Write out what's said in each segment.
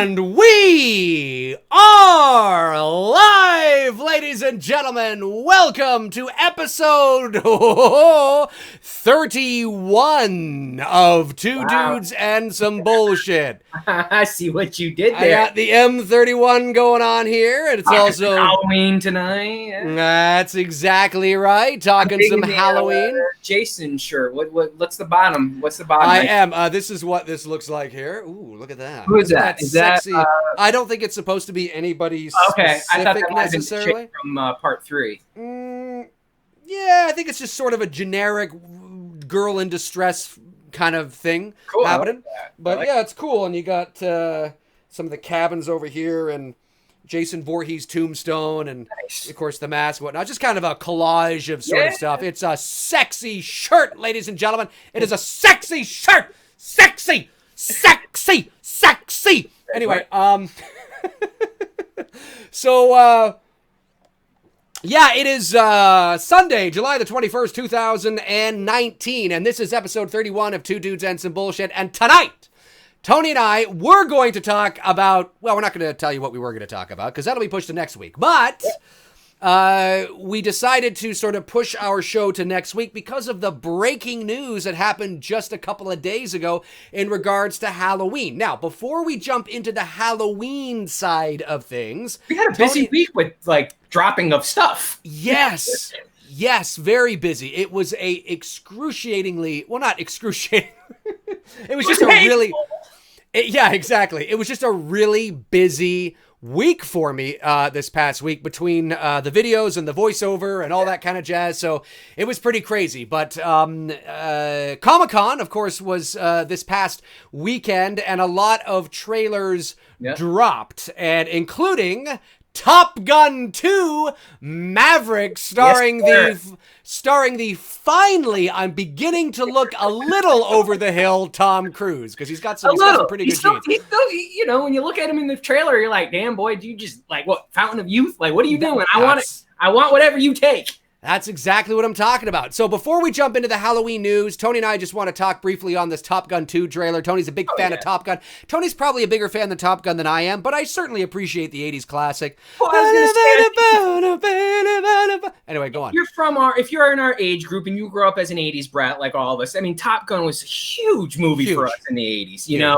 And we are live, ladies and gentlemen. Welcome to episode 31 of Two Dudes and Some Bullshit. I see what you did there. I got the M31 going on here, and it's also Halloween tonight. Yeah. That's exactly right. Talking some Halloween. Jason shirt. What's the bottom? What's the bottom? I am. This is what this looks like here. Ooh, look at that. Who is that? Is sexy? that? I don't think it's supposed to be anybody okay, specific I thought that might have been necessarily. from part 3. Yeah, I think it's just sort of a generic girl in distress kind of thing happening. But yeah, it's cool. And you got some of the cabins over here and Jason Voorhees' tombstone and, of course, the mask and whatnot. Just kind of a collage of sort of stuff. It's a sexy shirt, ladies and gentlemen. It is a sexy shirt. Sexy, sexy, sexy. Anyway, so, yeah, it is Sunday, July the 21st, 2019, and this is episode 31 of Two Dudes and Some Bullshit, and tonight, Tony and I, we're going to talk about, well, we're not going to tell you what we were going to talk about, because that'll be pushed to next week, but we decided to sort of push our show to next week because of the breaking news that happened just a couple of days ago in regards to Halloween. Now, before we jump into the Halloween side of things... We had a busy week with, dropping of stuff. Yes. Yes, very busy. It was a excruciatingly... Well, not excruciating. It was just a really... yeah, exactly. It was just a really busy week for me this past week between the videos and the voiceover and all that kind of jazz. So it was pretty crazy. But Comic-Con, of course, was this past weekend, and a lot of trailers dropped, and including Top Gun 2 Maverick, starring the finally, I'm beginning to look a little over the hill Tom Cruise, because he's got some pretty good genes. He's still, when you look at him in the trailer, you're like, damn, boy, do you just, what, Fountain of Youth? What are you doing? I want it. I want whatever you take. That's exactly what I'm talking about. So before we jump into the Halloween news, Tony and I just want to talk briefly on this Top Gun 2 trailer. Tony's a big fan of Top Gun. Tony's probably a bigger fan of Top Gun than I am, but I certainly appreciate the 80s classic. Well, anyway, go on. If you're in our age group and you grew up as an 80s brat like all of us, I mean, Top Gun was a huge movie for us in the 80s, you know?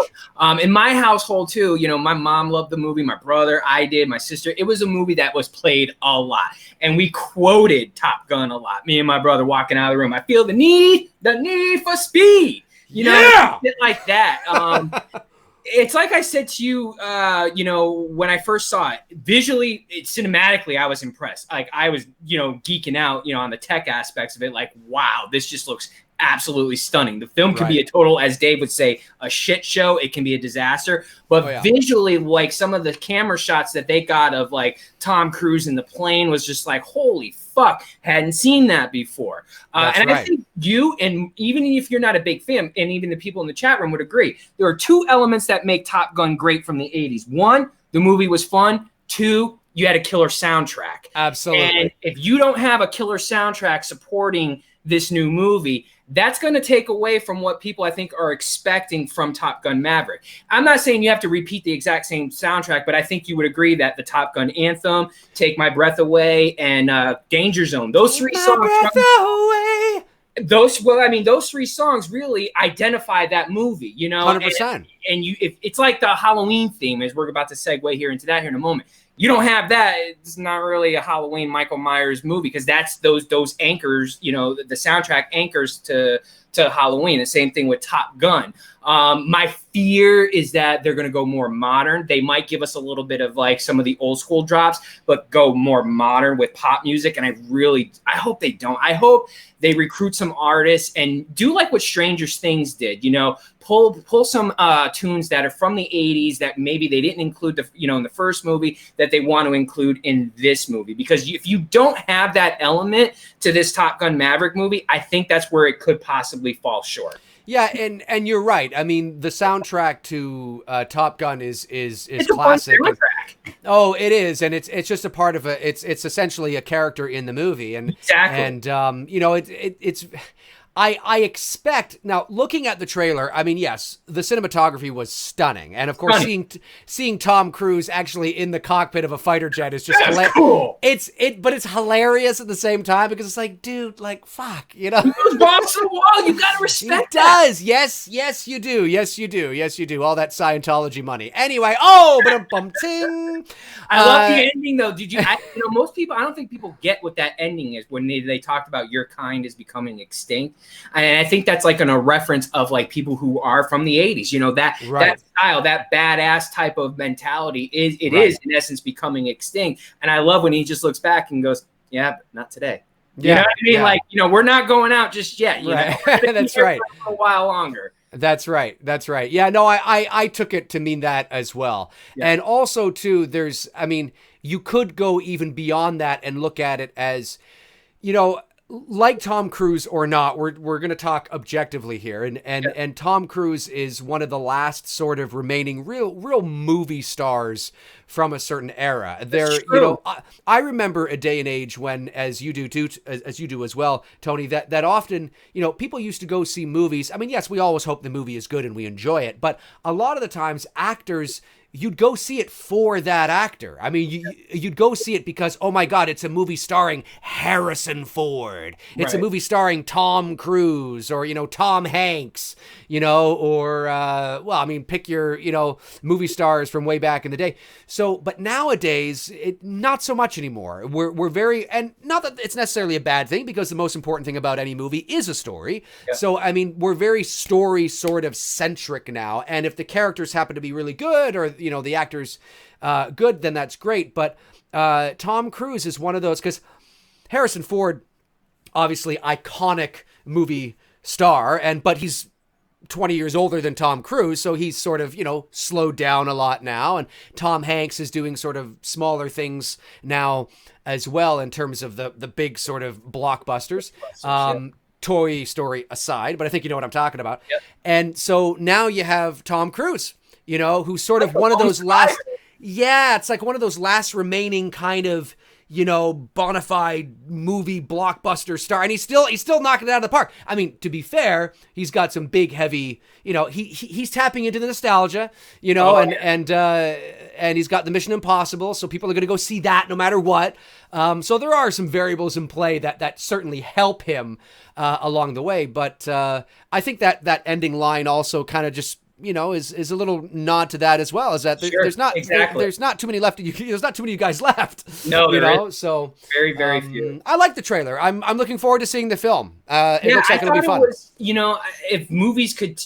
In my household too, my mom loved the movie, my brother, I did, my sister. It was a movie that was played a lot, and we quoted Top Gun a lot. Me and my brother walking out of the room. I feel the need for speed. Shit like that. It's like I said to you, when I first saw it, visually, cinematically, I was impressed. I was, geeking out, on the tech aspects of it. Wow, this just looks absolutely stunning. The film can be a total, as Dave would say, a shit show. It can be a disaster. But visually, some of the camera shots that they got of Tom Cruise in the plane was just holy fuck, hadn't seen that before. I think you, and even if you're not a big fan, and even the people in the chat room would agree, there are two elements that make Top Gun great from the 80s. One, the movie was fun. Two, you had a killer soundtrack. Absolutely. And if you don't have a killer soundtrack supporting this new movie, that's going to take away from what people I think are expecting from Top Gun Maverick. I'm not saying you have to repeat the exact same soundtrack, but I think you would agree that the Top Gun anthem, Take My Breath Away, and Danger Zone, those three songs. Those three songs really identify that movie, 100%. And it's like the Halloween theme, as we're about to segue here into that here in a moment. You don't have that. It's not really a Halloween Michael Myers movie, because that's those anchors, the soundtrack anchors to Halloween. The same thing with Top Gun. My fear is that they're going to go more modern. They might give us a little bit of some of the old school drops, but go more modern with pop music. And I hope they don't. I hope they recruit some artists and do like what Stranger Things did, pull some tunes that are from the 80s that maybe they didn't include in the first movie that they want to include in this movie. Because if you don't have that element to this Top Gun Maverick movie, I think that's where it could possibly fall short. Yeah, and you're right. I mean, the soundtrack to Top Gun is classic. Oh, it is, and it's just a part of it's essentially a character in the movie, and exactly. And it's I expect now, looking at the trailer, I mean, yes, the cinematography was stunning, and of course, seeing Tom Cruise actually in the cockpit of a fighter jet is just cool. But it's hilarious at the same time because it's like, dude, like, fuck, you know, he goes balls to the wall. You gotta respect. He does. Yes, you do. Yes, you do. All that Scientology money. Anyway, but ting. I love the ending though. Most people, I don't think people get what that ending is when they talked about your kind is becoming extinct. And I think that's like a reference of like people who are from the 80s, that style, that badass type of mentality is in essence becoming extinct. And I love when he just looks back and goes, yeah, but not today. You know what I mean? Yeah. Like, we're not going out just yet. Right. That's right. For a while longer. That's right. Yeah, no, I took it to mean that as well. Yeah. And also too, you could go even beyond that and look at it as, like Tom Cruise or not, we're going to talk objectively here. And Tom Cruise is one of the last sort of remaining real movie stars from a certain era. I remember a day and age when, as you do as well, Tony, that often, people used to go see movies. I mean, yes, we always hope the movie is good and we enjoy it, but a lot of the times actors, you'd go see it for that actor. I mean, you'd go see it because, oh my God, it's a movie starring Harrison Ford. It's a movie starring Tom Cruise or, Tom Hanks, pick your, movie stars from way back in the day. So, but nowadays, not so much anymore. We're very, and not that it's necessarily a bad thing because the most important thing about any movie is a story. Yeah. So, I mean, we're very story sort of centric now. And if the characters happen to be really good or, the actor's good, then that's great. But Tom Cruise is one of those, because Harrison Ford, obviously iconic movie star, but he's 20 years older than Tom Cruise, so he's sort of, slowed down a lot now. And Tom Hanks is doing sort of smaller things now as well in terms of the big sort of blockbusters. Toy Story aside, but I think you know what I'm talking about. Yep. And so now you have Tom Cruise, who's sort of one of those last, it's like one of those last remaining kind of, bona fide movie blockbuster star. And he's still knocking it out of the park. I mean, to be fair, he's got some big, heavy, he's tapping into the nostalgia, and he's got the Mission Impossible. So people are going to go see that no matter what. So there are some variables in play that certainly help him along the way. But I think that ending line also kind of just, is a little nod to that as well. Is that there's not too many left. There's not too many guys left. No, so very, very few. I like the trailer. I'm looking forward to seeing the film. It looks like it'll be fun. If movies could,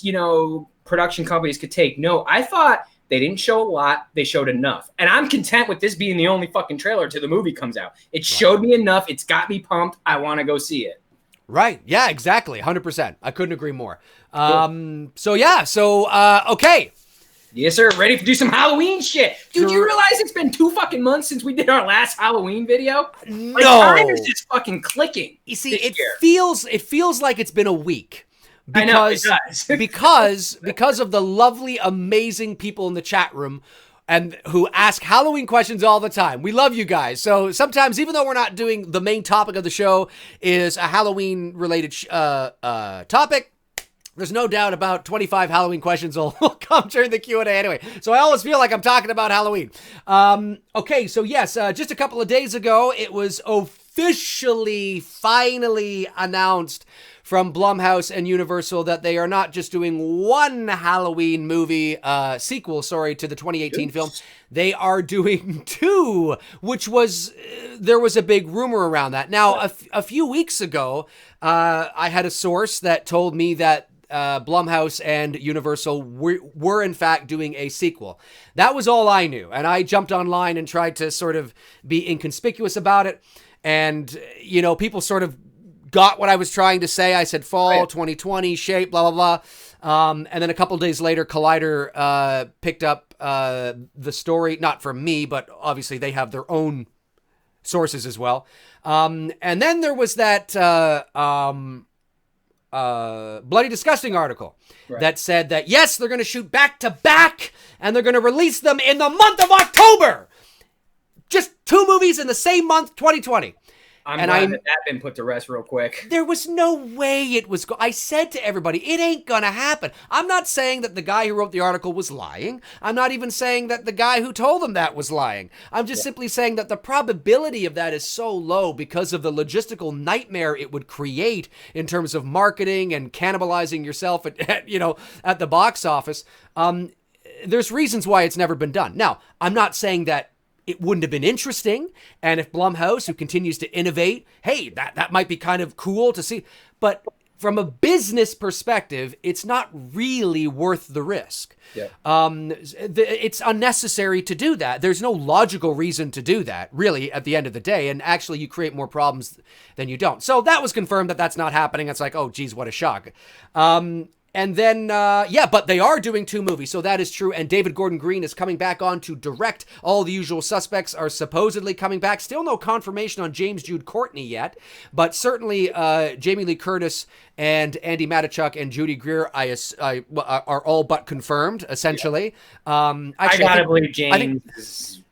production companies could take note, I thought they didn't show a lot. They showed enough. And I'm content with this being the only fucking trailer till the movie comes out. It showed me enough. It's got me pumped. I want to go see it. Right. Yeah, exactly. 100%. I couldn't agree more. Okay. Yes, sir. Ready to do some Halloween shit. Dude, you realize it's been 2 fucking months since we did our last Halloween video? No. Time is just fucking clicking. You see, it feels like it's been a week. Because, I know, it does. because of the lovely, amazing people in the chat room and who ask Halloween questions all the time. We love you guys. So sometimes, even though we're not doing the main topic of the show is a Halloween-related topic, there's no doubt about 25 Halloween questions will come during the Q&A anyway. So I always feel like I'm talking about Halloween. Okay, so yes, just a couple of days ago, it was finally announced from Blumhouse and Universal that they are not just doing one Halloween movie sequel, to the 2018 film. They are doing 2, which was, there was a big rumor around that. Now, a few weeks ago, I had a source that told me that Blumhouse and Universal were in fact doing a sequel. That was all I knew. And I jumped online and tried to sort of be inconspicuous about it. And, people sort of got what I was trying to say. I said fall 2020 shape, blah, blah, blah. And then a couple days later, Collider picked up the story, not from me, but obviously they have their own sources as well. And then there was that Bloody Disgusting article that said that, yes, they're going to shoot back to back and they're going to release them in the month of October. Just 2 movies in the same month, 2020. I'm glad that been put to rest real quick. There was no way it was. I said to everybody, it ain't gonna happen. I'm not saying that the guy who wrote the article was lying. I'm not even saying that the guy who told them that was lying. I'm just simply saying that the probability of that is so low because of the logistical nightmare it would create in terms of marketing and cannibalizing yourself at the box office. There's reasons why it's never been done. Now, I'm not saying that it wouldn't have been interesting. And if Blumhouse, who continues to innovate, hey, that might be kind of cool to see. But from a business perspective, it's not really worth the risk. Yeah. It's unnecessary to do that. There's no logical reason to do that, really, at the end of the day. And actually, you create more problems than you don't. So that was confirmed that that's not happening. It's like, oh, geez, what a shock. And then, but they are doing 2 movies, so that is true. And David Gordon Green is coming back on to direct. All the usual suspects are supposedly coming back. Still no confirmation on James Jude Courtney yet, but certainly Jamie Lee Curtis and Andy Matichuk and Judy Greer are all but confirmed, essentially. Yeah. I gotta believe James.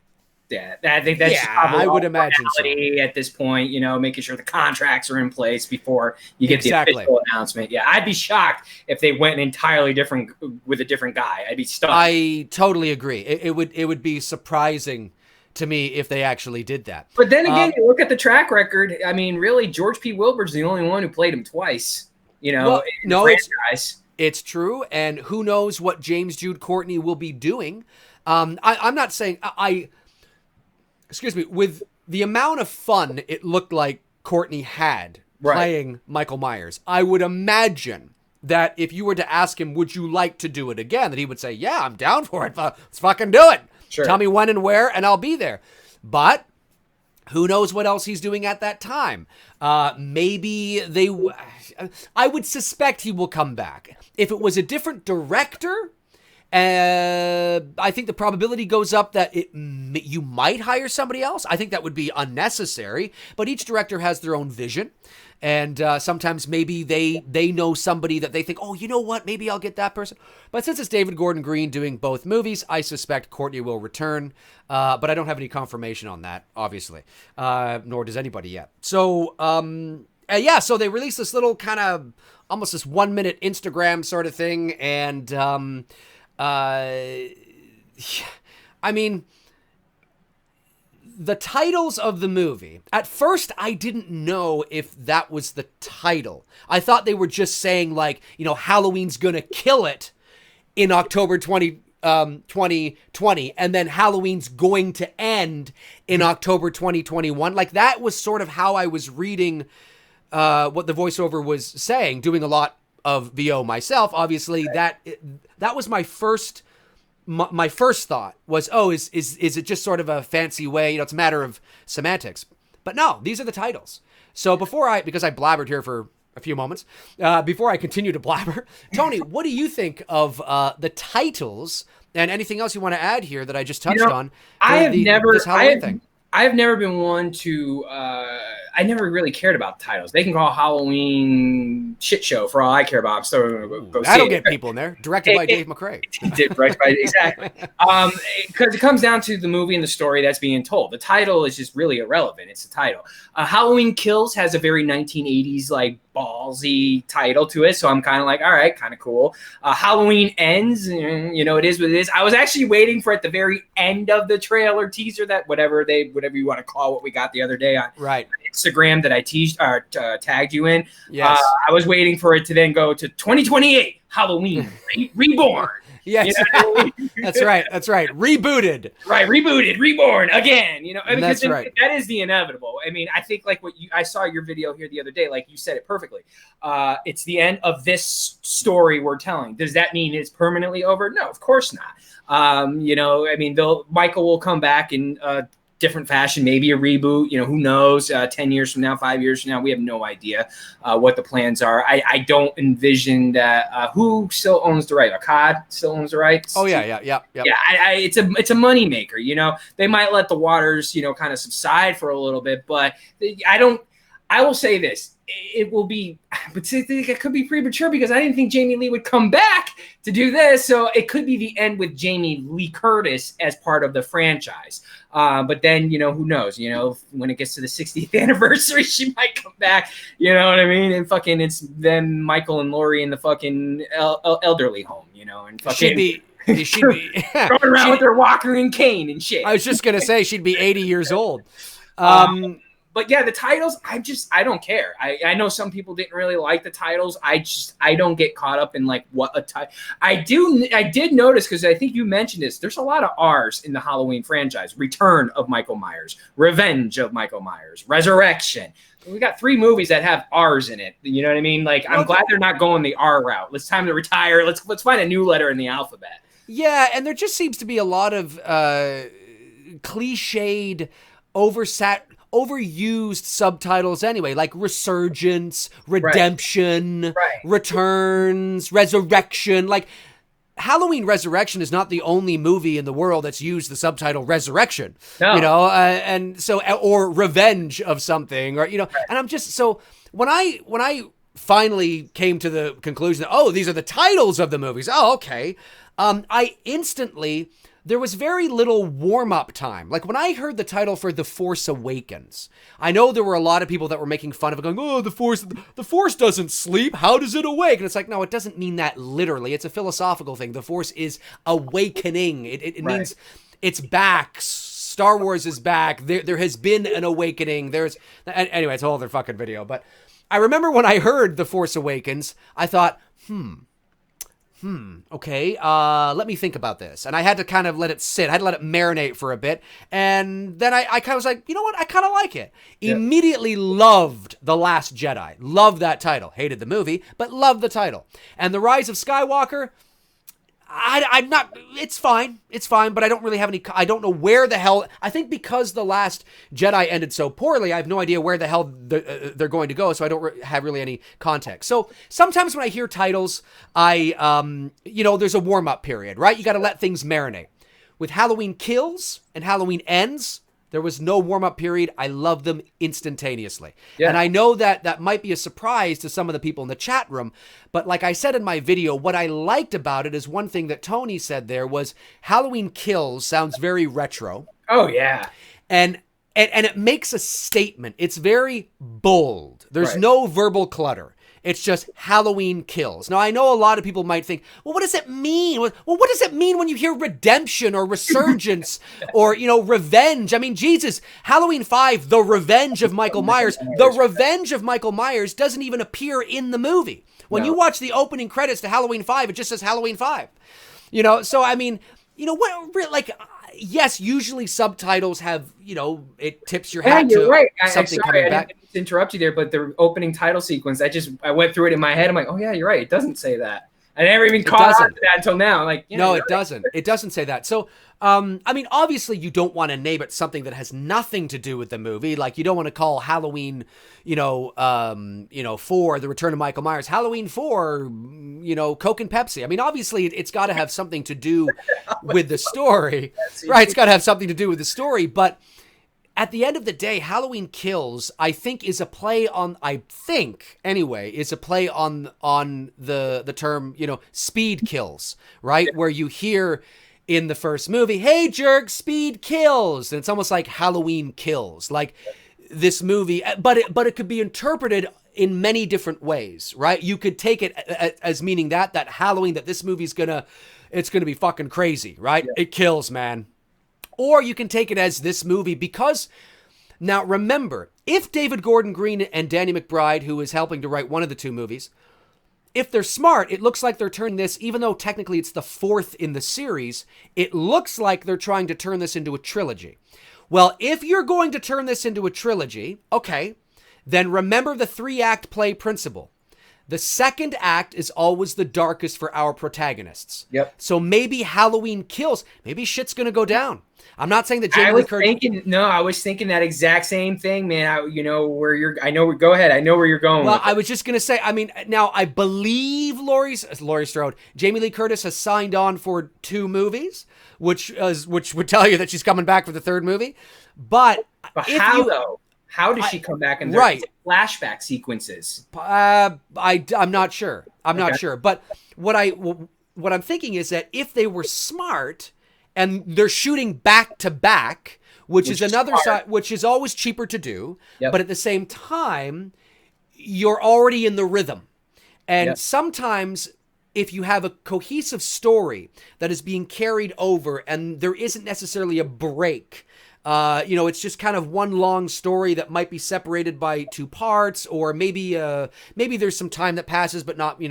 I think that's I would imagine so. At this point, making sure the contracts are in place before you get the official announcement. Yeah, I'd be shocked if they went entirely different with a different guy. I'd be stunned. I totally agree. It would be surprising to me if they actually did that. But then again, you look at the track record. I mean, really, George P. Wilbur's the only one who played him twice. It's true, and who knows what James Jude Courtney will be doing. I'm not saying Excuse me, with the amount of fun it looked like Courtney had playing Michael Myers, I would imagine that if you were to ask him, would you like to do it again, that he would say, yeah, I'm down for it. Let's fucking do it. Sure. Tell me when and where, and I'll be there. But who knows what else he's doing at that time? Maybe I would suspect he will come back. If it was a different director, I think the probability goes up that you might hire somebody else. I think that would be unnecessary, but each director has their own vision. And sometimes maybe they know somebody that they think, oh, you know what, maybe I'll get that person. But since it's David Gordon Green doing both movies, I suspect Courtney will return. But I don't have any confirmation on that, obviously, nor does anybody yet. So, so they released this little kind of almost this 1-minute Instagram sort of thing. And I mean, the titles of the movie, at first I didn't know if that was the title. I thought they were just saying Halloween's gonna kill it in October 2020, and then Halloween's going to end in October 2021. Like, that was sort of how I was reading what the voiceover was saying, doing a lot of VO myself. Obviously, that was my first thought was, oh, is it just sort of a fancy way? It's a matter of semantics. But no, these are the titles. So because I blabbered here for a few moments, before I continue to blabber, Tony, what do you think of the titles and anything else you want to add here that I just touched on? I have never been one to. I never really cared about the titles. They can call Halloween shit show for all I care about. I'm still going to go see it. That'll get people in there. Directed by Dave McRae. Exactly. Because it comes down to the movie and the story that's being told. The title is just really irrelevant. It's the title. Halloween Kills has a very 1980s ballsy title to it, so I'm kind of like, all right, kind of cool. Halloween Ends, it is what it is. I was actually waiting for at the very end of the trailer teaser, that whatever you want to call what we got the other day on Instagram that I tagged you in. Yes. I was waiting for it to then go to 2028 Halloween Reborn. Yes, that's right. Rebooted. Right, rebooted, reborn again. That's right. That is the inevitable. I mean, I think I saw your video here the other day. Like you said it perfectly. It's the end of this story we're telling. Does that mean it's permanently over? No, of course not. Michael will come back in different fashion, maybe a reboot, who knows, 10 years from now, 5 years from now, we have no idea what the plans are. I don't envision that. Who still owns the right? Akkad still owns the rights? Oh, yeah. It's a money maker, they might let the waters, kind of subside for a little bit, but I will say this. it will be, but it could be premature because I didn't think Jamie Lee would come back to do this. So it could be the end with Jamie Lee Curtis as part of the franchise. But then, who knows, when it gets to the 60th anniversary, she might come back, you know what I mean? And fucking, it's then Michael and Laurie in the fucking elderly home, and fucking. She'd be going around with her walker and cane and shit. I was just going to say she'd be 80 years old. But yeah, the titles, I don't care. I know some people didn't really like the titles. I don't get caught up in like what a title. I did notice, because I think you mentioned this, there's a lot of R's in the Halloween franchise. Return of Michael Myers, Revenge of Michael Myers, Resurrection. We got 3 movies that have R's in it. You know what I mean? Like, I'm glad they're not going the R route. It's time to retire. Let's find a new letter in the alphabet. Yeah, and there just seems to be a lot of cliched, overused subtitles anyway, like Resurgence, Redemption, Returns, Resurrection. Like, Halloween Resurrection is not the only movie in the world that's used the subtitle Resurrection, and so, or Revenge of something, or, and I'm just, so when I finally came to the conclusion that, oh, these are the titles of the movies. Oh, okay. I instantly, there was very little warm-up time. Like, when I heard the title for The Force Awakens, I know there were a lot of people that were making fun of it, going, oh, the Force doesn't sleep. How does it awake? And it's like, no, it doesn't mean that literally. It's a philosophical thing. The Force is awakening. It means it's back. Star Wars is back. There has been an awakening. Anyway, it's a whole other fucking video. But I remember when I heard The Force Awakens, I thought, okay, let me think about this. And I had to kind of let it sit. I had to let it marinate for a bit. And then I kind of was like, you know what? I kind of like it. Yeah. Immediately loved The Last Jedi. Loved that title. Hated the movie, but loved the title. And The Rise of Skywalker, I'm not, it's fine, but I don't really have I don't know where the hell, I think because The Last Jedi ended so poorly, I have no idea where the hell they're going to go, so I don't have really any context. So sometimes when I hear titles, there's a warm-up period, right? You got to let things marinate. With Halloween Kills and Halloween Ends, there was no warm-up period. I love them instantaneously. Yeah. And I know that might be a surprise to some of the people in the chat room, but like I said in my video, what I liked about it is one thing that Tony said there was Halloween Kills sounds very retro. Oh, yeah. And it makes a statement. It's very bold. There's no verbal clutter. It's just Halloween Kills. Now, I know a lot of people might think, well, what does it mean? Well, what does it mean when you hear redemption or resurgence or, revenge? I mean, Jesus, Halloween 5, The Revenge of Michael Myers. The Revenge of Michael Myers doesn't even appear in the movie. When you watch the opening credits to Halloween 5, it just says Halloween 5. So, I mean, yes, usually subtitles have, it tips your hat to something coming back. I didn't interrupt you there, but the opening title sequence, I went through it in my head. I'm like, oh yeah, you're right. It doesn't say that. I never even caught on to that until now. I'm like, no, it doesn't. It doesn't say that. So, I mean, obviously you don't want to name it something that has nothing to do with the movie. Like, you don't want to call Halloween, 4, The Return of Michael Myers, Halloween 4, Coke and Pepsi. I mean, obviously it's got to have something to do with the story, right? It's got to have something to do with the story. But at the end of the day, Halloween Kills, I think, is a play on, the term, speed kills, right? Yeah. Where you hear in the first movie, hey, jerk, speed kills. And it's almost like Halloween Kills, like this movie, but it could be interpreted in many different ways, right? You could take it as meaning that Halloween, that this movie's it's gonna be fucking crazy, right? Yeah. It kills, man. Or you can take it as this movie, because now remember, if David Gordon Green and Danny McBride, who is helping to write one of the 2 movies, if they're smart, it looks like they're turning this, even though technically it's the 4th in the series, it looks like they're trying to turn this into a trilogy. Well, if you're going to turn this into a trilogy, okay, then remember the 3-act play principle. The second act is always the darkest for our protagonists. Yep. So maybe Halloween Kills, maybe shit's going to go down. I'm not saying that Jamie Lee Curtis... I was thinking that exact same thing, man. Go ahead. I know where you're going. Well, I was just going to say, I mean, now I believe Laurie Strode, Jamie Lee Curtis has signed on for 2 movies, which would tell you that she's coming back for the 3rd movie. But how, though? How does she come back? Right. flashback sequences. I'm not sure. I'm not sure. But what I'm thinking is that if they were smart and they're shooting back to back, which is another side, which is always cheaper to do, but at the same time, you're already in the rhythm. And sometimes if you have a cohesive story that is being carried over and there isn't necessarily a break, it's just kind of one long story that might be separated by two parts, or maybe there's some time that passes, but not,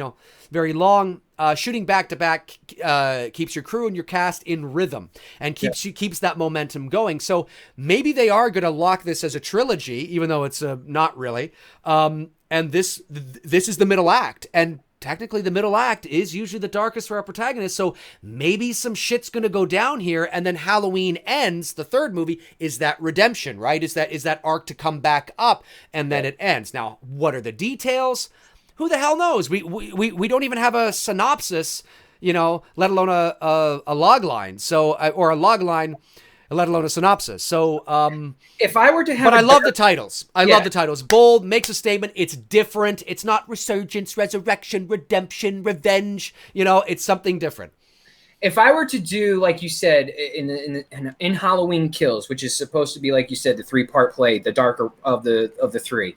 very long. Shooting back to back keeps your crew and your cast in rhythm and keeps that momentum going. So maybe they are going to lock this as a trilogy, even though it's not really. And this is the middle act, and technically the middle act is usually the darkest for our protagonist, so maybe some shit's gonna go down here, and then Halloween Ends, the third movie, is that redemption, right? Is that arc to come back up, and then it ends. Now, what are the details? Who the hell knows? We don't even have a synopsis, let alone a log line, or a log line, let alone a synopsis. So, if I were to have, but I love the titles. I love the titles. Bold, makes a statement. It's different. It's not resurgence, resurrection, redemption, revenge. It's something different. If I were to do, like you said, in Halloween Kills, which is supposed to be, like you said, the 3-part play, the darker of the three,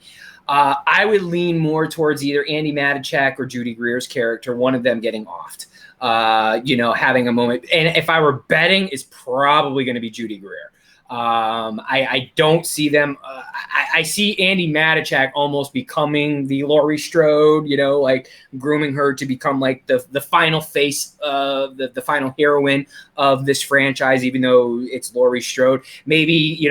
I would lean more towards either Andy Matichak or Judy Greer's character, one of them getting offed. Having a moment. And if I were betting, it's probably going to be Judy Greer. I don't see them. I see Andy Matichak almost becoming the Laurie Strode, like grooming her to become like the final face, the final heroine of this franchise, even though it's Laurie Strode. Maybe,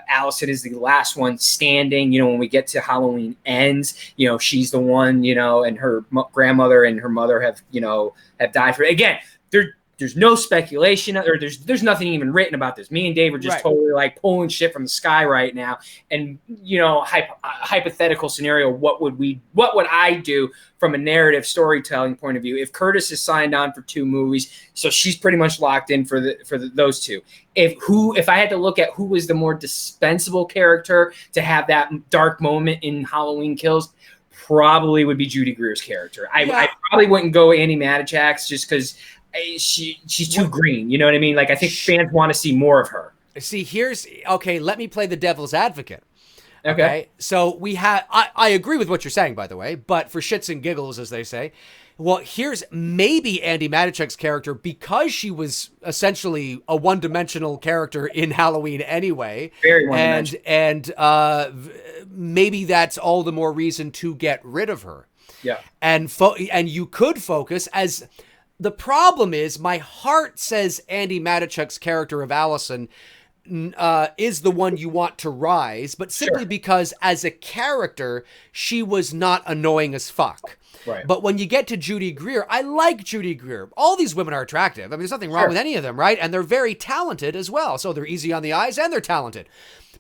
Allison is the last one standing, when we get to Halloween Ends, she's the one, and her grandmother and her mother have died for it. Again, there's no speculation, or there's nothing even written about this. Me and Dave are just totally like pulling shit from the sky right now. And hypothetical scenario, what would I do from a narrative storytelling point of view if Curtis is signed on for 2 movies, so she's pretty much locked in for those 2. If I had to look at who was the more dispensable character to have that dark moment in Halloween Kills, probably would be Judy Greer's character. I probably wouldn't go Andy Matichak's just because she's too green. You know what I mean? Like, I think fans want to see more of her. See, let me play the devil's advocate. Okay. So we have, I agree with what you're saying, by the way, but for shits and giggles, as they say, well, here's maybe Andy Matichak's character, because she was essentially a one-dimensional character in Halloween anyway. Very one-dimensional. And maybe that's all the more reason to get rid of her. Yeah. And you could focus as... The problem is, my heart says Andy Matichak's character of Allison is the one you want to rise, but simply because as a character, she was not annoying as fuck. Right. But when you get to Judy Greer, I like Judy Greer. All these women are attractive. I mean, there's nothing wrong with any of them, right? And they're very talented as well. So they're easy on the eyes and they're talented.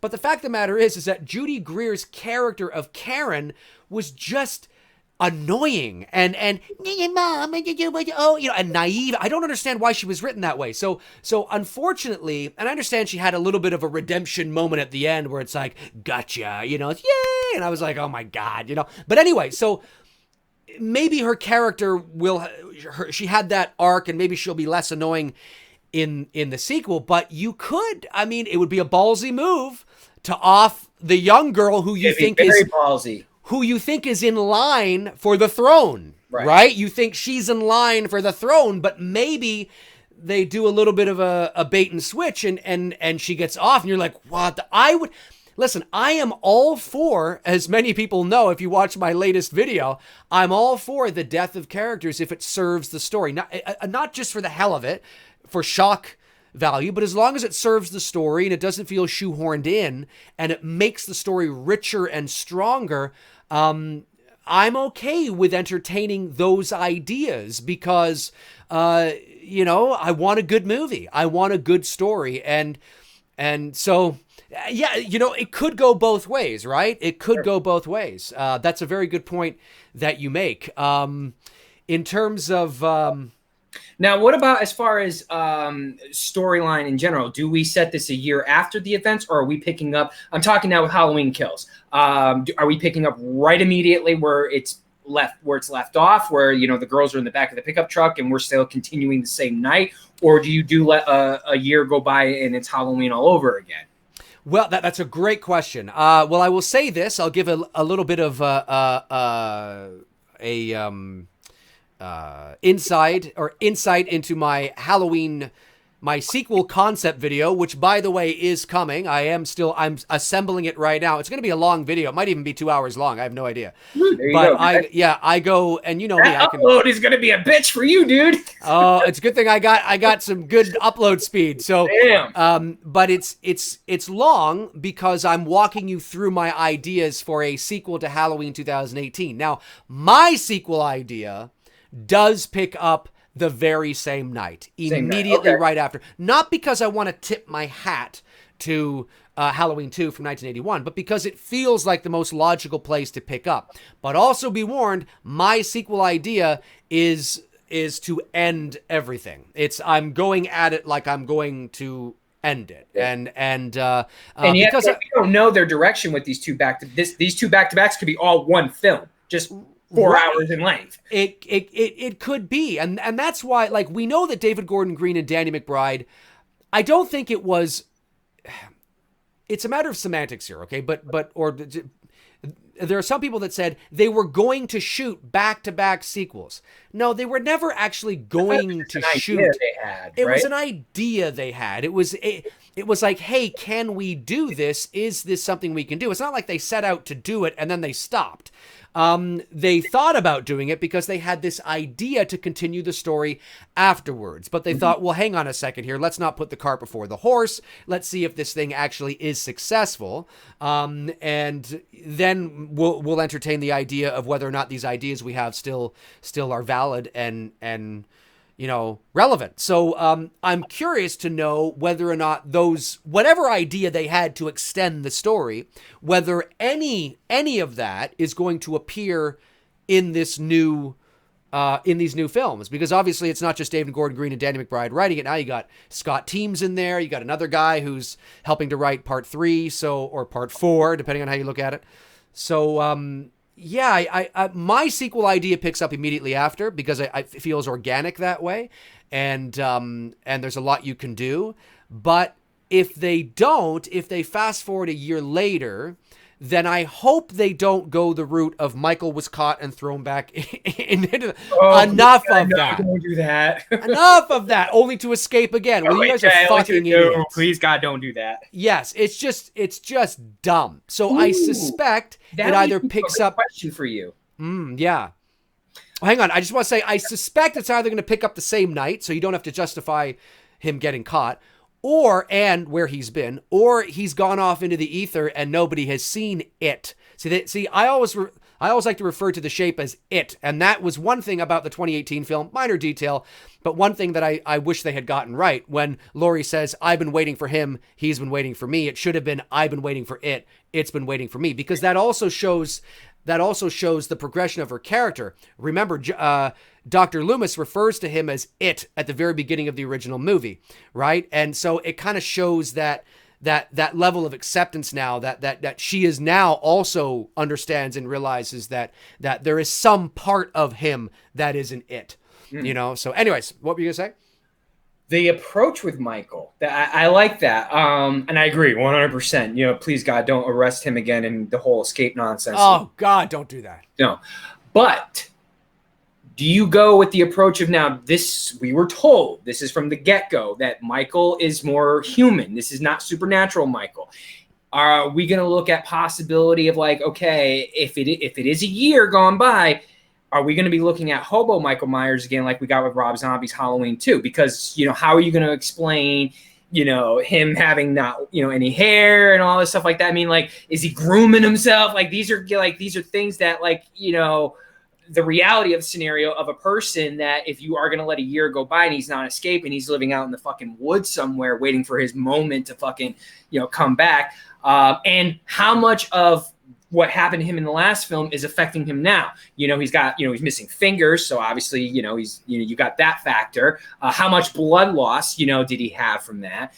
But the fact of the matter is that Judy Greer's character of Karen was just annoying and mom and naive. I don't understand why she was written that way. So unfortunately, and I understand she had a little bit of a redemption moment at the end where it's like, gotcha, yay, and I was like, oh my god, But anyway, so maybe her character she had that arc, and maybe she'll be less annoying in the sequel. But you could, it would be a ballsy move to off the young girl who you think is very ballsy. Who you think is in line for the throne, right? You think she's in line for the throne, but maybe they do a little bit of a bait and switch, and she gets off, and you're like, what? Listen, I am all for, as many people know, if you watch my latest video, I'm all for the death of characters if it serves the story. Not just for the hell of it, for shock value, but as long as it serves the story and it doesn't feel shoehorned in, and it makes the story richer and stronger, I'm okay with entertaining those ideas because, I want a good movie. I want a good story. And so, it could go both ways, right? It could go both ways. That's a very good point that you make. In terms of... Now, what about as far as storyline in general? Do we set this a year after the events, or are we picking up? I'm talking now with Halloween Kills. Are we picking up right immediately where it's left off, where the girls are in the back of the pickup truck and we're still continuing the same night, or do you let a year go by and it's Halloween all over again? Well, that's a great question. Well, I will say this. I'll give a little bit of insight into my sequel concept video, which, by the way, is coming. I'm assembling it right now. It's going to be a long video. It might even be 2 hours long. I have no idea. There you but go, I go, and me, that upload is going to be a bitch for you, dude. Oh, it's a good thing I got some good upload speed. So, damn. But it's long because I'm walking you through my ideas for a sequel to Halloween 2018. Now, my sequel idea does pick up the very same night, immediately right after. Not because I want to tip my hat to Halloween 2 from 1981, but because it feels like the most logical place to pick up. But also be warned, my sequel idea is to end everything. I'm going at it like I'm going to end it, and yet because we don't know their direction with these two back-to-backs could be all one film, just 4 hours in length. It could be, and that's why, like, we know that David Gordon Green and Danny McBride, I don't think it was. It's a matter of semantics here, okay? But there are some people that said they were going to shoot back-to-back sequels. No, they were never actually going to shoot. It was an idea they had. It was like, hey, can we do this? Is this something we can do? It's not like they set out to do it and then they stopped. They thought about doing it because they had this idea to continue the story afterwards. But they thought, well, hang on a second here. Let's not put the cart before the horse. Let's see if this thing actually is successful. And then we'll entertain the idea of whether or not these ideas we have still are valid and relevant. So I'm curious to know whether or not whatever idea they had to extend the story, whether any of that is going to appear in these new films, because obviously it's not just David Gordon Green and Danny McBride writing it. Now you got Scott Teems in there. You got another guy who's helping to write part 3, or part 4, depending on how you look at it. So, my sequel idea picks up immediately after because it feels organic that way, and there's a lot you can do. But if they fast forward a year later, then I hope they don't go the route of Michael was caught and thrown back into enough of that. Don't do that. Enough of that, only to escape again. Well, you guys are fucking idiots. Please, God, don't do that. Yes, it's just dumb. So I suspect it either picks up. Question for you. Yeah. Well, hang on. I just want to say I suspect it's either going to pick up the same night, so you don't have to justify him getting caught, and where he's been, or he's gone off into the ether and nobody has seen it. See, I always like to refer to the shape as it, and that was one thing about the 2018 film, minor detail, but one thing that I wish they had gotten right. When Laurie says, "I've been waiting for him, he's been waiting for me," it should have been, "I've been waiting for it, it's been waiting for me," because that also shows the progression of her character. Remember, Dr. Loomis refers to him as it at the very beginning of the original movie, right? And so it kind of shows that level of acceptance now, that she is now also understands and realizes that there is some part of him that isn't it, So anyways, what were you gonna say? The approach with Michael, I like that. And I agree 100%. Please, God, don't arrest him again and the whole escape nonsense. Oh, God, don't do that. No. But do you go with the approach of now we were told, this is from the get-go, that Michael is more human. This is not supernatural Michael. Are we going to look at possibility of like, okay, if it is a year gone by, are we going to be looking at hobo Michael Myers again, like we got with Rob Zombie's Halloween 2? Because, how are you going to explain, him having not, any hair and all this stuff like that? I mean, like, is he grooming himself? Like, these are things that, like, the reality of the scenario of a person that if you are going to let a year go by and he's not escaping, he's living out in the fucking woods somewhere waiting for his moment to fucking, come back. And how much of what happened to him in the last film is affecting him now. He's got, he's missing fingers. So obviously, you got that factor. How much blood loss, did he have from that?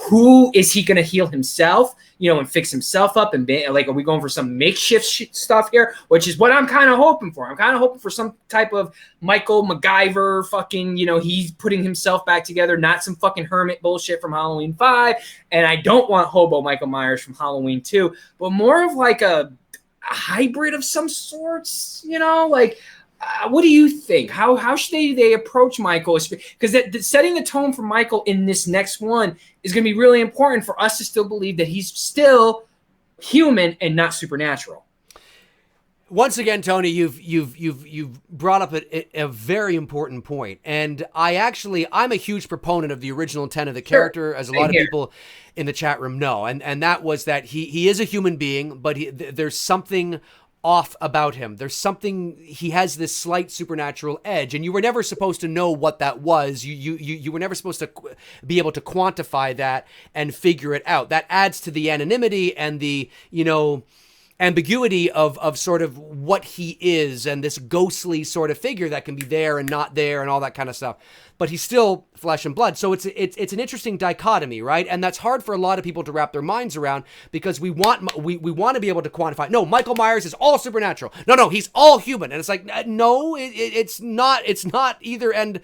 Who is he going to heal himself, and fix himself up? And are we going for some makeshift stuff here? Which is what I'm kind of hoping for. I'm kind of hoping for some type of Michael MacGyver fucking, he's putting himself back together, not some fucking hermit bullshit from Halloween 5. And I don't want hobo Michael Myers from Halloween 2, but more of like a hybrid of some sorts, what do you think? How should they approach Michael? Because setting the tone for Michael in this next one is going to be really important for us to still believe that he's still human and not supernatural. Once again, Tony, you've brought up a very important point, and I'm a huge proponent of the original intent of the character, Sure. as a lot of people in the chat room know, and that was that he is a human being, but there's something off about him. He has this slight supernatural edge, and you were never supposed to know what that was. You were never supposed to be able to quantify that and figure it out. That adds to the anonymity and the ambiguity of sort of what he is, and this ghostly sort of figure that can be there and not there and all that kind of stuff. But he's still flesh and blood. So it's an interesting dichotomy, right? And that's hard for a lot of people to wrap their minds around, because we want to be able to quantify. No, Michael Myers is all supernatural. No, he's all human. And it's like, no, it's not either end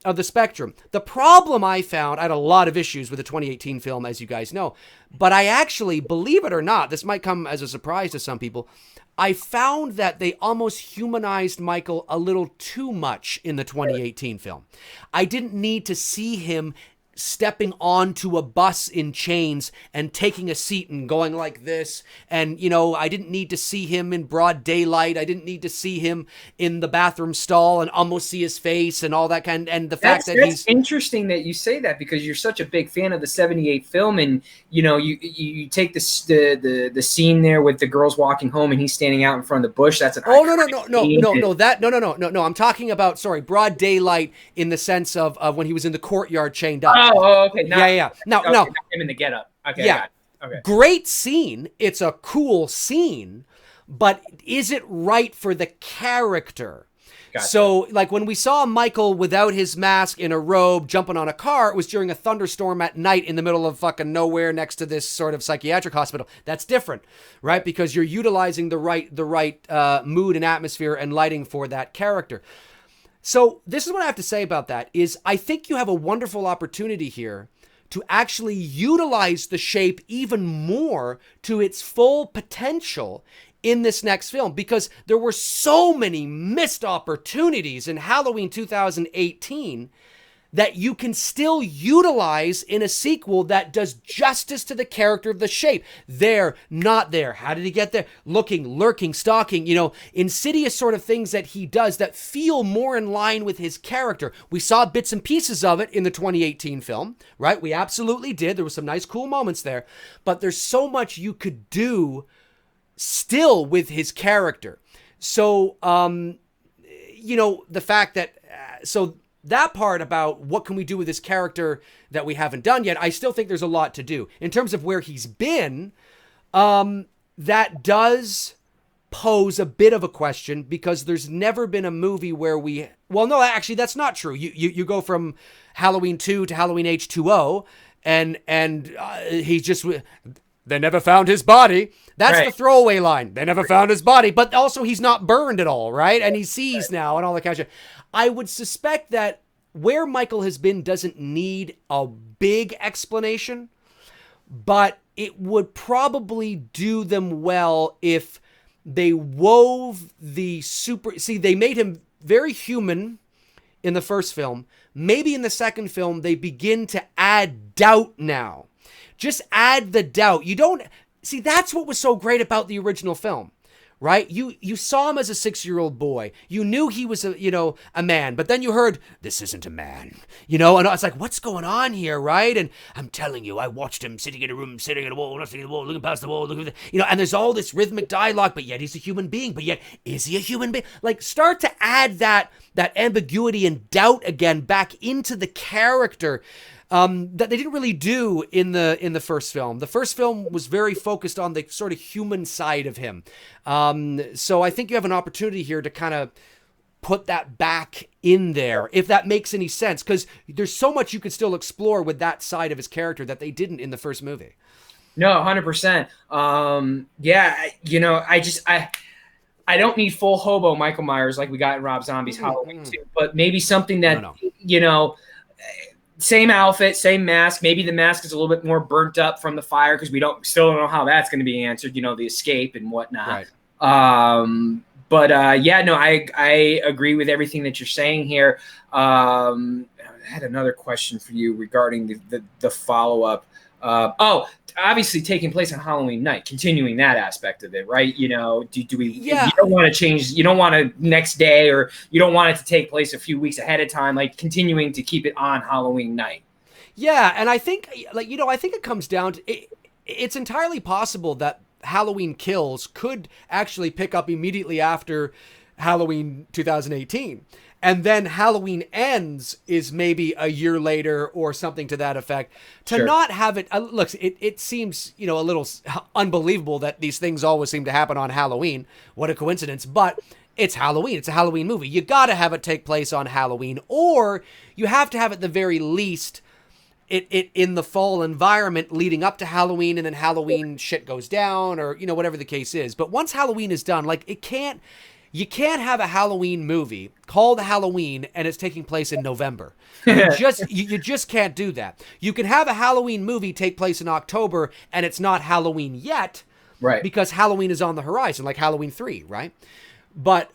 of the spectrum. The problem I had a lot of issues with the 2018 film, as you guys know, but I actually, believe it or not, this might come as a surprise to some people, I found that they almost humanized Michael a little too much in the 2018 film. I didn't need to see him stepping onto a bus in chains and taking a seat and going like this. And, I didn't need to see him in broad daylight. I didn't need to see him in the bathroom stall and almost see his face and all that kind. And the fact that that's interesting that you say that, because you're such a big fan of the 78 film. And, you take the scene there with the girls walking home and he's standing out in front of the bush. That's an no. I'm talking about, broad daylight in the sense of when he was in the courtyard chained up. Oh, okay. Yeah. Now, him in the getup. Okay. Yeah. Okay. Great scene. It's a cool scene, but is it right for the character? Gotcha. So, like when we saw Michael without his mask in a robe jumping on a car, it was during a thunderstorm at night in the middle of fucking nowhere next to this sort of psychiatric hospital. That's different, right? Because you're utilizing the right mood and atmosphere and lighting for that character. So this is what I have to say about that is I think you have a wonderful opportunity here to actually utilize the shape even more to its full potential in this next film, because there were so many missed opportunities in Halloween 2018 that you can still utilize in a sequel that does justice to the character of the shape. There, not there. How did he get there? Looking, lurking, stalking, insidious sort of things that he does that feel more in line with his character. We saw bits and pieces of it in the 2018 film, right? We absolutely did. There were some nice, cool moments there, but there's so much you could do still with his character. So, the fact that, that part about what can we do with this character that we haven't done yet, I still think there's a lot to do. In terms of where he's been, that does pose a bit of a question, because there's never been a movie where no, actually, that's not true. You go from Halloween 2 to Halloween H2O, and he just... They never found his body. That's right. The throwaway line. They never found his body. But also, he's not burned at all, right? And he sees now and all that kind of shit. I would suspect that where Michael has been doesn't need a big explanation, but it would probably do them well if they wove the they made him very human in the first film. Maybe in the second film, they begin to add doubt now. Just add the doubt. You don't... See, that's what was so great about the original film, right? You saw him as a 6-year-old boy. You knew he was a man, but then you heard, this isn't a man, and it's like, what's going on here, right? And I'm telling you, I watched him sitting in a room, sitting at a wall, looking at the wall, looking past the wall, looking at and there's all this rhythmic dialogue, but yet he's a human being, but yet, is he a human being? Like, start to add that that ambiguity and doubt again back into the character that they didn't really do in the first film. The first film was very focused on the sort of human side of him. So I think you have an opportunity here to kind of put that back in there, if that makes any sense, because there's so much you could still explore with that side of his character that they didn't in the first movie. No, 100%. Yeah, you know, I don't need full hobo Michael Myers like we got in Rob Zombie's Halloween 2, but maybe something that, you know, same outfit, same mask. Maybe the mask is a little bit more burnt up from the fire because we still don't know how that's going to be answered, you know, the escape and whatnot. Right. Yeah, no, I agree with everything that you're saying here. I had another question for you regarding the follow-up. Obviously taking place on Halloween night, continuing that aspect of it, right? You know, do we, you don't want to change, you don't want to next day, or you don't want it to take place a few weeks ahead of time, like continuing to keep it on Halloween night. Yeah. And I think, like, you know, I think it comes down to, it's entirely possible that Halloween Kills could actually pick up immediately after Halloween 2018. And then Halloween Ends is maybe a year later or something to that effect. To not have it, look, it seems, you know, a little unbelievable that these things always seem to happen on Halloween. What a coincidence. But it's Halloween. It's a Halloween movie. You got to have it take place on Halloween, or you have to have at the very least it in the fall environment leading up to Halloween, and then Halloween shit goes down, or, you know, whatever the case is. But once Halloween is done, like, you can't have a Halloween movie called Halloween and it's taking place in November. You just can't do that. You can have a Halloween movie take place in October and it's not Halloween yet, right? Because Halloween is on the horizon, like Halloween 3, right? But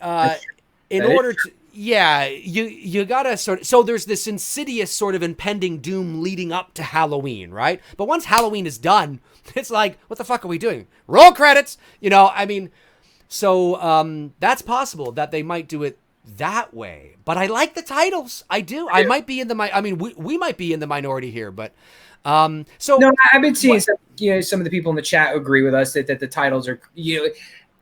in order to, you gotta sort of, so there's this insidious sort of impending doom leading up to Halloween, right? But once Halloween is done, it's like, what the fuck are we doing? Roll credits, you know? I mean. So that's possible that they might do it that way. But I like the titles. I do. I might be in the we might be in the minority here, but so no, I've been seeing some of the people in the chat agree with us that the titles are, you know,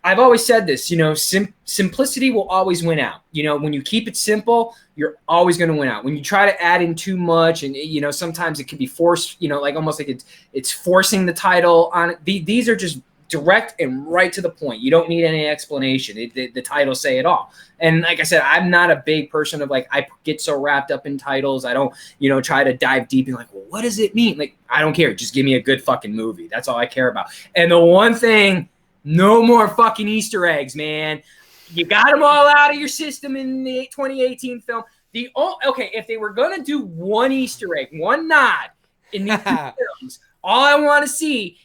I've always said this, you know, simplicity will always win out. You know, when you keep it simple, you're always going to win out. When you try to add in too much, and, you know, sometimes it can be forced, you know, like almost like it's forcing the title on it. These are just direct and right to the point. You don't need any explanation. The titles say it all. And like I said, I'm not a big person of, like, I get so wrapped up in titles. I don't, you know, try to dive deep and like, well, what does it mean? Like, I don't care. Just give me a good fucking movie. That's all I care about. And the one thing, no more fucking Easter eggs, man. You got them all out of your system in the 2018 film. Okay, if they were going to do one Easter egg, one nod in these films, all I want to see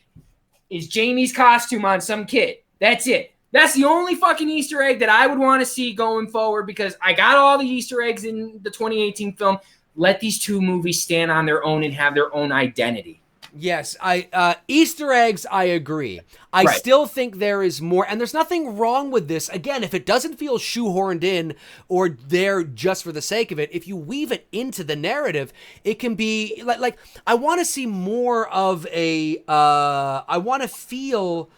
is Jamie's costume on some kid. That's it. That's the only fucking Easter egg that I would want to see going forward, because I got all the Easter eggs in the 2018 film. Let these two movies stand on their own and have their own identity. Yes, Easter eggs, I agree. I still think there is more, and there's nothing wrong with this. Again, if it doesn't feel shoehorned in or there just for the sake of it, if you weave it into the narrative, it can be like I want to see more of a, I want to feel,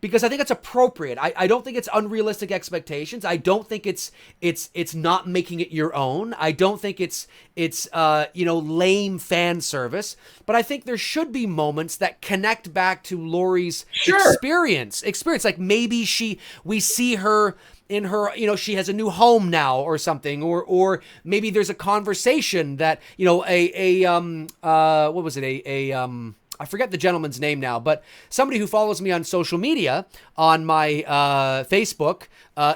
because I think it's appropriate. I don't think it's unrealistic expectations. I don't think it's not making it your own. I don't think it's you know, lame fan service. But I think there should be moments that connect back to Laurie's experience. Like maybe we see her in her, you know, she has a new home now or something, or maybe there's a conversation that, you know, what was it? I forget the gentleman's name now, but somebody who follows me on social media, on my Facebook,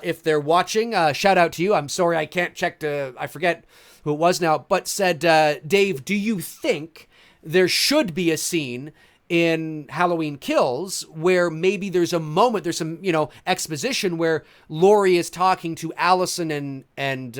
if they're watching, shout out to you. I'm sorry, I can't check I forget who it was now, but said, Dave, do you think there should be a scene in Halloween Kills where maybe there's a moment, there's some, you know, exposition where Laurie is talking to Allison and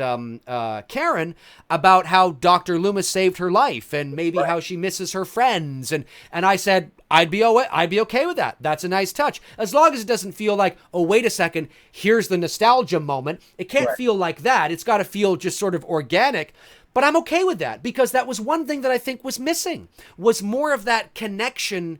Karen about how Dr. Loomis saved her life and maybe how she misses her friends. And I said, I'd be okay with that. That's a nice touch. As long as it doesn't feel like, oh, wait a second, here's the nostalgia moment. It can't feel like that. It's got to feel just sort of organic. But I'm okay with that, because that was one thing that I think was missing, was more of that connection,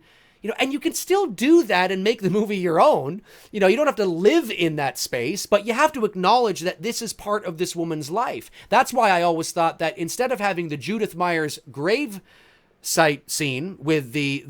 and you can still do that and make the movie your own. You don't have to live in that space, but you have to acknowledge that this is part of this woman's life. That's why I always thought that instead of having the Judith Myers grave site scene with the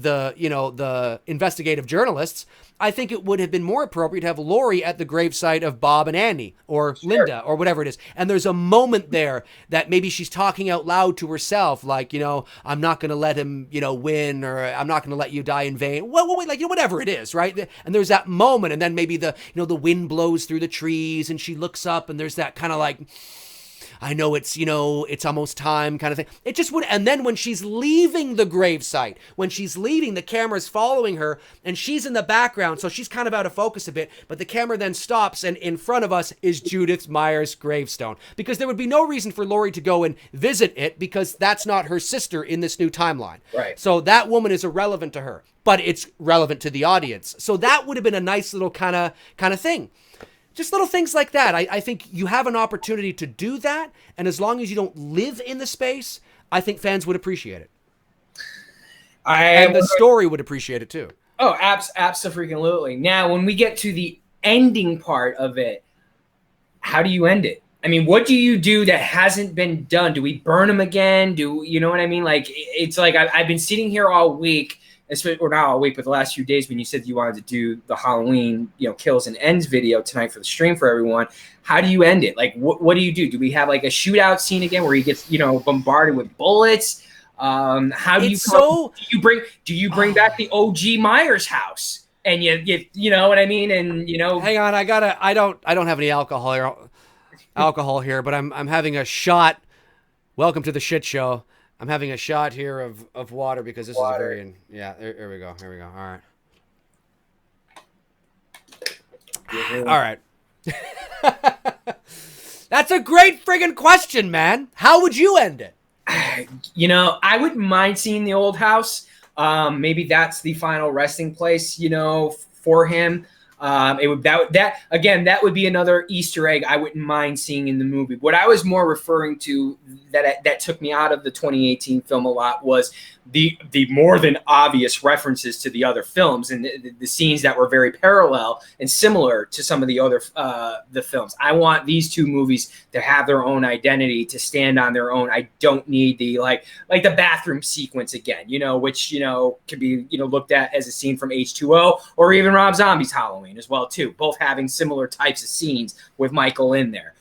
investigative journalists, I think it would have been more appropriate to have Laurie at the gravesite of Bob and Annie, or Linda, or whatever it is. And there's a moment there that maybe she's talking out loud to herself, like, I'm not going to let him, win, or I'm not going to let you die in vain. Well, like, whatever it is, right? And there's that moment, and then maybe the wind blows through the trees, and she looks up, and there's that kind of like, I know it's, it's almost time kind of thing. It just would. And then when she's leaving the gravesite, when she's leaving, the camera's following her and she's in the background. So she's kind of out of focus a bit, but the camera then stops and in front of us is Judith Myers' gravestone, because there would be no reason for Laurie to go and visit it, because that's not her sister in this new timeline. Right. So that woman is irrelevant to her, but it's relevant to the audience. So that would have been a nice little kind of thing. Just little things like that. I think you have an opportunity to do that, and as long as you don't live in the space, I think fans would appreciate it. And the story would appreciate it too. Oh, absolutely. Now, when we get to the ending part of it, how do you end it? I mean, what do you do that hasn't been done? Do we burn them again? You know what I mean? Like, it's like I've been sitting here all week, or not all week, but the last few days when you said you wanted to do the Halloween, kills and ends video tonight for the stream for everyone. How do you end it? Like, what do you do? Do we have like a shootout scene again where he gets, bombarded with bullets? How do do you bring back the OG Myers house? And you know what I mean? And hang on, I don't have any alcohol here, but I'm having a shot. Welcome to the shit show. I'm having a shot here of water because this is very, here we go. All right. All right. That's a great friggin' question, man. How would you end it? I wouldn't mind seeing the old house. Maybe that's the final resting place, for him. That would be another Easter egg I wouldn't mind seeing in the movie. What I was more referring to that took me out of the 2018 film a lot was the more than obvious references to the other films and the scenes that were very parallel and similar to some of the other the films. I want these two movies to have their own identity, to stand on their own. I don't need the like the bathroom sequence again, which could be looked at as a scene from H2O or even Rob Zombie's Halloween as well too, both having similar types of scenes with Michael in there.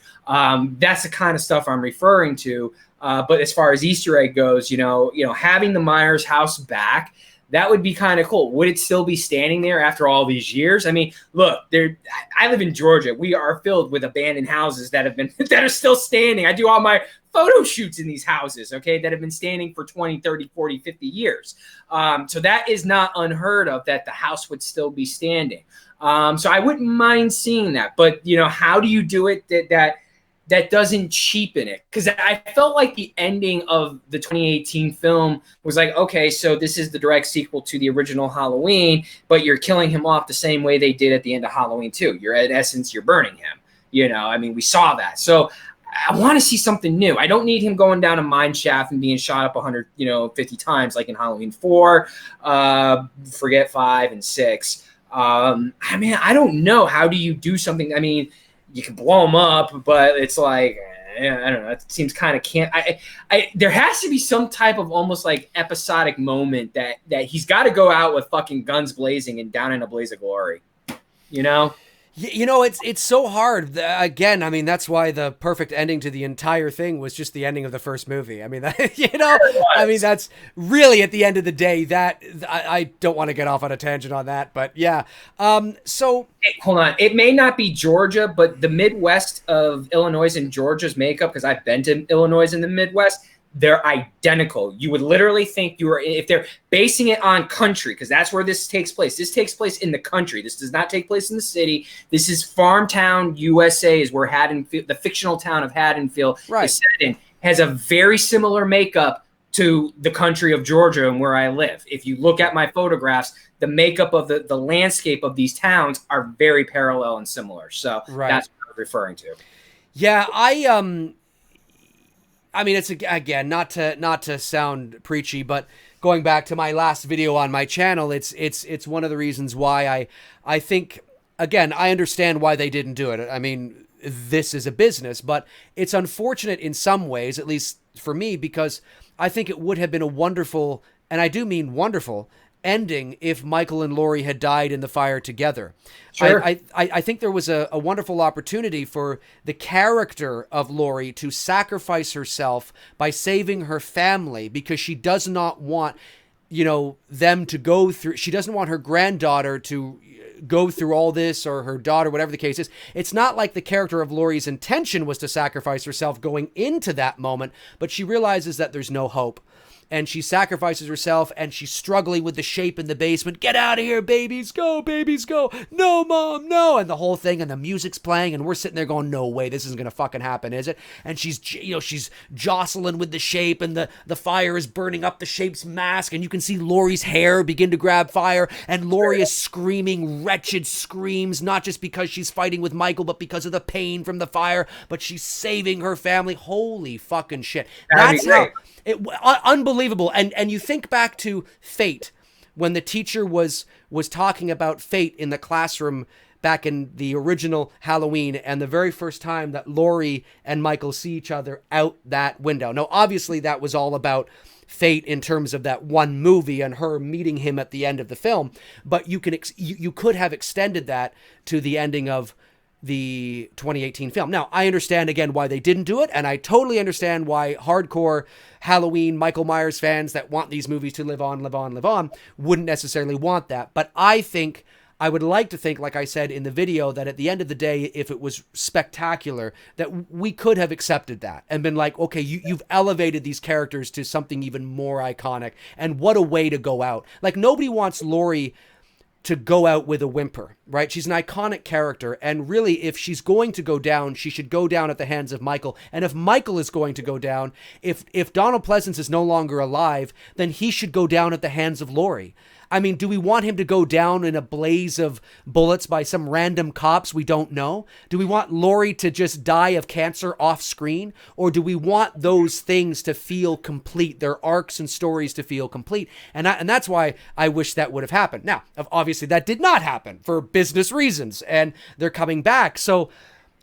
That's the kind of stuff I'm referring to. But as far as Easter egg goes, having the Myers house back, that would be kind of cool. Would it still be standing there after all these years? I mean, look, I live in Georgia. We are filled with abandoned houses that are still standing. I do all my photo shoots in these houses, okay, that have been standing for 20, 30, 40, 50 years. So that is not unheard of, that the house would still be standing. So I wouldn't mind seeing that. But, how do you do it that doesn't cheapen it? Because I felt like the ending of the 2018 film was like, okay, so this is the direct sequel to the original Halloween, but you're killing him off the same way they did at the end of Halloween 2. In essence, you're burning him. I mean, we saw that. So I want to see something new. I don't need him going down a mine shaft and being shot up 150 times like in Halloween 4, forget 5 and 6. I mean, I don't know. How do you do something? I mean, you can blow them up, but it's like, I don't know. It seems kind of there has to be some type of almost like episodic moment that he's got to go out with fucking guns blazing and down in a blaze of glory, It's so hard. Again, I mean, that's why the perfect ending to the entire thing was just the ending of the first movie. I mean, I mean, that's really at the end of the day that I don't want to get off on a tangent on that, but yeah. So hold on. It may not be Georgia, but the Midwest of Illinois and Georgia's makeup, because I've been to Illinois and the Midwest, they're identical. You would literally think if they're basing it on country, because that's where this takes place. This takes place in the country. This does not take place in the city. This is farm town USA, is where Haddonfield, the fictional town of Haddonfield, is set in. Has a very similar makeup to the country of Georgia and where I live. If you look at my photographs, the makeup of the landscape of these towns are very parallel and similar. So that's what I'm referring to. Yeah, I mean, it's again not to sound preachy, but going back to my last video on my channel, it's one of the reasons why I think, again, I understand why they didn't do it. I mean, this is a business, but it's unfortunate in some ways, at least for me, because I think it would have been a wonderful, and I do mean wonderful, ending if Michael and Laurie had died in the fire together. Sure. I think there was a wonderful opportunity for the character of Laurie to sacrifice herself by saving her family, because she does not want, them to go through, she doesn't want her granddaughter to go through all this, or her daughter, whatever the case is. It's not like the character of Laurie's intention was to sacrifice herself going into that moment, but she realizes that there's no hope. And she sacrifices herself, and she's struggling with the shape in the basement. Get out of here, babies. Go, babies, go. No, Mom, no. And the whole thing, and the music's playing, and we're sitting there going, no way, this isn't going to fucking happen, is it? And she's, she's jostling with the shape, and the fire is burning up the shape's mask, and you can see Laurie's hair begin to grab fire, and Laurie is screaming wretched screams, not just because she's fighting with Michael, but because of the pain from the fire, but she's saving her family. Holy fucking shit. That's how... unbelievable. And you think back to Fate, when the teacher was talking about fate in the classroom back in the original Halloween, and the very first time that Laurie and Michael see each other out that window. Now, obviously, that was all about fate in terms of that one movie and her meeting him at the end of the film, but you could have extended that to the ending of the 2018 film. Now, I understand, again, why they didn't do it, and I totally understand why hardcore Halloween Michael Myers fans that want these movies to live on wouldn't necessarily want that. But I would like to think, like I said in the video, that at the end of the day, if it was spectacular, that we could have accepted that and been like, okay, you've elevated these characters to something even more iconic, and what a way to go out. Like, nobody wants Laurie to go out with a whimper, right? She's an iconic character, and really, if she's going to go down, she should go down at the hands of Michael. And if Michael is going to go down, if Donald Pleasance is no longer alive, then he should go down at the hands of Laurie. I mean, do we want him to go down in a blaze of bullets by some random cops we don't know? Do we want Laurie to just die of cancer off screen? Or do we want those things to feel complete, their arcs and stories to feel complete? And that's why I wish that would have happened. Now, obviously that did not happen for business reasons, and they're coming back. So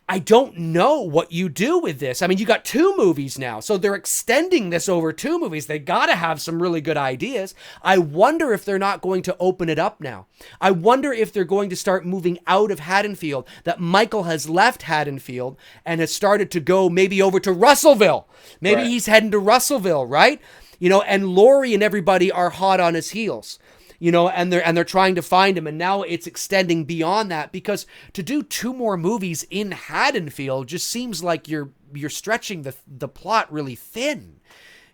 I don't know what you do with this. I mean, you got 2 movies now, so they're extending this over 2 movies. They got to have some really good ideas. I wonder if they're not going to open it up now. I wonder if they're going to start moving out of Haddonfield, that Michael has left Haddonfield and has started to go maybe over to Russellville. Maybe he's heading to Russellville, right? And Laurie and everybody are hot on his heels. And they're trying to find him, and now it's extending beyond that, because to do 2 more movies in Haddonfield just seems like you're stretching the plot really thin,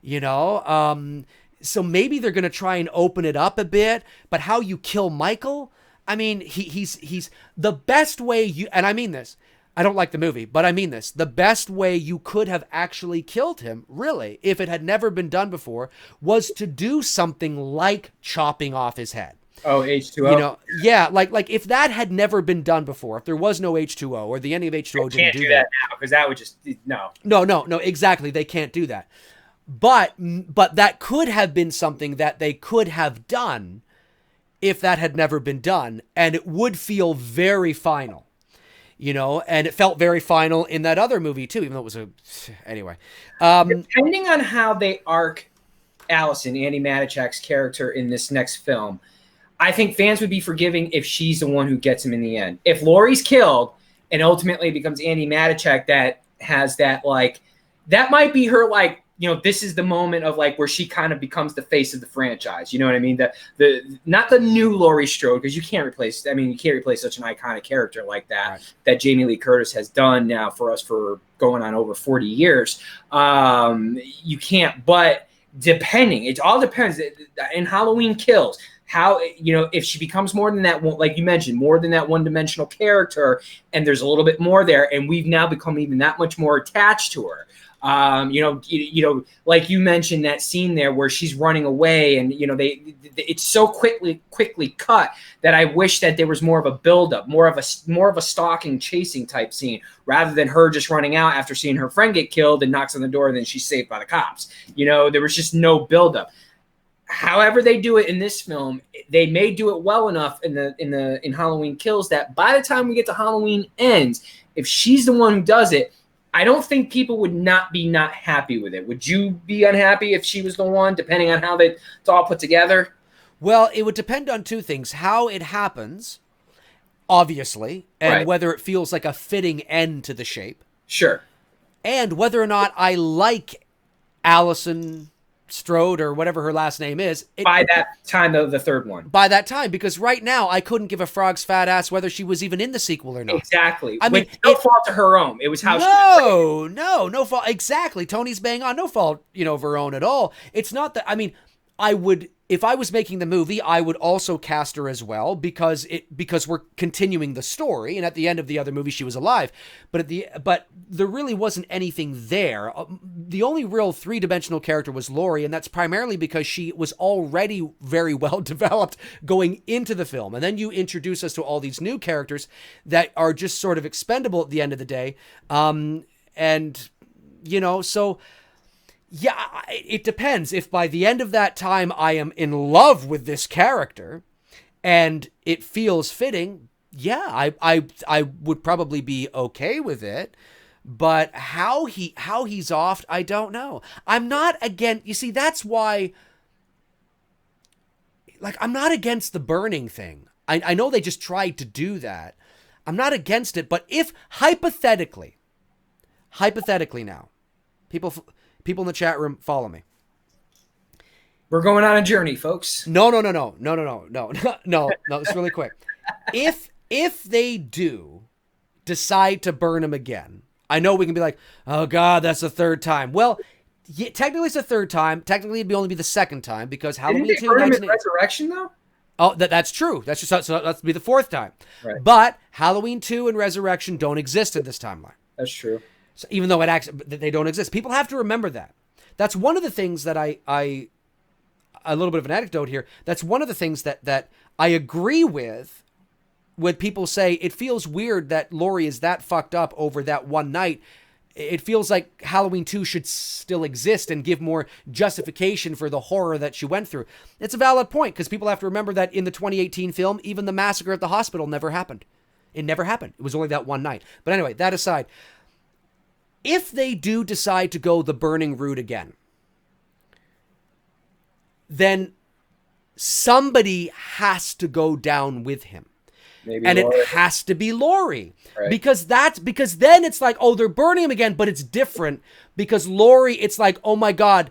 so maybe they're going to try and open it up a bit. But how you kill Michael, I mean, he's the best way and I mean this, I don't like the movie, but I mean this. The best way you could have actually killed him, really, if it had never been done before, was to do something like chopping off his head. Oh, H2O. Yeah, like if that had never been done before, if there was no H2O, or the ending of H2O didn't do that now, because that would just no. No, exactly. They can't do that. But that could have been something that they could have done if that had never been done, and it would feel very final. And it felt very final in that other movie too, even though it was anyway. Depending on how they arc Allison, Andy Matichak's character in this next film, I think fans would be forgiving if she's the one who gets him in the end. If Laurie's killed and ultimately becomes Andy Matichak, that has that, like, that might be her, like, this is the moment of, like, where she kind of becomes the face of the franchise. You know what I mean? The not the new Laurie Strode, because you can't replace such an iconic character like that, that Jamie Lee Curtis has done now for us for going on over 40 years. You can't, but it all depends. In Halloween Kills, how, if she becomes more than that one, like you mentioned, more than that one-dimensional character, and there's a little bit more there, and we've now become even that much more attached to her. Like you mentioned that scene there where she's running away, and it's so quickly cut that I wish that there was more of a buildup, more of a stalking, chasing type scene, rather than her just running out after seeing her friend get killed and knocks on the door and then she's saved by the cops. There was just no buildup. however they do it in this film, they may do it well enough in Halloween Kills that by the time we get to Halloween Ends, if she's the one who does it, I don't think people would not be not happy with it. Would you be unhappy if she was the one, depending on how it's all put together? Well, it would depend on two things: how it happens, obviously, and whether it feels like a fitting end to the shape. Sure. And whether or not I like Allison Strode or whatever her last name is. By that time, the third one. By that time, because right now I couldn't give a frog's fat ass whether she was even in the sequel or not. Exactly. I mean, no fault to her own. It was how no fault. Exactly. Tony's bang on. No fault, of her own at all. It's not that. I mean, I would, if I was making the movie, I would also cast her as well because we're continuing the story, and at the end of the other movie she was alive, but there really wasn't anything there. The only real three-dimensional character was Laurie, and that's primarily because she was already very well developed going into the film, and then you introduce us to all these new characters that are just sort of expendable at the end of the day, so. Yeah, it depends. If by the end of that time I am in love with this character and it feels fitting, yeah, I would probably be okay with it. But how he's off, I don't know. I'm not against, you see, that's why, like, I'm not against the burning thing. I know they just tried to do that. I'm not against it, but if hypothetically now, people in the chat room, follow me. We're going on a journey, folks. No. It's really quick. If they do decide to burn him again, I know we can be like, oh God, that's the third time. Well, yeah, technically it's the third time. Technically it'd only be the second time because Halloween 2. Didn't they burn him in Resurrection though? Oh, that's true. That's just so that's be the fourth time. Right. But Halloween 2 and Resurrection don't exist in this timeline. That's true. So even though they don't exist, people have to remember that. That's one of the things that I a little bit of an anecdote here. That's one of the things that I agree with when people say it feels weird that Laurie is that fucked up over that one night. It feels like Halloween 2 should still exist and give more justification for the horror that she went through. It's a valid point because people have to remember that in the 2018 film, even the massacre at the hospital never happened. It never happened. It was only that one night. But anyway, that aside, if they do decide to go the burning route again, then somebody has to go down with him. Maybe and Laurie. It has to be Laurie. Right. Because then it's like, oh, they're burning him again, but it's different because Laurie, it's like, oh my God,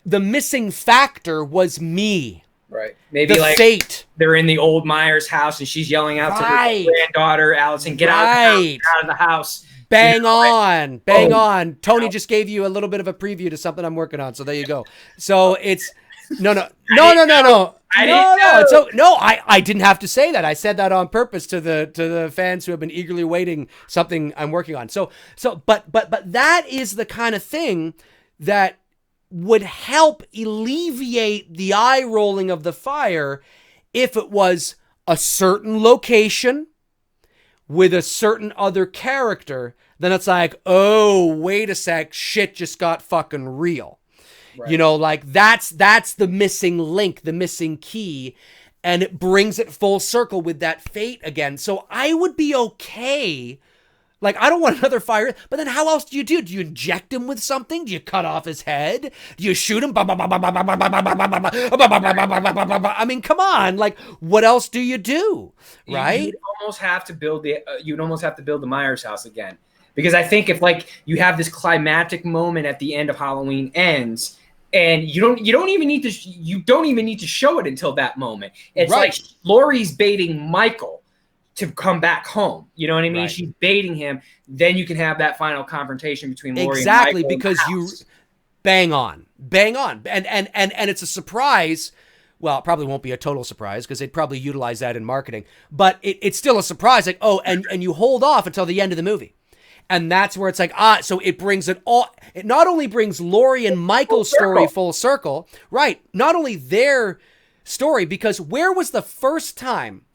the missing factor was me. Right. Maybe the like fate. They're in the old Myers house and she's yelling out to her granddaughter, Allison, get out of the house. Bang on. Tony just gave you a little bit of a preview to something I'm working on. So there you go. So it's no. I didn't have to say that. I said that on purpose to the fans who have been eagerly waiting something I'm working on. But that is the kind of thing that would help alleviate the eye rolling of the fire if it was a certain location with a certain other character. Then it's like, oh, wait a sec, shit just got fucking real. Right. Like that's the missing link, the missing key, and it brings it full circle with that fate again. So I would be okay. Like, I don't want another fire, but then how else do you do? Do you inject him with something? Do you cut off his head? Do you shoot him? I mean, come on. Like, what else do you do? Right? You'd almost have to build the Myers house again. Because I think if like you have this climactic moment at the end of Halloween Ends, and you don't even need to show it until that moment. It's right. Like Laurie's baiting Michael to come back home. You know what I mean? Right. She's baiting him. Then you can have that final confrontation between Laurie and Michael. Exactly, because you bang on. And it's a surprise. Well, it probably won't be a total surprise because they'd probably utilize that in marketing. But it's still a surprise. Like, oh, and you hold off until the end of the movie. And that's where it's like, so it brings it all. It not only brings Laurie and Michael's story full circle, right? Not only their story, because where was the first time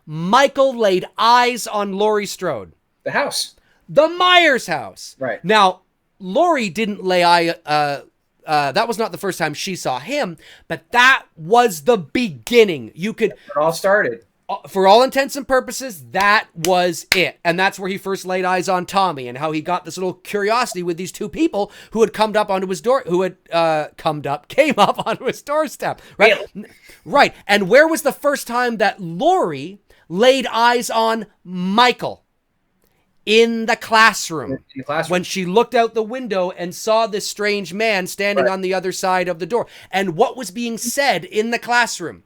Michael laid eyes on Laurie Strode? The house. The Myers house. Right. Now, Laurie didn't lay that was not the first time she saw him, but that was the beginning. You could. It all started. For all intents and purposes, that was it. And that's where he first laid eyes on Tommy, and how he got this little curiosity with these two people who had came up onto his doorstep. Right? Really? Right. And where was the first time that Laurie laid eyes on Michael? In the classroom. In the classroom. When she looked out the window and saw this strange man standing on the other side of the door. And what was being said in the classroom?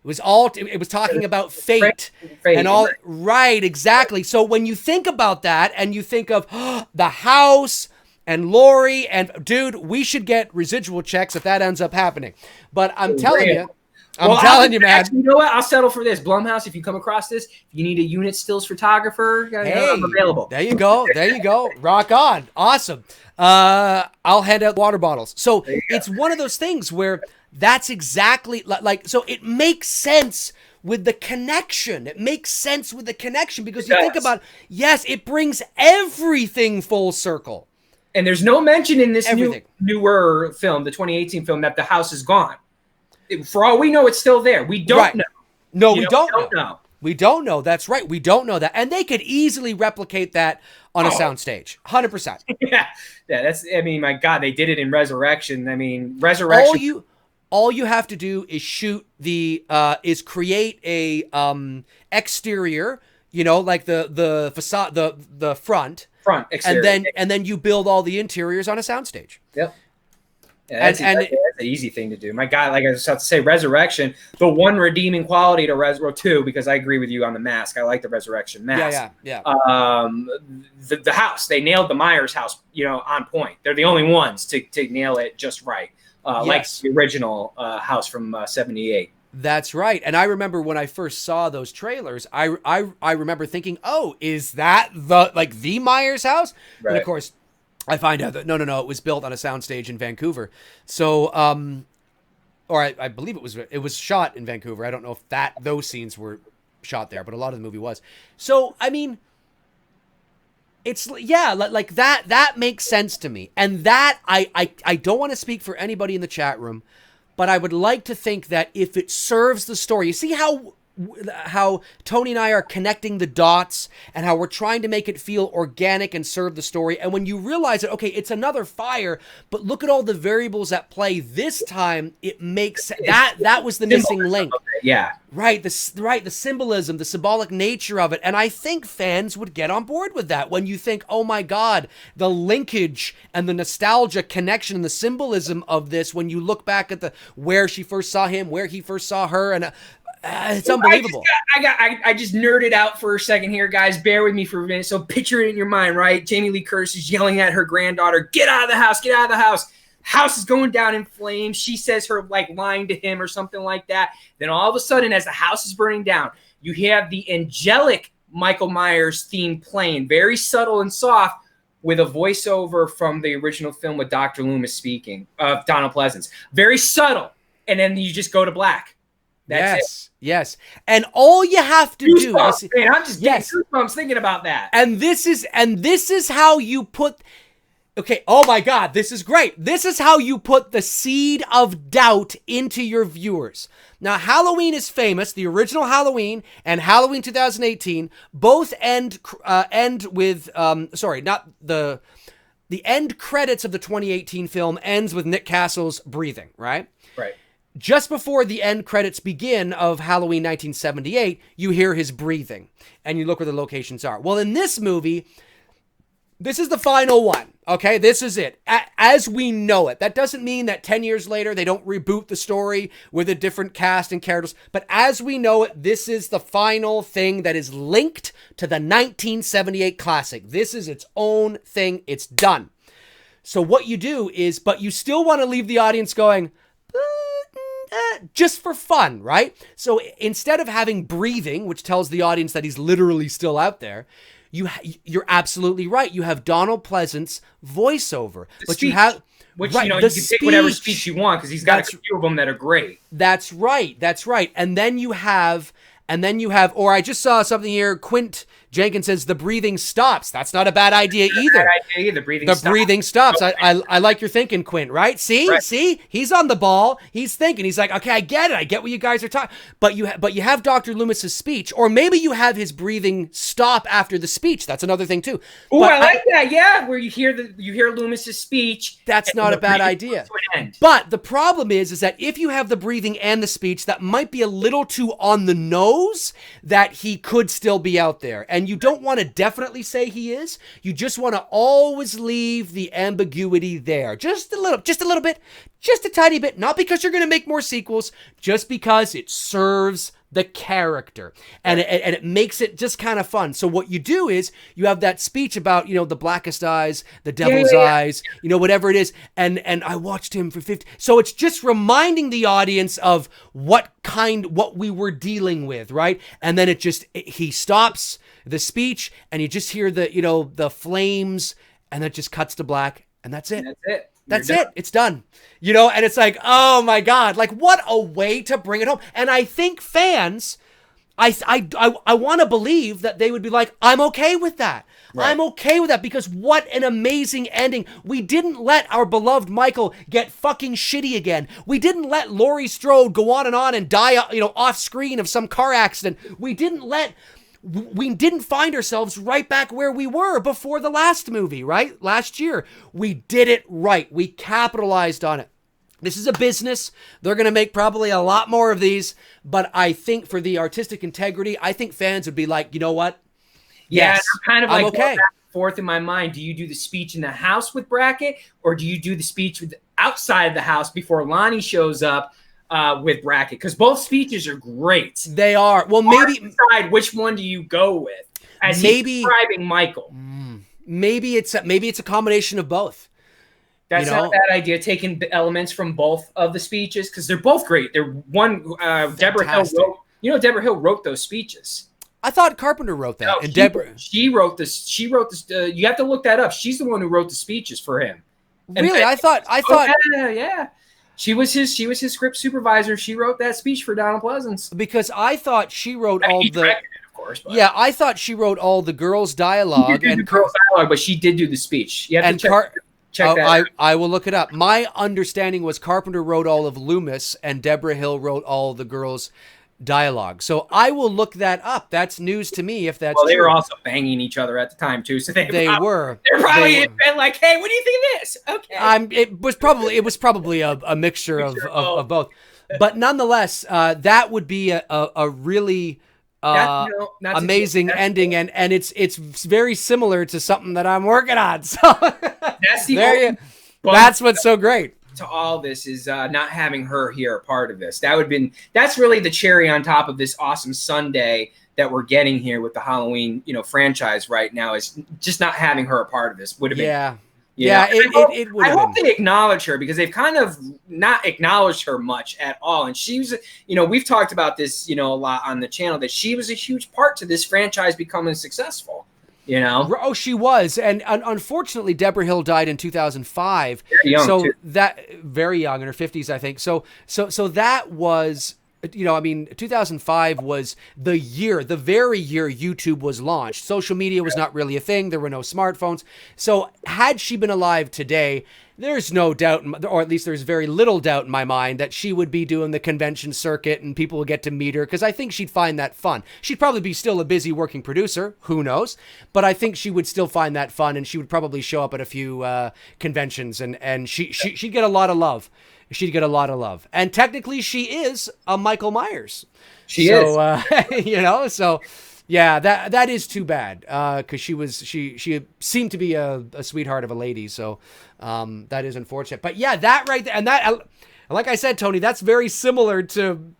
It was talking about fate and all. Right, exactly. So when you think about that and you think of the house and Laurie, and dude, we should get residual checks if that ends up happening. But I'm telling you, man. Actually, you know what? I'll settle for this. Blumhouse, if you come across this, if you need a unit stills photographer, I'm available. There you go. Rock on. Awesome. I'll hand out water bottles. So it's one of those things where that's exactly like, so it makes sense with the connection. It makes sense with the connection because you think about, yes, it brings everything full circle. And there's no mention in this newer film, the 2018 film, that the house is gone. For all we know, it's still there. We don't know. No, we don't know. We don't know. That's right. We don't know that. And they could easily replicate that on a soundstage. 100%. Yeah. That's, I mean, my God, they did it in Resurrection. I mean, Resurrection. All you have to do is shoot is create a exterior, like the facade, the front exterior. And then you build all the interiors on a soundstage. Yep. Yeah, that's an easy thing to do. My God, like I was about to say, Resurrection, the one redeeming quality to Resurrection 2, because I agree with you on the mask. I like the Resurrection mask. Yeah. The house, they nailed the Myers house, on point. They're the only ones to nail it just right. Like the original house from 78. That's right. And I remember when I first saw those trailers, I remember thinking, oh, is that the Myers house? Right. And of course, I find out that no, it was built on a soundstage in Vancouver. So, or I believe it was shot in Vancouver. I don't know if those scenes were shot there, but a lot of the movie was. So, I mean, it's like that makes sense to me. And that I don't want to speak for anybody in the chat room, but I would like to think that if it serves the story, you see how Tony and I are connecting the dots and how we're trying to make it feel organic and serve the story. And when you realize that, okay, it's another fire, but look at all the variables at play this time, it makes that was the missing link. Yeah. Right. The symbolism, the symbolic nature of it. And I think fans would get on board with that when you think, oh my God, the linkage and the nostalgia connection and the symbolism of this, when you look back at where she first saw him, where he first saw her, and it's unbelievable. I just nerded out for a second here, guys. Bear with me for a minute. So picture it in your mind, right? Jamie Lee Curtis is yelling at her granddaughter, "Get out of the house! Get out of the house!" House is going down in flames. She says her line to him or something like that. Then all of a sudden, as the house is burning down, you have the angelic Michael Myers theme playing, very subtle and soft, with a voiceover from the original film with Dr. Loomis speaking of Donald Pleasance. Very subtle, and then you just go to black. That's it. Yes. And all you have to do is, man, I'm just getting goosebumps thinking about that. And this is how you put. Okay, oh my God, this is great. This is how you put the seed of doubt into your viewers. Now, Halloween is famous. The original Halloween and Halloween 2018 both end with the end credits of the 2018 film ends with Nick Castle's breathing, right? Right. Just before the end credits begin of Halloween 1978, you hear his breathing, and you look where the locations are. Well, in this movie, this is the final one, okay? This is it, as we know it. That doesn't mean that 10 years later, they don't reboot the story with a different cast and characters, but as we know it, this is the final thing that is linked to the 1978 classic. This is its own thing. It's done. So what you do is, but you still want to leave the audience going, just for fun, right? So instead of having breathing, which tells the audience that he's literally still out there, you're absolutely right. You have Donald Pleasance voiceover, you have you can pick whatever speech you want because he's got a few of them that are great. That's right. And then you have, or I just saw something here, Quint Jenkins says the breathing stops. That's not a bad idea either. The breathing stops. Okay. I like your thinking, Quint, right? See? He's on the ball. He's thinking. He's like, okay, I get it. I get what you guys are talking. But you have Dr. Loomis's speech, or maybe you have his breathing stop after the speech. That's another thing too. Oh, I like that. Yeah, where you hear Loomis's speech. That's not a bad idea. But the problem is that if you have the breathing and the speech, that might be a little too on the nose that he could still be out there. And you don't want to definitely say he is. You just want to always leave the ambiguity there. Just a little bit, just a tiny bit. Not because you're going to make more sequels, just because it serves the character and it makes it just kind of fun. So what you do is you have that speech about, the blackest eyes, the devil's eyes, whatever it is. And I watched him for 50. So it's just reminding the audience of what we were dealing with. Right. And then he stops the speech and you just hear the flames and then it just cuts to black and that's it. That's it. It's done. And it's like, oh my God, like what a way to bring it home. And I think fans, I want to believe that they would be like, I'm okay with that. Right. I'm okay with that because what an amazing ending. We didn't let our beloved Michael get fucking shitty again. We didn't let Laurie Strode go on and die, off screen of some car accident. We didn't find ourselves right back where we were before the last movie, right? Last year. We did it right. We capitalized on it. This is a business. They're going to make probably a lot more of these, but I think for the artistic integrity, I think fans would be like, you know what? Yeah, yes, I'm kind of like okay. Going back and forth in my mind. Do you do the speech in the house with Brackett, or do you do the speech outside of the house before Lonnie shows up? With Brackett, because both speeches are great. They are. Well, maybe decide which one do you go with as he's describing Michael. Maybe it's a combination of both. That's not a bad idea. Taking the elements from both of the speeches because they're both great. They're Deborah Hill wrote. Deborah Hill wrote those speeches. I thought Carpenter wrote that. No, and Deborah, she wrote this. She wrote this. You have to look that up. She's the one who wrote the speeches for him. Really, I thought. Yeah. She was his script supervisor. She wrote that speech for Donald Pleasance. Because I thought she wrote all the directed it, of course. But. Yeah, I thought she wrote all the girls' dialogue but she did do the speech. You have to check that out. I will look it up. My understanding was Carpenter wrote all of Loomis and Deborah Hill wrote all the girls' dialogue. So I will look that up. That's news to me if that's true. They were also banging each other at the time too. So they were. They're probably been like, "Hey, what do you think of this?" Okay. It was probably a mixture of both. But nonetheless, that would be a really amazing ending, and it's very similar to something that I'm working on. So that's what's so great. To all this is not having her here a part of this. That's really the cherry on top of this awesome Sunday that we're getting here with the Halloween, franchise right now is just not having her a part of this would have been. It would have been. I hope they acknowledge her because they've kind of not acknowledged her much at all. And she was, we've talked about this, a lot on the channel that she was a huge part to this franchise becoming successful. Oh, she was, and unfortunately, Deborah Hill died in 2005. Very young, too. Very young, in her 50s, I think. So that was, 2005 was the very year YouTube was launched. Social media was not really a thing. There were no smartphones. So had she been alive today, there's no doubt, or at least there's very little doubt in my mind that she would be doing the convention circuit and people would get to meet her because I think she'd find that fun. She'd probably be still a busy working producer. Who knows? But I think she would still find that fun and she would probably show up at a few conventions and she'd get a lot of love. She'd get a lot of love. And technically she is a Michael Myers. She is. So yeah, that is too bad because she seemed to be a sweetheart of a lady. So that is unfortunate. But yeah, that right there, and that, like I said, Tony, that's very similar to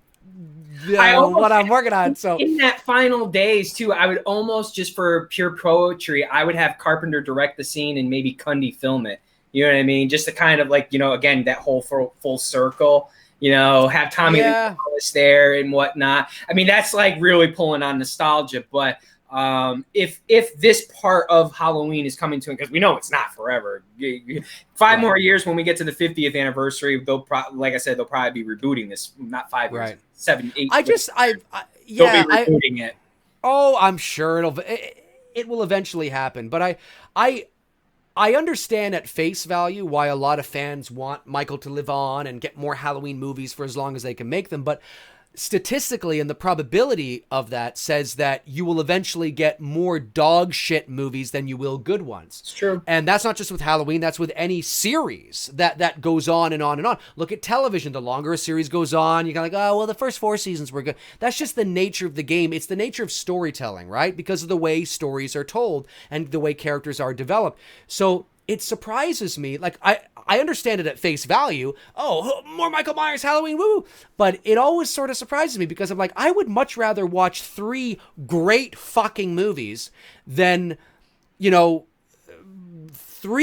what I'm working on. So in that final days too, I would almost just for pure poetry, I would have Carpenter direct the scene and maybe Cundy film it. You know what I mean? Just to kind of like, again, that whole full circle. Have Tommy Lee Wallace there and whatnot. I mean, that's like really pulling on nostalgia. But if this part of Halloween is coming to it, because we know it's not forever. 5 more years when we get to the 50th anniversary, like I said, they'll probably be rebooting this. Not 5 years, right. 7, 8. They'll be rebooting it. Oh, I'm sure it will eventually happen. But I understand at face value why a lot of fans want Michael to live on and get more Halloween movies for as long as they can make them. But statistically, and the probability of that says that you will eventually get more dog shit movies than you will good ones. It's true. And that's not just with Halloween, that's with any series that goes on and on and on. Look at television. The longer a series goes on, you're kind of like, oh, well, the first 4 seasons were good. That's just the nature of the game. It's the nature of storytelling, right? Because of the way stories are told and the way characters are developed. So it surprises me. Like, I understand it at face value. Oh, more Michael Myers, Halloween, woo! But it always sort of surprises me because I'm like, I would much rather watch 3 great fucking movies than, 3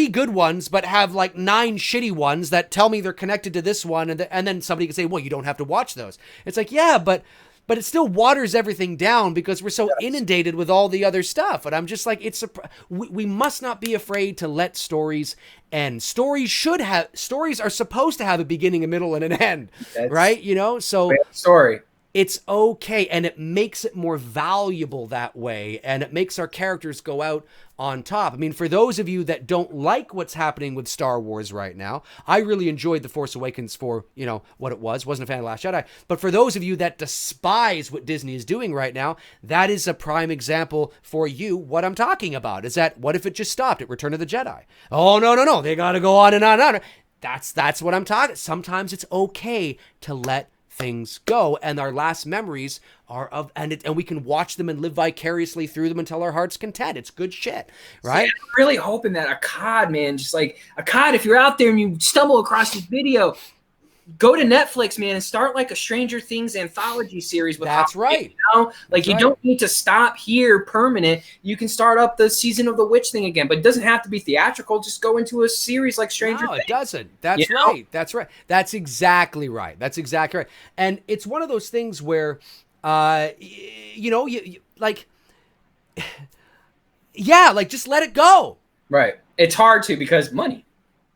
good ones, but have like 9 shitty ones that tell me they're connected to this one. And then somebody can say, well, you don't have to watch those. It's like, yeah, but it still waters everything down because we're so inundated with all the other stuff. And I'm just like, we must not be afraid to let stories end. Stories are supposed to have a beginning, a middle, and an end, right? So story. It's okay, and it makes it more valuable that way, and it makes our characters go out on top. I mean, for those of you that don't like what's happening with Star Wars right now, I really enjoyed The Force Awakens for, what it was. Wasn't a fan of Last Jedi. But for those of you that despise what Disney is doing right now, that is a prime example for you. What I'm talking about is that, what if it just stopped at Return of the Jedi? Oh, no. They got to go on and on and on. That's what I'm talking. Sometimes it's okay to let things go, and our last memories are of, and we can watch them and live vicariously through them until our heart's content. It's good shit, right? See, I'm really hoping that a COD, man, just like a COD, if you're out there and you stumble across this video, go to Netflix, man, and start like a Stranger Things anthology series with That's right. Like, you don't need to stop here permanent. You can start up the Season of the Witch thing again, but it doesn't have to be theatrical. Just go into a series like Stranger Things. No, it doesn't. That's right. That's right. That's exactly right. That's exactly right. And it's one of those things where, you like, yeah, like, just let it go. Right. It's hard to, because money,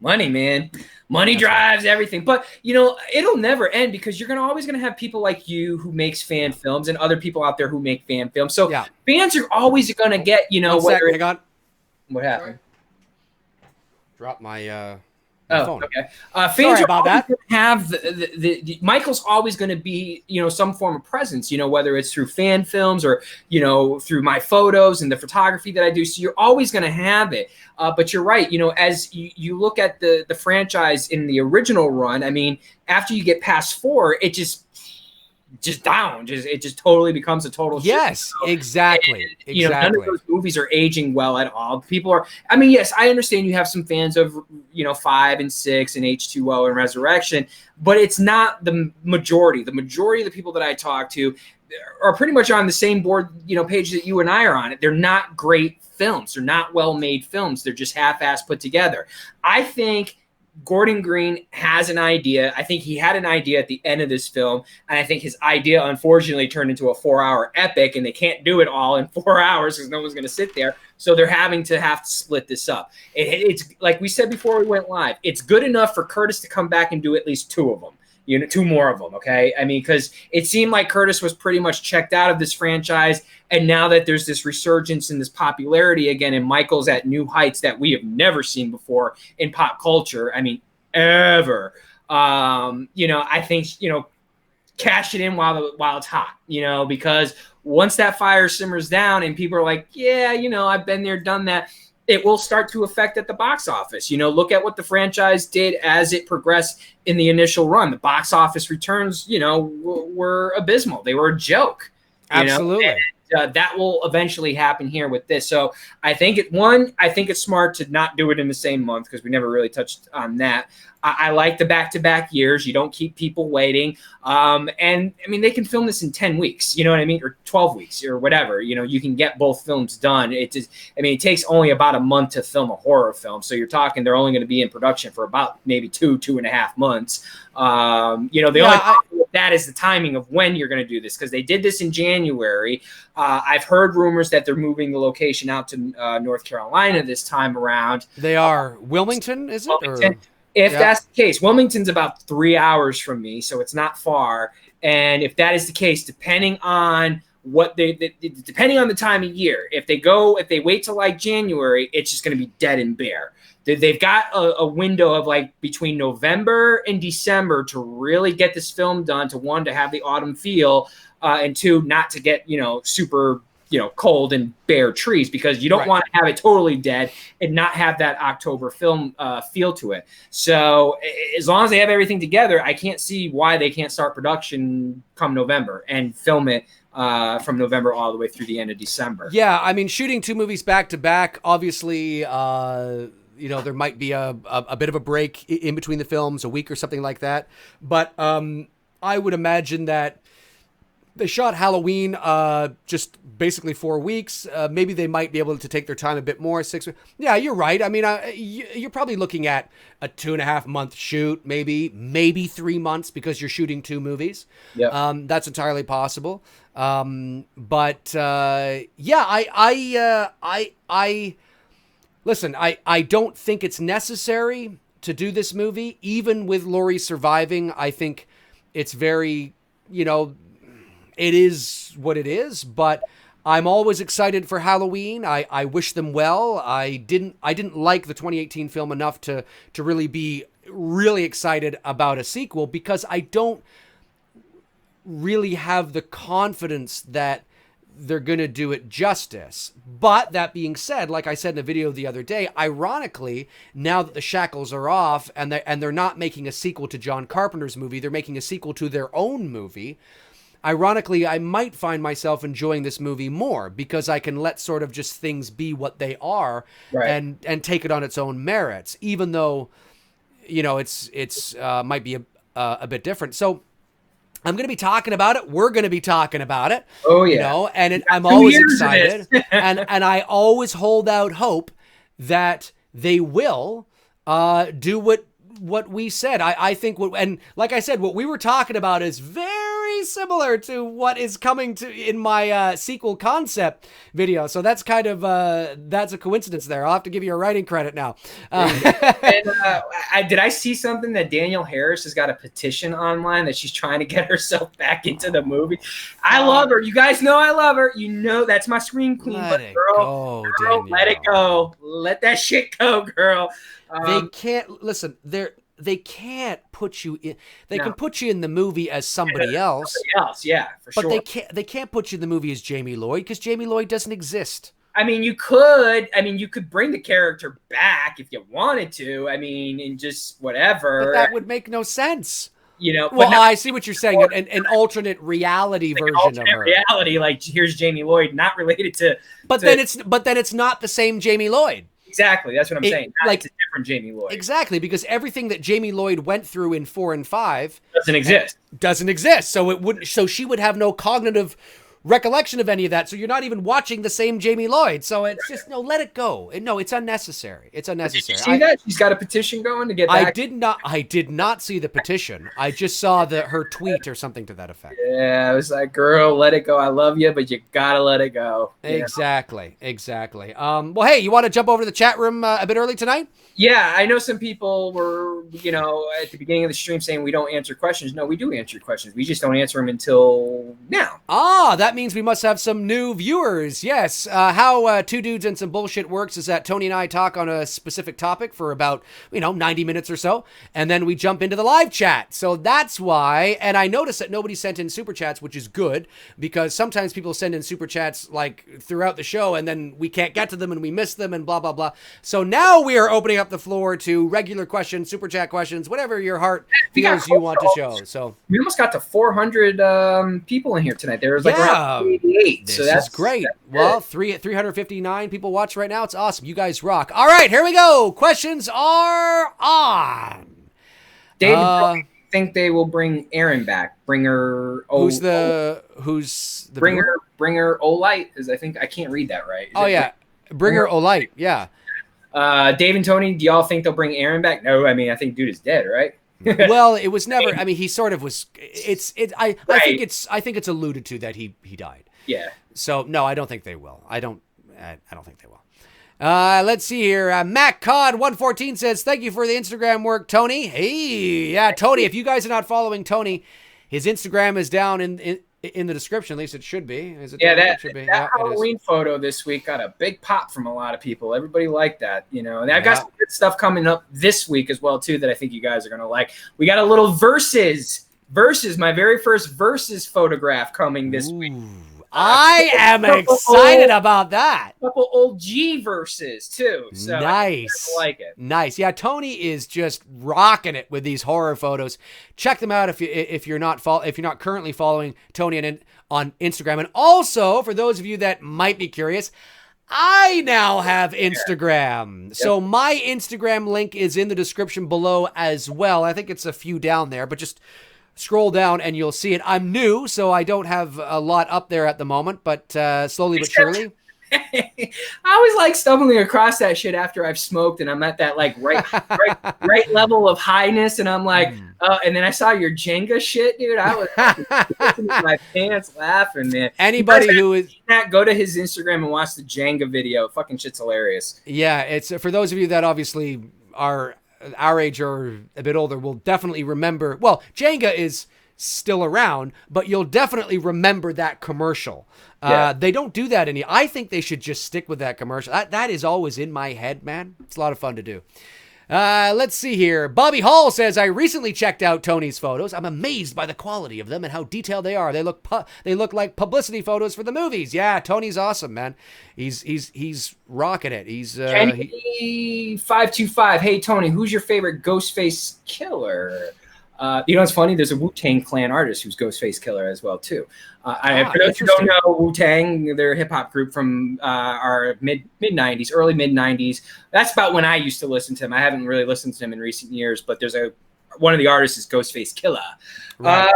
man. Money drives everything. But, it'll never end, because you're always going to have people like you who makes fan films and other people out there who make fan films. So fans are always going to get, whether hang on. What happened? Drop my phone. Okay. Fans are always going to have the Michael's always going to be, some form of presence, whether it's through fan films or, through my photos and the photography that I do. So you're always going to have it. But you're right. As you look at the franchise in the original run, I mean, after you get past 4, it just down. It just totally becomes a total shit. Yes, exactly. And, none of those movies are aging well at all. People are, I mean, yes, I understand you have some fans of, 5 and 6 and H2O and Resurrection, but it's not the majority. The majority of the people that I talk to are pretty much on the same board, page that you and I are on it. They're not great films. They're not well-made films. They're just half-assed put together. I think Gordon Green has an idea. I think he had an idea at the end of this film, and I think his idea unfortunately turned into a 4-hour epic, and they can't do it all in 4 hours because no one's going to sit there. So they're having to split this up. It's like we said before we went live. It's good enough for Curtis to come back and do at least 2 of them. 2 more of them, okay? I mean, because it seemed like Curtis was pretty much checked out of this franchise, and now that there's this resurgence in this popularity again, and Michael's at new heights that we have never seen before in pop culture, I mean, ever. I think, cash it in while it's hot, because once that fire simmers down and people are like, yeah, I've been there, done that, it will start to affect at the box office. Look at what the franchise did as it progressed in the initial run. The box office returns, were abysmal. They were a joke. Absolutely. And, that will eventually happen here with this. So I think it's smart to not do it in the same month, because we never really touched on that. I like the back-to-back years. You don't keep people waiting. And I mean, they can film this in 10 weeks, you know what I mean? Or 12 weeks or whatever, you can get both films done. It takes only about a month to film a horror film. So you're talking, they're only going to be in production for about maybe 2.5 months. The only problem with that is the timing of when you're going to do this, because they did this in January. I've heard rumors that they're moving the location out to North Carolina this time around. They are. Wilmington, is it? Wilmington. If that's the case, Wilmington's about 3 hours from me, so it's not far. And if that is the case, depending on what they depending on the time of year. If they wait till like January, it's just going to be dead and bare. They've got a window of like between November and December to really get this film done, to one, to have the autumn feel, and two, not to get, super, cold and bare trees, because you don't want to have it totally dead and not have that October film feel to it. So as long as they have everything together, I can't see why they can't start production come November and film it from November all the way through the end of December. Yeah, I mean, shooting 2 movies back to back, obviously, there might be a bit of a break in between the films, a week or something like that. But I would imagine that they shot Halloween just basically 4 weeks. Maybe they might be able to take their time a bit more. 6 weeks. Yeah, you're right. I mean, you're probably looking at a 2.5 month shoot, maybe 3 months, because you're shooting 2 movies. Yeah, that's entirely possible. Listen, I don't think it's necessary to do this movie. Even with Laurie surviving, I think it's very, it is what it is. But I'm always excited for Halloween. I wish them well. I didn't like the 2018 film enough to really be really excited about a sequel, because I don't really have the confidence that they're going to do it justice. But that being said, like I said in a video the other day, ironically, now that the shackles are off and they're not making a sequel to John Carpenter's movie, they're making a sequel to their own movie. Ironically, I might find myself enjoying this movie more, because I can let sort of just things be what they are, and take it on its own merits, even though, it's might be a bit different. So I'm going to be talking about it. We're going to be talking about it. Oh, yeah. I'm always excited. and I always hold out hope that they will do what we said. I think and like I said, what we were talking about is very similar to what is coming to in my sequel concept video. So that's kind of that's a coincidence there. I'll have to give you a writing credit now. Did I see something that Danielle Harris has got a petition online that she's trying to get herself back into the movie? I love her. You guys know I love her. That's my scream queen. Let it go, let it go. Let that shit go, girl. They can't listen. They can't put you in. They can put you in the movie as somebody else. Yeah, for sure. But they can't put you in the movie as Jamie Lloyd, because Jamie Lloyd doesn't exist. I mean, you could bring the character back if you wanted to. I mean, and just whatever. But that would make no sense. Well, I see what you're saying. An alternate reality version of her. Reality, like here's Jamie Lloyd, not related to. Then it's not the same Jamie Lloyd. Exactly, that's what I'm saying. It's a different Jamie Lloyd. Exactly, because everything that Jamie Lloyd went through in 4 and 5 doesn't exist. So she would have no cognitive recollection of any of that. So you're not even watching the same Jamie Lloyd. So it's just let it go. No, it's unnecessary. It's unnecessary. Did you see that? She's got a petition going to get back. I did not see the petition. I just saw her tweet or something to that effect. Yeah, I was like, girl, let it go. I love you, but you gotta let it go. Exactly. Well, hey, you want to jump over to the chat room a bit early tonight? Yeah, I know some people were, at the beginning of the stream saying we don't answer questions. No, we do answer questions. We just don't answer them until now. That means we must have some new viewers. Yes. How Two Dudes and Some Bullshit works is that Tony and I talk on a specific topic for about, 90 minutes or so, and then we jump into the live chat. So that's why. And I noticed that nobody sent in super chats, which is good, because sometimes people send in super chats like throughout the show, and then we can't get to them and we miss them and blah, blah, blah. So now we are opening up the floor to regular questions, super chat questions, whatever your heart feels you want to show. So we almost got to 400 people in here tonight. There was around 88. This is great. Well, 359 people watch right now. It's awesome. You guys rock. All right, here we go. Questions are on. David, I think they will bring Erin back. Bring her. Who's the bring her Olight? Because I think I can't read that right. Bring her Olight. Yeah. Dave and Tony, do y'all think they'll bring Erin back? No, I mean I think dude is dead, right? Well, it was never. I mean, he sort of was. I think it's alluded to that he died. Yeah. So no, I don't think they will. I don't think they will. Let's see here. Matt Cod 114 says, "Thank you for the Instagram work, Tony." Hey, yeah, Tony. If you guys are not following Tony, his Instagram is down in in the description. At least it should be. Is it? Yeah, It should be. that Halloween photo this week got a big pop from a lot of people. Everybody liked that, you know. And I've got some good stuff coming up this week as well too that I think you guys are gonna like. We got a little versus my very first versus photograph coming this week. I am excited about that. A couple old G verses too. So nice. I like it. Nice. Yeah, Tony is just rocking it with these horror photos. Check them out if you're not currently following Tony on Instagram. And also, for those of you that might be curious, I now have Instagram. Yep. So my Instagram link is in the description below as well. I think it's a few down there, but just scroll down and you'll see it. I'm new, so I don't have a lot up there at the moment, but slowly but surely. I always like stumbling across that shit after I've smoked and I'm at that like right level of highness, and I'm like, and then I saw your Jenga shit, dude. I was in my pants laughing, man. Anybody who is go to his Instagram and watch the Jenga video. Fucking shit's hilarious. Yeah, it's for those of you that obviously are our age or a bit older will definitely remember. Well, Jenga is still around, but you'll definitely remember that commercial. They don't do that I think they should just stick with that commercial. That is always in my head, man. It's a lot of fun to do. Let's see here. Bobby Hall says, I recently checked out Tony's photos. I'm amazed by the quality of them and how detailed they are. They look like publicity photos for the movies. Yeah, Tony's awesome, man. He's rocking it. He's 525. Hey Tony, who's your favorite Ghostface killer? You know what's funny? There's a Wu-Tang Clan artist who's Ghostface Killer as well too. For those who don't know Wu-Tang, they're a hip hop group from our mid 90s, early mid 90s. That's about when I used to listen to him. I haven't really listened to him in recent years, but there's one of the artists is Ghostface Killer. Right.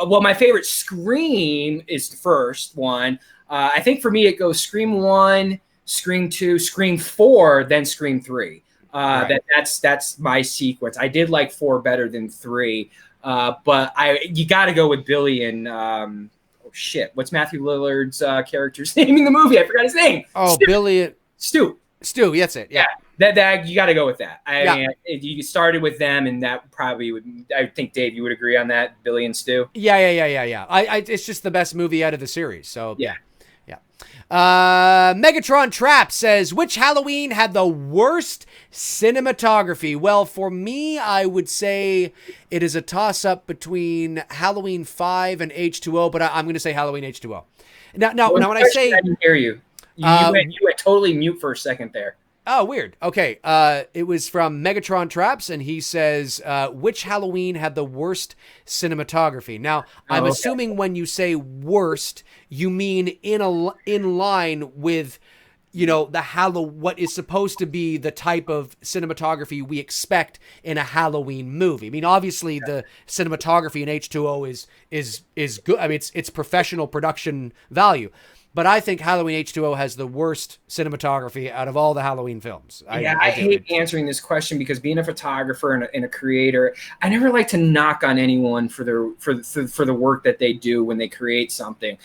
Well, my favorite Scream is the first one. I think for me it goes Scream 1, Scream 2, Scream 4, then Scream 3. Right. That's my sequence. I did like 4 better than 3, but you got to go with Billy and what's Matthew Lillard's character's name in the movie? I forgot his name. Oh, Billy. Stu. That's it. Yeah. That you got to go with that. I mean, you started with them, and that probably would. I think Dave, you would agree on that, Billy and Stu. Yeah. It's just the best movie out of the series. So yeah. Megatron Trap says, which Halloween had the worst cinematography? Well, for me, I would say it is a toss-up between Halloween 5 and H2O, but I'm going to say Halloween H2O. Now, when I say... I didn't hear you. You went totally mute for a second there. Oh, weird. Okay. It was from Megatron Traps, and he says, which Halloween had the worst cinematography? Now, I'm assuming when you say worst, you mean in line with, what is supposed to be the type of cinematography we expect in a Halloween movie. I mean, obviously, the cinematography in H2O is good. I mean, it's professional production value. But I think Halloween H2O has the worst cinematography out of all the Halloween films. I hate answering this question because being a photographer and a creator, I never like to knock on anyone for the work that they do when they create something.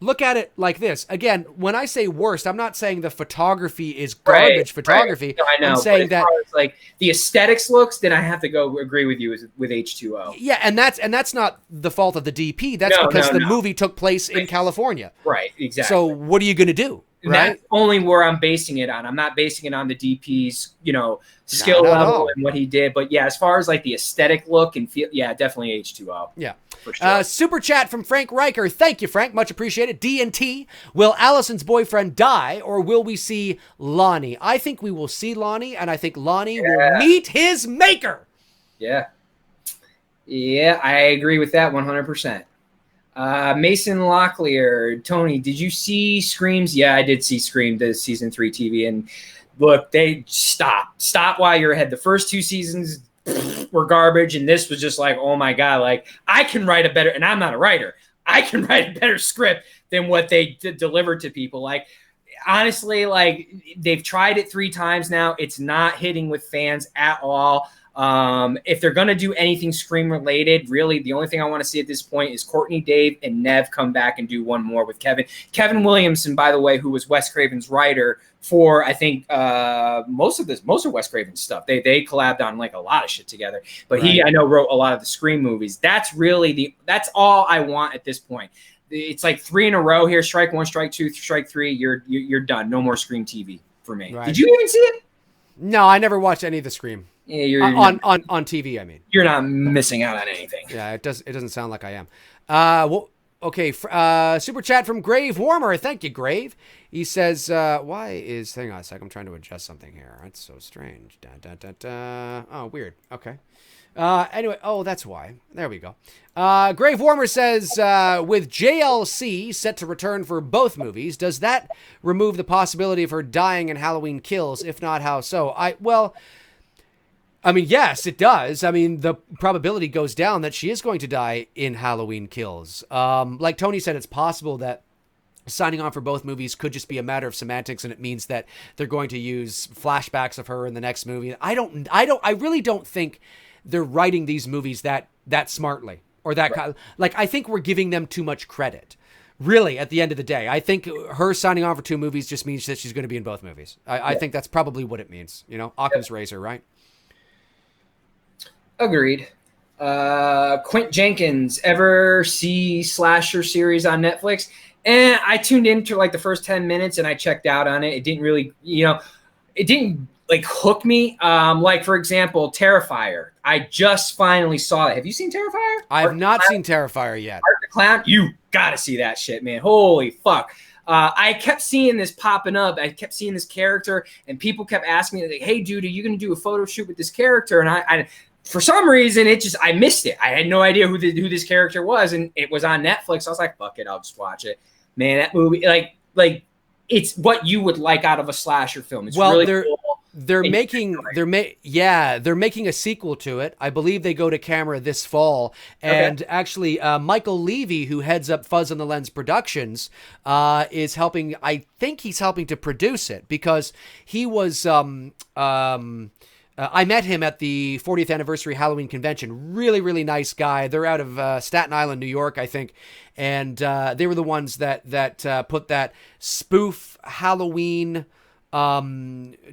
Look at it like this. Again, when I say worst, I'm not saying the photography is garbage photography. Right. No, I know. I'm saying that like the aesthetics looks, then I have to go agree with you with H2O. Yeah, and that's not the fault of the DP. That's because the movie took place in California. Right, exactly. So what are you going to do? Right? That's only where I'm basing it on. I'm not basing it on the DP's, skill level and what he did. But yeah, as far as like the aesthetic look and feel, definitely H2O. Yeah. For sure. Super chat from Frank Riker. Thank you, Frank. Much appreciated. D&T. Will Allison's boyfriend die, or will we see Lonnie? I think we will see Lonnie, and I think Lonnie will meet his maker. Yeah. Yeah, I agree with that 100%. Mason Locklear, Tony, did you see Screams? Yeah, I did see Scream, the season 3 TV, and look, they stop while you're ahead. The first 2 seasons were garbage, and this was just like, oh my god, like I can write a better, and I'm not a writer, I can write a better script than what they delivered to people. Like honestly, like they've tried it 3 times now, it's not hitting with fans at all. If they're going to do anything Scream related, really, the only thing I want to see at this point is Courtney, Dave, and Nev come back and do one more with Kevin. Kevin Williamson, by the way, who was Wes Craven's writer for, I think, most of Wes Craven's stuff. They collabed on like a lot of shit together. But Right. he, I know, wrote a lot of the Scream movies. That's that's all I want at this point. It's like 3 in a row here. Strike 1, strike 2, strike 3. You're done. No more Scream TV for me. Right. Did you even see it? No, I never watched any of the Scream. Yeah, you're on TV, I mean. You're not missing out on anything. Yeah, it doesn't sound like I am. Well, okay, super chat from Grave Warmer. Thank you, Grave. He says, hang on a sec, I'm trying to adjust something here. That's so strange. Oh, weird. Okay. Anyway, that's why. There we go. Grave Warmer says, with JLC set to return for both movies, does that remove the possibility of her dying in Halloween Kills? If not, how so? I mean, yes, it does. I mean, the probability goes down that she is going to die in Halloween Kills. Like Tony said, it's possible that signing on for both movies could just be a matter of semantics, and it means that they're going to use flashbacks of her in the next movie. I really don't think they're writing these movies that smartly or that right. I think we're giving them too much credit. Really, at the end of the day, I think her signing on for 2 movies just means that she's going to be in both movies. I think that's probably what it means. You know, Occam's razor, right? Agreed. Quint Jenkins, ever see slasher series on Netflix? And I tuned into like the first 10 minutes and I checked out on it. It didn't really, it didn't like hook me. Like for example, Terrifier. I just finally saw it. Have you seen Terrifier? I have not seen Terrifier yet. Art the Clown? You gotta see that shit, man. Holy fuck. I kept seeing this popping up. I kept seeing this character and people kept asking me, like, hey dude, are you going to do a photo shoot with this character? And I for some reason, I missed it. I had no idea who this character was, and it was on Netflix. I was like, fuck it, I'll just watch it. Man, that movie, like it's what you would like out of a slasher film. It's really cool. They're making a sequel to it. I believe they go to camera this fall. And actually, Michael Levy, who heads up Fuzz on the Lens Productions, is helping. I think he's helping to produce it because he was. I met him at the 40th anniversary Halloween convention. Really, really nice guy. They're out of Staten Island, New York, I think. And they were the ones that put that spoof Halloween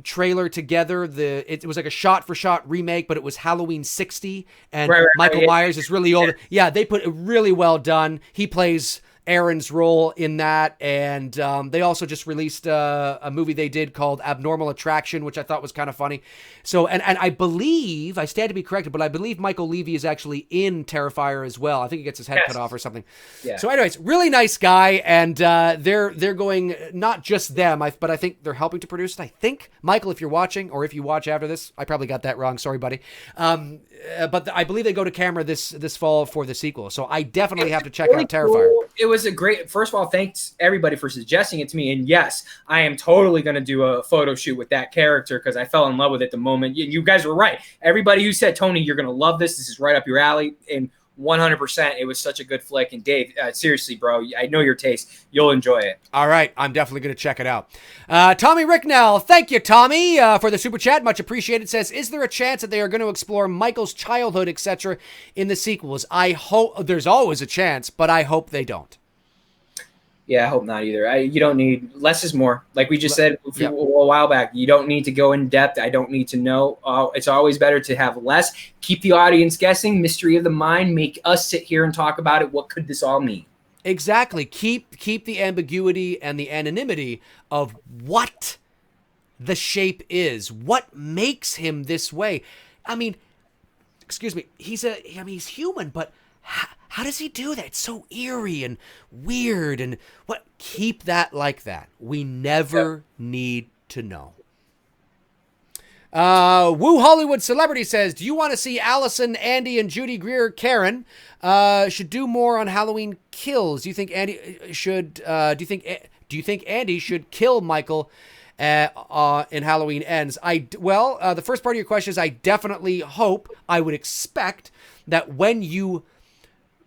trailer together. It was like a shot-for-shot remake, but it was Halloween 60. And Michael Myers is really old. Yeah, they put it really well done. He plays Aaron's role in that, and they also just released a movie they did called Abnormal Attraction, which I thought was kind of funny. So, and I believe, I stand to be corrected, but I believe Michael Levy is actually in Terrifier as well. I think he gets his head cut off or something. Yeah. So anyways, really nice guy, and they're going, not just them, but I think they're helping to produce it. I think, Michael, if you're watching, or if you watch after this, I probably got that wrong, sorry buddy. But I believe they go to camera this fall for the sequel, so I definitely have to check out Terrifier. Cool. It was a great, first of all, thanks everybody for suggesting it to me. And yes, I am totally going to do a photo shoot with that character because I fell in love with it the moment. You guys were right. Everybody who said, Tony, you're going to love this. This is right up your alley. And 100%, it was such a good flick. And Dave, seriously, bro, I know your taste. You'll enjoy it. All right. I'm definitely going to check it out. Tommy Ricknell, thank you, Tommy, for the super chat. Much appreciated. Says, is there a chance that they are going to explore Michael's childhood, etc. in the sequels? I hope there's always a chance, but I hope they don't. Yeah, I hope not either. You don't need, less is more. Like we just said a while back, you don't need to go in depth. I don't need to know. It's always better to have less. Keep the audience guessing. Mystery of the mind. Make us sit here and talk about it. What could this all mean? Exactly. Keep the ambiguity and the anonymity of what the shape is. What makes him this way? I mean, excuse me. He's human, but how does he do that? It's so eerie and weird. And what? Keep that like that. We never need to know. Woo Hollywood Celebrity says, do you want to see Allison, Andy, and Judy Greer, Karen should do more on Halloween Kills? Do you think Andy should? Do you think Andy should kill Michael in Halloween Ends? The first part of your question is I definitely hope, I would expect that when you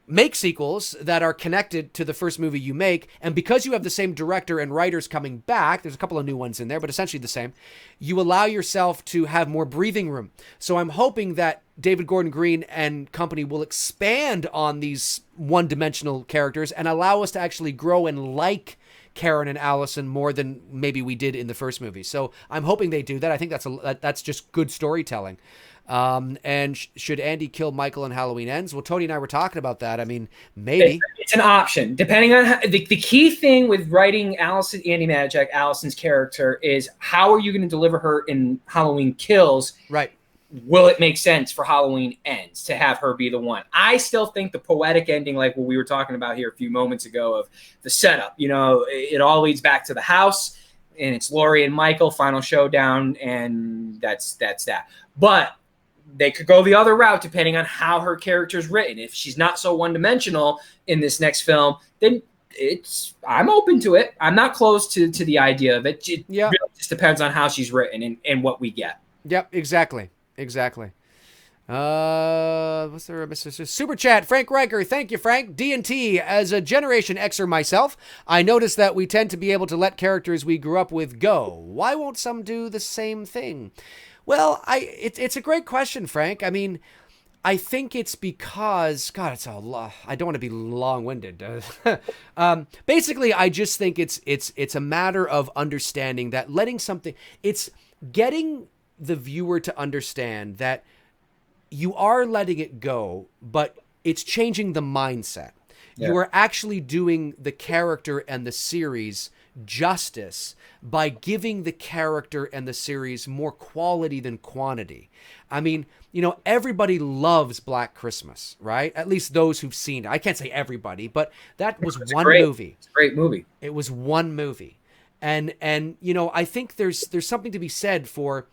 make sequels that are connected to the first movie you make, and because you have the same director and writers coming back, there's a couple of new ones in there, but essentially the same, you allow yourself to have more breathing room. So I'm hoping that David Gordon Green and company will expand on these one-dimensional characters and allow us to actually grow and like Karen and Allison more than maybe we did in the first movie. So I'm hoping they do that. I think that's just good storytelling. And should Andy kill Michael in Halloween Ends? Well, Tony and I were talking about that. I mean, maybe it's an option depending on the key thing with writing Andy Matichak, Allison's character, is how are you going to deliver her in Halloween Kills? Right. Will it make sense for Halloween Ends to have her be the one? I still think the poetic ending, like what we were talking about here a few moments ago, of the setup, it all leads back to the house, and it's Laurie and Michael, final showdown, and that's that. But they could go the other route depending on how her character's written. If she's not so one-dimensional in this next film, then I'm open to it. I'm not close to the idea of it. It really just depends on how she's written and what we get. Yep, exactly. What's there? Super chat, Frank Riker. Thank you, Frank. D&T, as a Generation Xer myself, I noticed that we tend to be able to let characters we grew up with go. Why won't some do the same thing? Well, it's a great question, Frank. I mean, I think it's because, God, it's a lot. I don't want to be long-winded. Basically, I just think it's a matter of understanding that it's getting the viewer to understand that you are letting it go, but it's changing the mindset. Yeah. You are actually doing the character and the series justice by giving the character and the series more quality than quantity. I mean, everybody loves Black Christmas, right? At least those who've seen it. I can't say everybody, but that was one movie. It's a great movie. It was one movie. And I think there's something to be said for,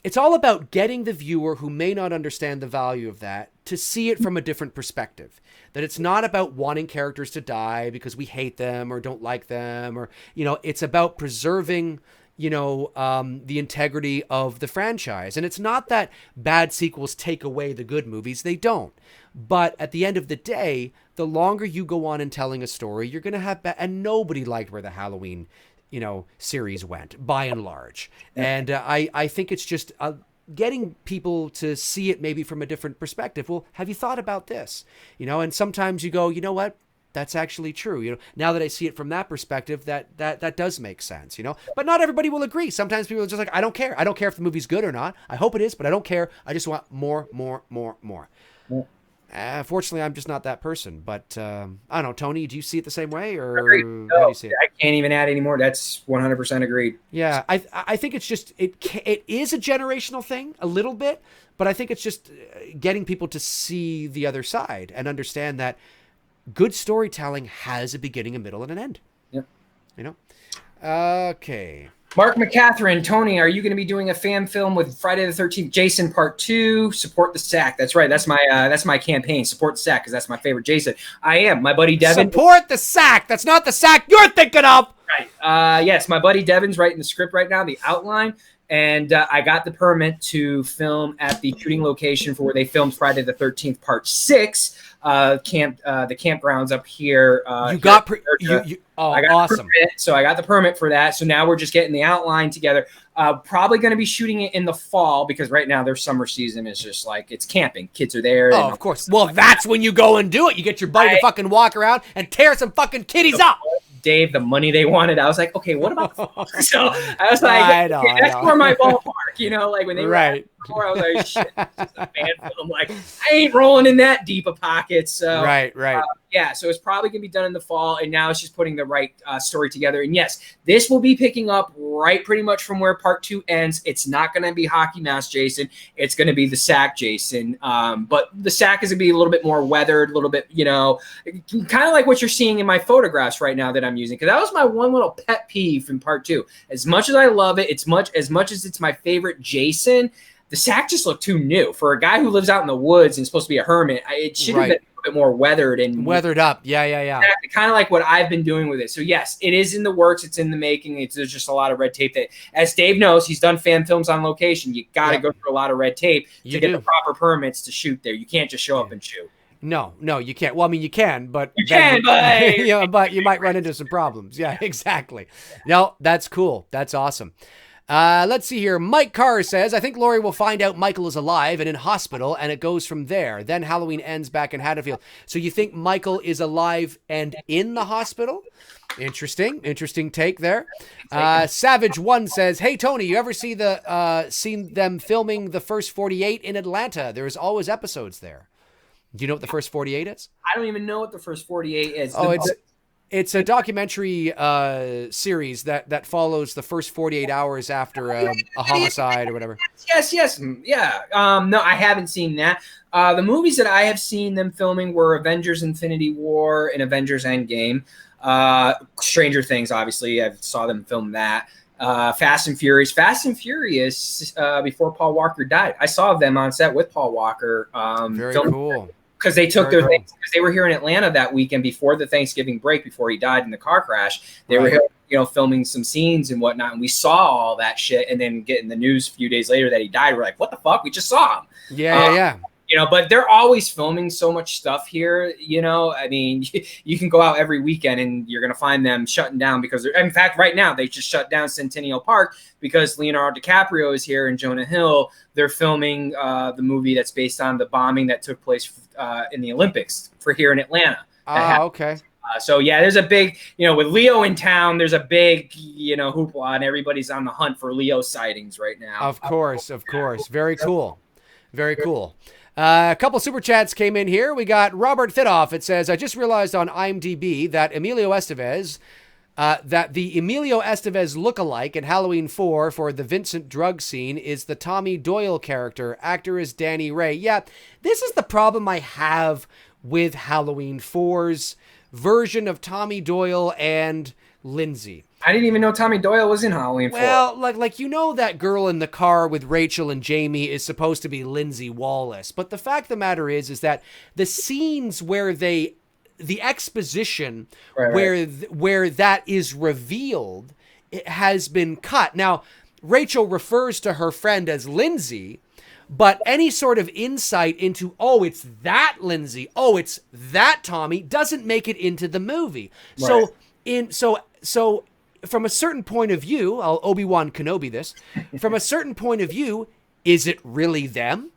it's all about getting the viewer who may not understand the value of that to see it from a different perspective. That it's not about wanting characters to die because we hate them or don't like them, or, it's about preserving, the integrity of the franchise. And it's not that bad sequels take away the good movies. They don't. But at the end of the day, the longer you go on in telling a story, you're going to have and nobody liked where the Halloween series went, by and large. And I think it's just getting people to see it maybe from a different perspective. Well, have you thought about this? And sometimes you go, you know what? That's actually true. Now that I see it from that perspective, that does make sense, But not everybody will agree. Sometimes people are just like, I don't care. I don't care if the movie's good or not. I hope it is, but I don't care. I just want more. Yeah. Fortunately, I'm just not that person. But I don't know, Tony, do you see it the same way, or how do you see it? I can't even add anymore. That's 100% agreed. Yeah, I think it's just it is a generational thing a little bit, but I think it's just getting people to see the other side and understand that good storytelling has a beginning, a middle, and an end. Yep. Okay. Mark McCatherine, Tony, are you going to be doing a fan film with Friday the 13th Jason Part 2? Support the SAC. That's right. That's my campaign. Support the SAC, because that's my favorite Jason. I am. My buddy Devin. Support the SAC. That's not the SAC you're thinking of. Right. Yes, my buddy Devin's writing the script right now, the outline. And I got the permit to film at the shooting location for where they filmed Friday the 13th Part 6. The campgrounds up here. I got awesome. So I got the permit for that. So now we're just getting the outline together. Probably going to be shooting it in the fall, because right now their summer season is just like, it's camping. Kids are there. Oh, of course. Well, that's when you go and do it. You get your buddy to fucking walk around and tear some fucking kitties up. Dave, the money they wanted. I was like, okay, what about so I was like, that's for my ballpark, like when they were before, I was like, shit, this is a fan film. Like, I ain't rolling in that deep of pockets. So right. So it's probably gonna be done in the fall, and now it's just putting the right story together. And yes, this will be picking up right pretty much from where Part 2 ends. It's not gonna be Hockey Mask Jason. It's gonna be the SAC Jason. But the SAC is gonna be a little bit more weathered, a little bit, kind of like what you're seeing in my photographs right now that I'm using, because that was my one little pet peeve from Part 2. As much as I love it, as much as it's my favorite Jason, the SAC just looked too new for a guy who lives out in the woods and is supposed to be a hermit. It should have been a little bit more weathered up. Yeah. Exactly, kind of like what I've been doing with it. So yes, it is in the works. It's in the making. There's just a lot of red tape that, as Dave knows, he's done fan films on location. You got to go through a lot of red tape to get the proper permits to shoot there. You can't just show up and shoot. No, you can't. Well, I mean, you can, but You can, but yeah, but you might run into some problems. Yeah, exactly. No, that's cool. That's awesome. Let's see here. Mike Carr says, I think Laurie will find out Michael is alive and in hospital, and it goes from there. Then Halloween ends back in Haddonfield. So you think Michael is alive and in the hospital? Interesting take there. Savage One says, hey Tony, you ever seen them filming the first 48 in Atlanta? There's always episodes there. Do you know what the first 48 is? I don't even know what the first 48 is. It's a documentary series that follows the first 48 hours after a homicide or whatever. Yes, yeah. No, I haven't seen that. The movies that I have seen them filming were Avengers: Infinity War and Avengers: Endgame. Stranger Things, obviously, I saw them film that. Fast and Furious, before Paul Walker died. I saw them on set with Paul Walker. Very cool. Because they took their things, because they were here in Atlanta that weekend before the Thanksgiving break, before he died in the car crash. They were here, filming some scenes and whatnot, and we saw all that shit. And then getting the news a few days later that he died, we're like, "What the fuck? We just saw him." Yeah. But they're always filming so much stuff here. I mean, you can go out every weekend and you're gonna find them shutting down because, in fact, right now they just shut down Centennial Park because Leonardo DiCaprio is here and Jonah Hill. They're filming the movie that's based on the bombing that took place in the Olympics for here in Atlanta. Okay. So yeah, there's a big, with Leo in town, there's a big, hoopla, and everybody's on the hunt for Leo sightings right now. Of course. Very cool. A couple super chats came in here. We got Robert Thidoff. It says, I just realized on IMDb that the Emilio Estevez lookalike in Halloween 4 for the Vincent drug scene is the Tommy Doyle character. Actor is Danny Ray. Yeah, this is the problem I have with Halloween 4's version of Tommy Doyle and Lindsay. I didn't even know Tommy Doyle was in Halloween 4. Well, like that girl in the car with Rachel and Jamie is supposed to be Lindsay Wallace. But the fact of the matter is that the scenes where the exposition where that is revealed, it has been cut. Now, Rachel refers to her friend as Lindsay, but any sort of insight into, oh, it's that Lindsay, oh, it's that Tommy, doesn't make it into the movie. Right. So from a certain point of view, I'll Obi-Wan Kenobi this, from a certain point of view, is it really them?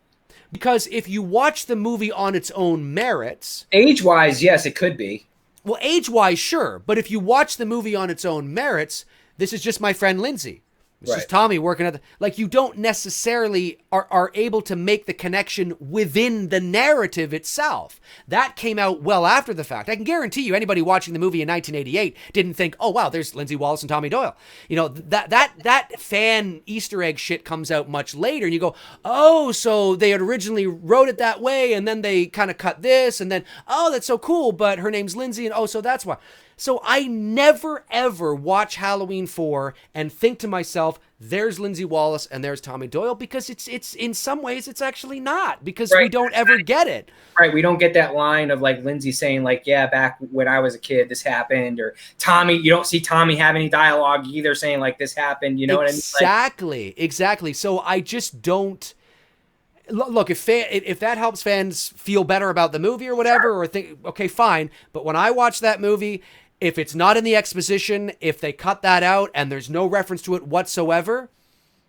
Because if you watch the movie on its own merits... Age-wise, yes, it could be. Well, age-wise, sure. But if you watch the movie on its own merits, this is just my friend Lindsay. This is Tommy working at the... Like, you don't necessarily are able to make the connection within the narrative itself. That came out well after the fact. I can guarantee you anybody watching the movie in 1988 didn't think, oh, wow, there's Lindsay Wallace and Tommy Doyle. That fan Easter egg shit comes out much later, and you go, oh, so they had originally wrote it that way, and then they kind of cut this, and then, oh, that's so cool, but her name's Lindsay, and oh, so that's why. So I never, ever watch Halloween 4 and think to myself, there's Lindsay Wallace and there's Tommy Doyle, because it's in some ways it's actually not, because we don't ever get it. Right. We don't get that line of like Lindsay saying like, yeah, back when I was a kid, this happened, or Tommy, you don't see Tommy have any dialogue either saying like this happened. You know what I mean? Exactly. So I just don't. Look, if that helps fans feel better about the movie or whatever, or think, okay, fine. But when I watch that movie, if it's not in the exposition, if they cut that out and there's no reference to it whatsoever,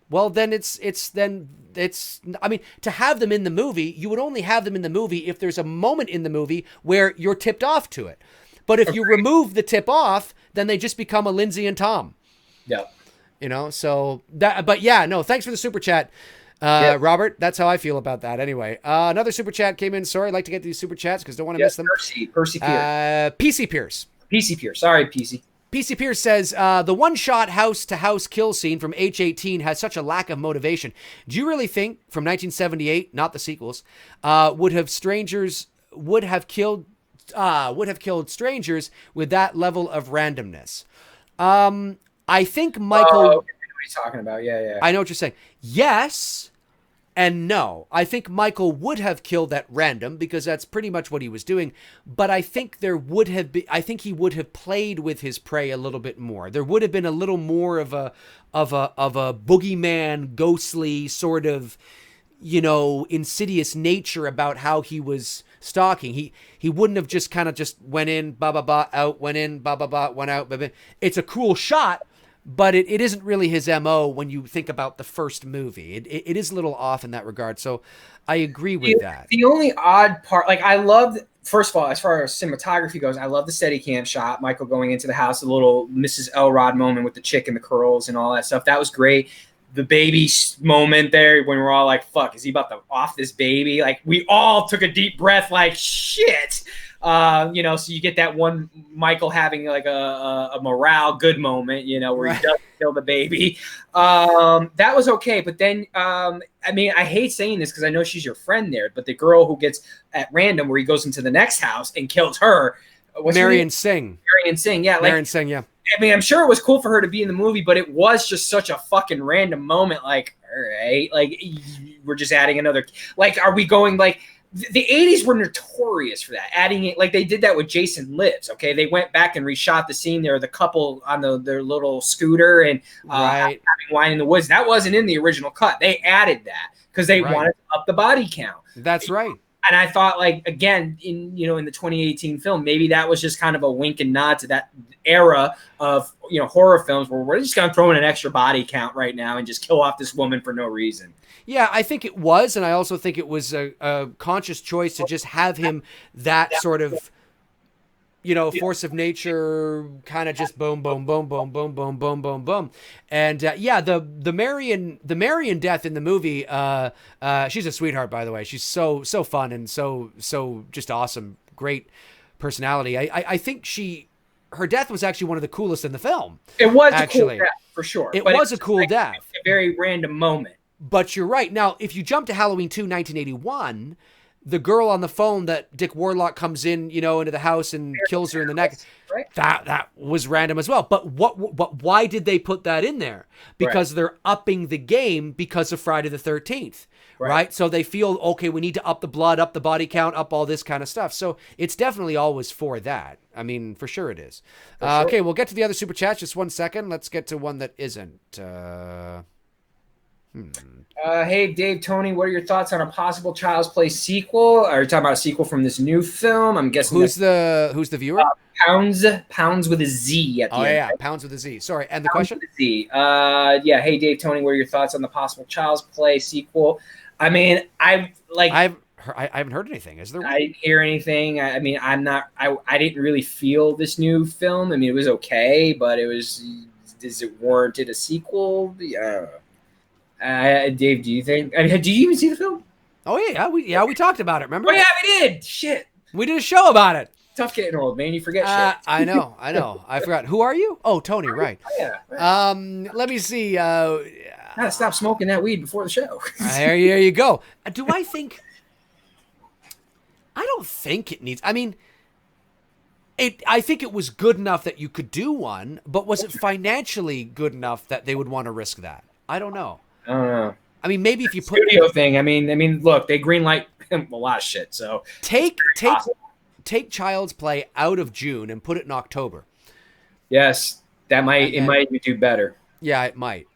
well, then it's I mean, to have them in the movie, you would only have them in the movie if there's a moment in the movie where you're tipped off to it. But if you remove the tip off, then they just become a Lindsay and Tom. Yeah. So that, but yeah, no, thanks for the super chat. Robert, that's how I feel about that anyway. Another super chat came in. Sorry, I'd like to get these super chats because I don't want to miss them. Percy Pierce. PC Pierce. PC Pierce. Sorry, PC. PC Pierce says, the one-shot house-to-house kill scene from H-18 has such a lack of motivation. Do you really think, from 1978, not the sequels, would have killed strangers with that level of randomness? I think Michael... Oh, okay. I know what he's talking about. Yeah. I know what you're saying. Yes and no. I think Michael would have killed at random because that's pretty much what he was doing. But I think he would have played with his prey a little bit more. There would have been a little more of a boogeyman, ghostly sort of, insidious nature about how he was stalking. He wouldn't have just kind of just went in, ba ba ba, out, went in, ba ba ba, went out. Ba, ba. It's a cool shot, but it isn't really his MO when you think about the first movie. It is a little off in that regard. So I agree with that. The only odd part, like I loved, first of all, as far as cinematography goes, I love the Steadicam shot, Michael going into the house, the little Mrs. Elrod moment with the chick and the curls and all that stuff. That was great. The baby moment there when we're all like, fuck, is he about to off this baby? Like, we all took a deep breath like, shit. So you get that one Michael having like a morale good moment, where he doesn't kill the baby. That was okay. But then, I hate saying this because I know she's your friend there, but the girl who gets at random where he goes into the next house and kills her. Marion Singh. Marion Singh, yeah. Marion Singh, yeah. I'm sure it was cool for her to be in the movie, but it was just such a fucking random moment. Like, all right, like we're just adding another. Like, are we going like the 80s were notorious for that, adding it like they did that with Jason Lives. Okay, they went back and reshot the scene there, the couple on their little scooter and having wine in the woods. That wasn't in the original cut. They added that because they wanted to up the body count. That's right. And I thought, like, again, in the 2018 film, maybe that was just kind of a wink and nod to that era of horror films where we're just gonna throw in an extra body count right now and just kill off this woman for no reason. Yeah, I think it was, and I also think it was a conscious choice to just have him that sort of force of nature, kind of just boom, boom, boom, boom, boom, boom, boom, boom, boom, and the Marion death in the movie. She's a sweetheart, by the way. She's so fun and so just awesome, great personality. I think her death was actually one of the coolest in the film. It was actually a cool death, for sure. It was a cool death, a very random moment. But you're right. Now, if you jump to Halloween 2, 1981. The girl on the phone that Dick Warlock comes in, into the house and kills her in the neck. Right. That was random as well. But why did they put that in there? Because they're upping the game because of Friday the 13th, right? So they feel, okay, we need to up the blood, up the body count, up all this kind of stuff. So it's definitely always for that. I mean, for sure it is. Sure. Okay, we'll get to the other super chats. Just 1 second. Let's get to one that isn't. Hey, Dave, Tony, what are your thoughts on a possible Child's Play sequel? Are you talking about a sequel from this new film? I'm guessing. Who's the viewer? Pounds with a Z at the end. Yeah, Pounds with a Z. Sorry, and the question? With a Z. Hey, Dave, Tony, what are your thoughts on the possible Child's Play sequel? I mean, I haven't heard anything. Is there? I didn't hear anything. I mean, I didn't really feel this new film. I mean, it was okay, but is it warranted a sequel? Yeah. Dave, do you think? I mean, did you even see the film? Oh yeah, we talked about it. Remember? Oh yeah, we did. Shit, we did a show about it. Tough getting old, man. You forget shit. I know. I forgot. Who are you? Oh, Tony. Right. Oh, yeah. Right. Let me see. Gotta stop smoking that weed before the show. There you go. Do I think? I don't think it needs. I mean, I think it was good enough that you could do one, but was it financially good enough that they would want to risk that? I don't know. I don't know. I mean, maybe if you put studio thing. I mean, look, they greenlight a lot of shit. So take Child's Play out of June and put it in October. Yes, that might do better. Yeah, it might.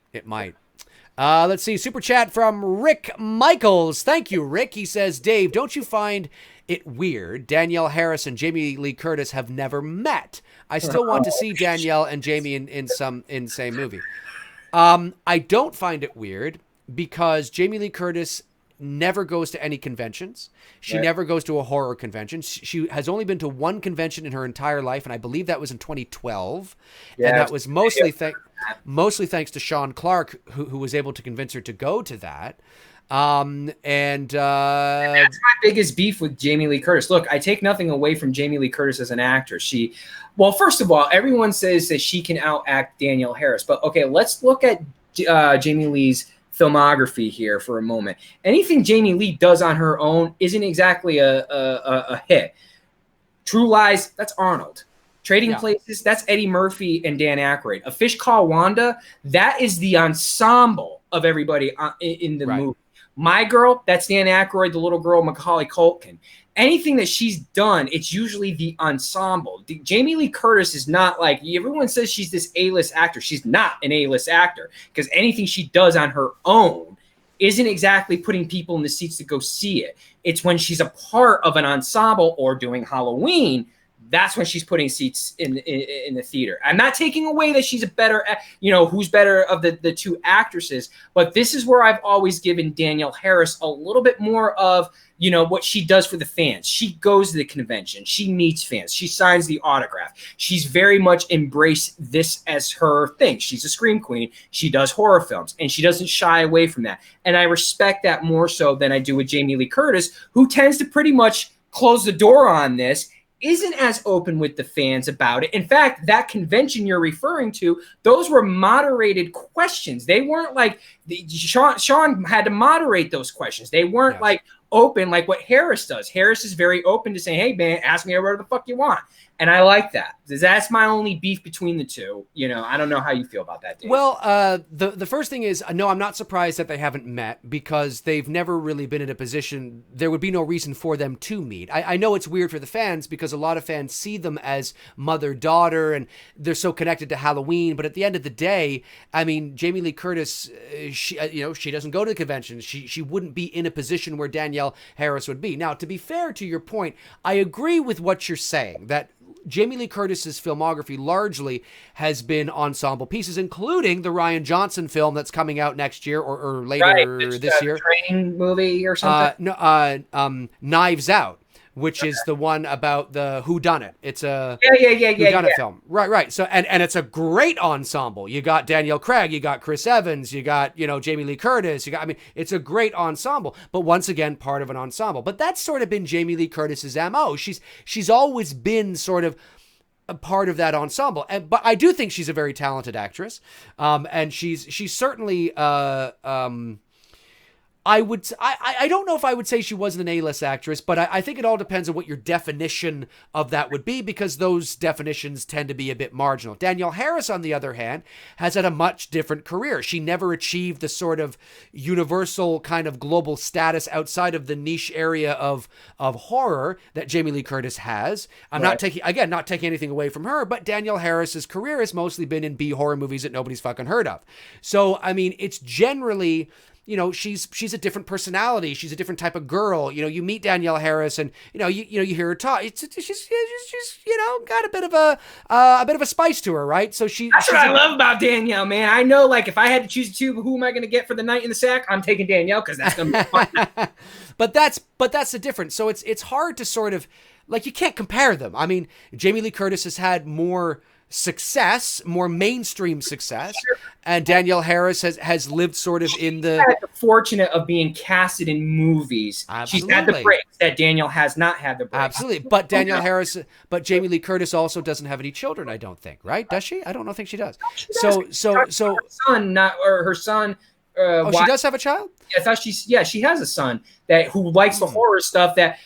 Let's see. Super chat from Rick Michaels. Thank you, Rick. He says, Dave, don't you find it weird Danielle Harris and Jamie Lee Curtis have never met? I still want to see Danielle and Jamie in the same movie. I don't find it weird because Jamie Lee Curtis never goes to any conventions. She never goes to a horror convention. She has only been to one convention in her entire life, and I believe that was in 2012. Yeah, and that was mostly thanks to Sean Clark, who was able to convince her to go to that. And that's my biggest beef with Jamie Lee Curtis. Look, I take nothing away from Jamie Lee Curtis as an actor. Well, first of all, everyone says that she can outact Danielle Harris. But okay, let's look at Jamie Lee's filmography here for a moment. Anything Jamie Lee does on her own isn't exactly a hit. True Lies, that's Arnold. Trading Places, that's Eddie Murphy and Dan Aykroyd. A Fish Called Wanda, that is the ensemble of everybody in the movie. My Girl, that's Dan Aykroyd, the little girl, Macaulay Culkin. Anything that she's done, it's usually the ensemble. Jamie Lee Curtis is not like, everyone says she's this A-list actor. She's not an A-list actor because anything she does on her own isn't exactly putting people in the seats to go see it. It's when she's a part of an ensemble or doing Halloween, that's when she's putting seats in the theater. I'm not taking away that she's a better, who's better of the two actresses, but this is where I've always given Danielle Harris a little bit more of, what she does for the fans. She goes to the convention. She meets fans. She signs the autograph. She's very much embraced this as her thing. She's a scream queen. She does horror films, and she doesn't shy away from that. And I respect that more so than I do with Jamie Lee Curtis, who tends to pretty much close the door on this, isn't as open with the fans about it. In fact, that convention you're referring to, those were moderated questions. They weren't like Sean had to moderate those questions. They weren't like open like what Harris does. Harris is very open to saying, hey man, ask me whatever the fuck you want. And I like that. That's my only beef between the two. I don't know how you feel about that, Dave. Well, the first thing is, no, I'm not surprised that they haven't met because they've never really been in a position. There would be no reason for them to meet. I know it's weird for the fans because a lot of fans see them as mother-daughter and they're so connected to Halloween. But at the end of the day, I mean, Jamie Lee Curtis, she doesn't go to the conventions. She wouldn't be in a position where Danielle Harris would be. Now, to be fair to your point, I agree with what you're saying, that Jamie Lee Curtis's filmography largely has been ensemble pieces, including the Rian Johnson film that's coming out next year or later this year. Train movie or something? Knives Out, which is the one about the whodunit. It's a whodunit film. Right. So and it's a great ensemble. You got Danielle Craig, you got Chris Evans, you got, Jamie Lee Curtis, it's a great ensemble, but once again, part of an ensemble. But that's sort of been Jamie Lee Curtis's MO. She's always been sort of a part of that ensemble. But I do think she's a very talented actress. And she's certainly I don't know if I would say she wasn't an A-list actress, but I think it all depends on what your definition of that would be, because those definitions tend to be a bit marginal. Danielle Harris, on the other hand, has had a much different career. She never achieved the sort of universal kind of global status outside of the niche area of horror that Jamie Lee Curtis has. I'm not taking anything away from her, but Danielle Harris's career has mostly been in B horror movies that nobody's fucking heard of. So, I mean, it's generally, she's a different personality. She's a different type of girl. You meet Danielle Harris, and you hear her talk. She's got a bit of a spice to her, right? So that's what I love about Danielle, man. I know, like, if I had to choose two, who am I going to get for the night in the sack? I'm taking Danielle because that's going to be fun. But that's the difference. So it's hard to sort of, like, you can't compare them. I mean, Jamie Lee Curtis has had more success, more mainstream success, and Danielle Harris has lived sort of in the fortunate of being casted in movies. Absolutely. She's had the breaks that Danielle has not had the breaks. Absolutely. But Jamie Lee Curtis also doesn't have any children, I don't think, right? Does she? I don't think she does. She does have a child? I thought she has a son who likes the horror stuff that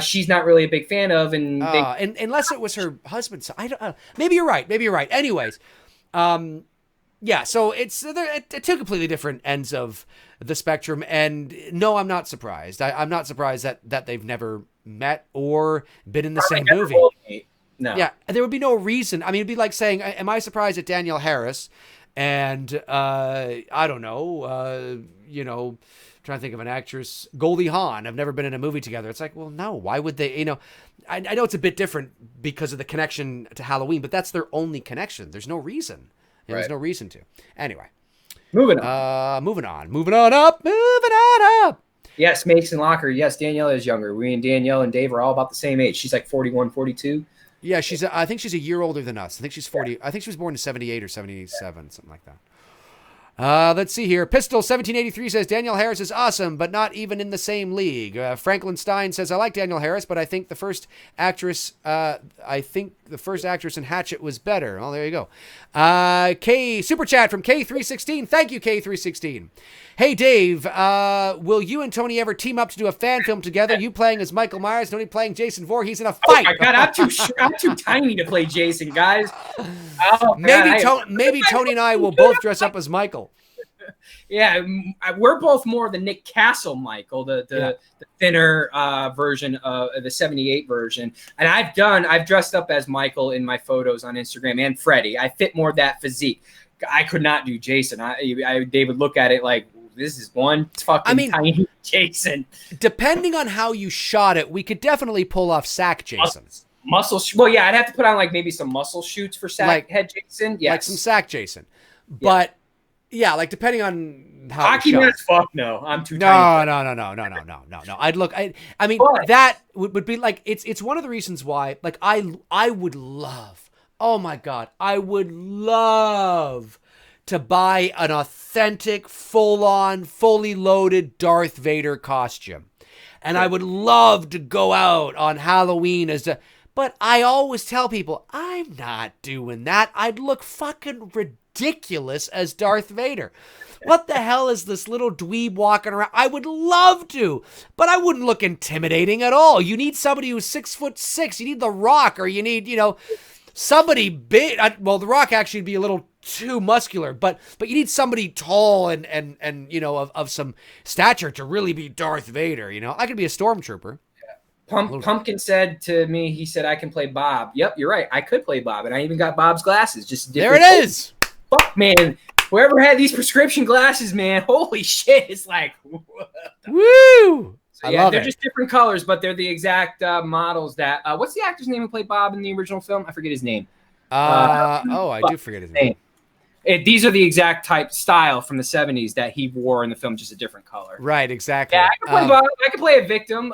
she's not really a big fan of, and unless it was her husband's son. I don't. Maybe you're right. Anyways, so it's they're two completely different ends of the spectrum, and no, I'm not surprised. I'm not surprised that they've never met or been in the same movie. No. Yeah, there would be no reason. I mean, it'd be like saying, am I surprised at Danielle Harris? And I don't know, trying to think of an actress, Goldie Hawn, have never been in a movie together. It's like, well, no, why would they? I know it's a bit different because of the connection to Halloween, but that's their only connection. There's no reason. There's no reason to. Anyway, moving on up. Yes, Mason Locker. Yes, Danielle is younger. We and Danielle and Dave are all about the same age. She's like 41, 42. Yeah, I think she's a year older than us. I think she's 40. I think she was born in 78 or 77, something like that. Let's see here. Pistol 1783 says Danielle Harris is awesome, but not even in the same league. Franklin Stein says I like Danielle Harris, but I think the first actress in Hatchet was better. Oh, there you go. Super chat from K316. Thank you, K316. Hey Dave, will you and Tony ever team up to do a fan film together? You playing as Michael Myers, Tony playing Jason Voorhees in a fight. Oh my God, I'm too tiny to play Jason, guys. Oh, maybe Tony and I will both dress up as Michael. Yeah, we're both more the Nick Castle Michael, the thinner version of the 78 version. And I've dressed up as Michael in my photos on Instagram, and Freddy. I fit more of that physique. I could not do Jason. They would look at it like, this is one fucking tiny Jason. Depending on how you shot it, we could definitely pull off sack Jason. Well, yeah, I'd have to put on like maybe some muscle shoots for sack head Jason. Yeah, like some sack Jason. But yeah, like depending on how hockey mask. Fuck no, I'm too tiny. No. I mean, that would be like it's one of the reasons why like I would love. Oh my God, I would love to buy an authentic, full-on, fully loaded Darth Vader costume. And I would love to go out on Halloween but I always tell people, I'm not doing that. I'd look fucking ridiculous as Darth Vader. What the hell is this little dweeb walking around? I would love to, but I wouldn't look intimidating at all. You need somebody who's 6'6". You need The Rock, or you need, somebody big. Well, The Rock actually would be a little too muscular, but you need somebody tall and of some stature to really be Darth Vader. I could be a stormtrooper. Pumpkin said to me, he said, I can play Bob. Yep, you're right. I could play Bob, and I even got Bob's glasses. Just there it is. Fuck, man. Whoever had these prescription glasses, man, holy shit. It's like, woo. So, yeah, they're just different colors, but they're the exact models that, what's the actor's name who played Bob in the original film? I forget his name. I do forget his name. These are the exact style from the 70s that he wore in the film, just a different color. Right, exactly. Yeah, I can play Bob. I can play a victim.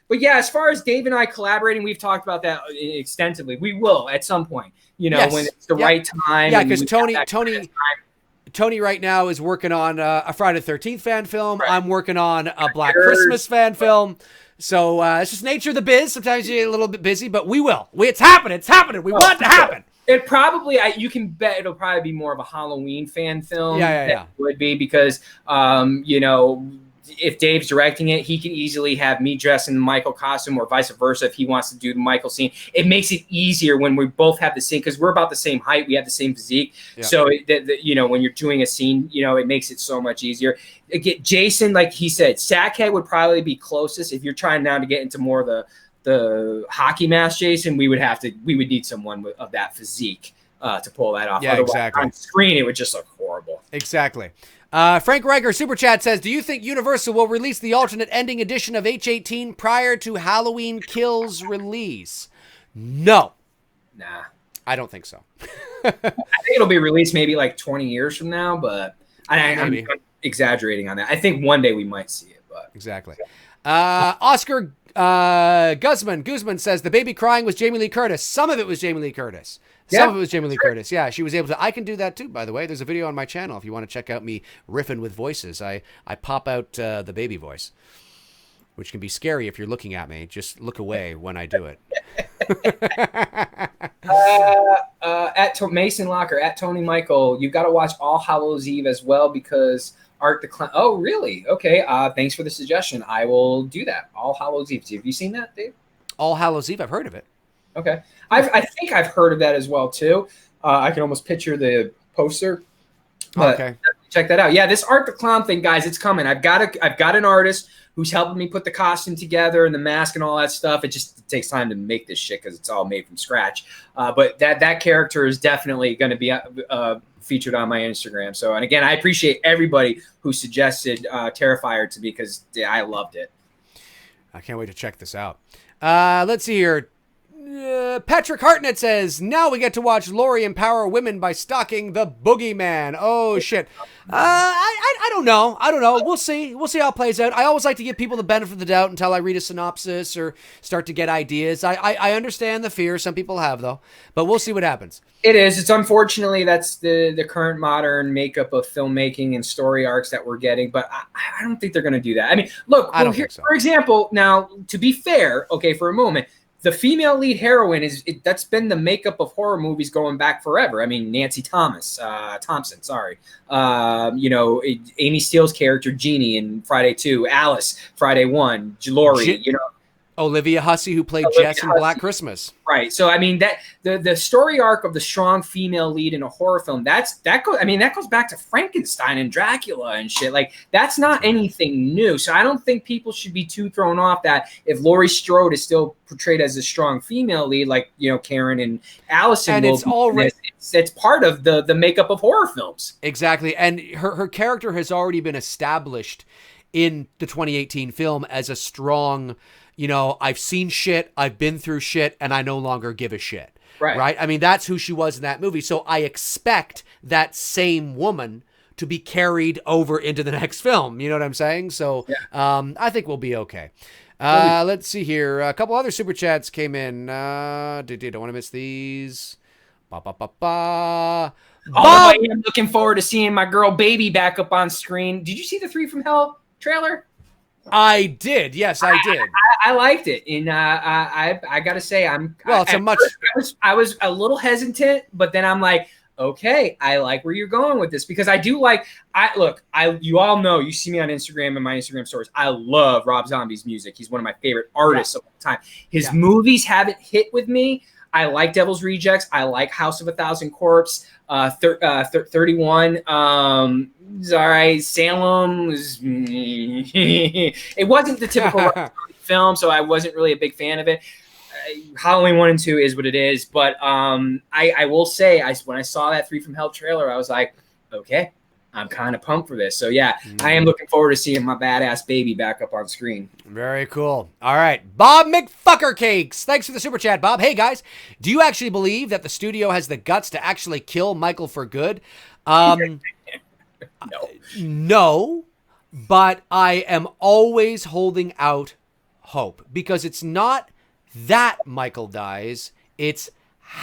But yeah, as far as Dave and I collaborating, we've talked about that extensively. We will at some point, when it's the right time. Yeah, because Tony right now is working on a Friday the 13th fan film. Right. I'm working on a Black Christmas fan film. So it's just nature of the biz. Sometimes you get a little bit busy, but we will. It's happening. It's happening. We want it to happen. It probably, you can bet it'll probably be more of a Halloween fan film. Yeah. It would be because, if Dave's directing it, he can easily have me dress in the Michael costume or vice versa if he wants to do the Michael scene. It makes it easier when we both have the same, because we're about the same height. We have the same physique. Yeah. So, when you're doing a scene, it makes it so much easier. Again, Jason, like he said, Sackhead would probably be closest. If you're trying now to get into more of the hockey mask Jason, we would need someone of that physique to pull that off. Yeah, otherwise, exactly. On screen, it would just look horrible. Exactly. Frank Reiger Super Chat says, do you think Universal will release the alternate ending edition of H-18 prior to Halloween Kills release? No. Nah. I don't think so. I think it'll be released maybe like 20 years from now, but I'm exaggerating on that. I think one day we might see it. But exactly. Oscar Guzman says, the baby crying was Jamie Lee Curtis. Some of it was Jamie Lee Curtis. Some of it was Jamie Lee Curtis. Yeah, she was able to. I can do that too, by the way. There's a video on my channel if you want to check out me riffing with voices. I pop out the baby voice, which can be scary if you're looking at me. Just look away when I do it. At Mason Locker, at Tony Michael, you've got to watch All Hallows Eve as well because Art the Clown. Oh, really? Okay. Thanks for the suggestion. I will do that. All Hallows Eve. Have you seen that, Dave? All Hallows Eve. I've heard of it. Okay. I think I've heard of that as well, too. I can almost picture the poster. Okay. Check that out. Yeah, this Art the Clown thing, guys, it's coming. I've got an artist who's helping me put the costume together and the mask and all that stuff. It takes time to make this shit because it's all made from scratch. But that character is definitely going to be featured on my Instagram. So, and again, I appreciate everybody who suggested Terrifier to me because I loved it. I can't wait to check this out. Let's see here. Patrick Hartnett says, now we get to watch Laurie empower women by stalking the boogeyman. Oh, shit. I don't know. We'll see. We'll see how it plays out. I always like to give people the benefit of the doubt until I read a synopsis or start to get ideas. I understand the fear some people have, though, but we'll see what happens. It is. It's unfortunately, that's the current modern makeup of filmmaking and story arcs that we're getting, but I don't think they're going to do that. I mean, look, I don't think so. For example, now, to be fair, okay, for a moment, the female lead heroine that's been the makeup of horror movies going back forever. I mean, Nancy Thompson, sorry. Amy Steele's character Jeannie in Friday 2, Alice, Friday 1, Laurie, Olivia Hussey, who played Jess in Black Christmas. Right. So I mean that the story arc of the strong female lead in a horror film, that goes back to Frankenstein and Dracula and shit. Like that's not anything new. So I don't think people should be too thrown off that if Laurie Strode is still portrayed as a strong female lead, like Karen and Allison, and it's already it's part of the makeup of horror films. Exactly. And her character has already been established in the 2018 film as a strong, I've seen shit, I've been through shit, and I no longer give a shit. Right? I mean, that's who she was in that movie. So I expect that same woman to be carried over into the next film. You know what I'm saying? So I think we'll be okay. Let's see here. A couple other super chats came in. Don't want to miss these. Oh, I'm looking forward to seeing my girl Baby back up on screen. Did you see the 3 from Hell trailer? I did. Yes, I did. I liked it, and I gotta say, I was a little hesitant, but then I'm like, okay, I like where you're going with this because I do like. You all know, you see me on Instagram and my Instagram stories. I love Rob Zombie's music. He's one of my favorite artists of all time. His movies haven't hit with me. I like Devil's Rejects. I like House of a Thousand Corpse. 31. All right. Salem was. It wasn't the typical film, so I wasn't really a big fan of it. Halloween 1 and 2 is what it is, but I will say, when I saw that 3 from Hell trailer, I was like, okay, I'm kind of pumped for this. So yeah, I am looking forward to seeing my badass Baby back up on screen. Very cool. All right. Bob McFucker Cakes. Thanks for the super chat, Bob. Hey guys, do you actually believe that the studio has the guts to actually kill Michael for good? No, but I am always holding out hope because it's not that Michael dies. It's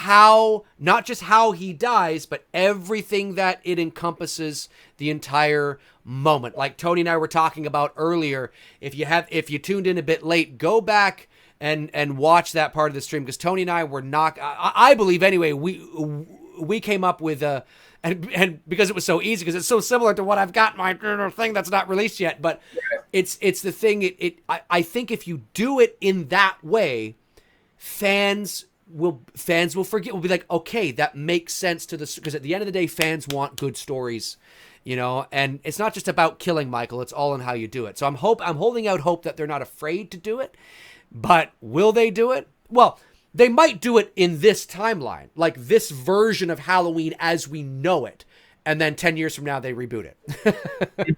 not just how he dies, but everything that it encompasses, the entire moment. Like Tony and I were talking about earlier, if you tuned in a bit late, go back and watch that part of the stream because Tony and I were not. I believe anyway. We came up with and because it was so easy because it's so similar to what I've got in my thing that's not released yet. But it's the thing. I think if you do it in that way, fans will forget. Will be like, okay, that makes sense to this because at the end of the day, fans want good stories. And it's not just about killing Michael. It's all in how you do it. So I'm holding out hope that they're not afraid to do it. But will they do it? Well, they might do it in this timeline, like this version of Halloween as we know it. And then 10 years from now, they reboot it.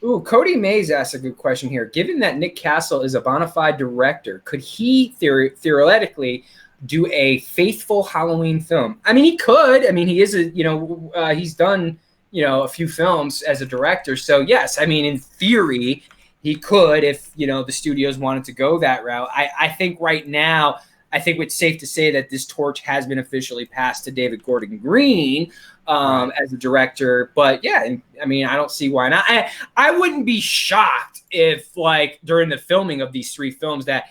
Ooh, Cody Mays asked a good question here. Given that Nick Castle is a bona fide director, could he theoretically do a faithful Halloween film? I mean, he could. I mean, he is he's done, a few films as a director. So yes, I mean, in theory, he could if, the studios wanted to go that route. I think right now, I think it's safe to say that this torch has been officially passed to David Gordon Green as a director. But yeah, I mean, I don't see why not. I wouldn't be shocked if, like, during the filming of these 3 films that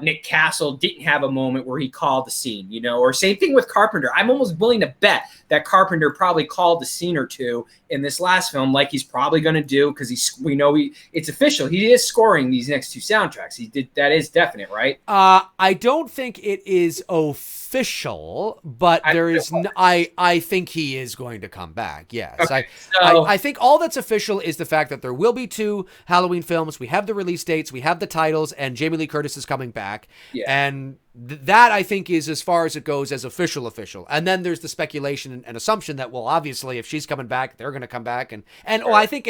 Nick Castle didn't have a moment where he called the scene, or same thing with Carpenter. I'm almost willing to bet that Carpenter probably called the scene or 2 in this last film, like he's probably going to do because it's official. He is scoring these next 2 soundtracks. He did. That is definite, right? I don't think it is official, but I think he is going to come back. Yes, okay, I think all that's official is the fact that there will be 2 Halloween films. We have the release dates, we have the titles, and Jamie Lee Curtis is coming back. Yeah. And that I think is as far as it goes as official. And then there's the speculation and assumption that, well, obviously if she's coming back, they're going to come back. And sure. I think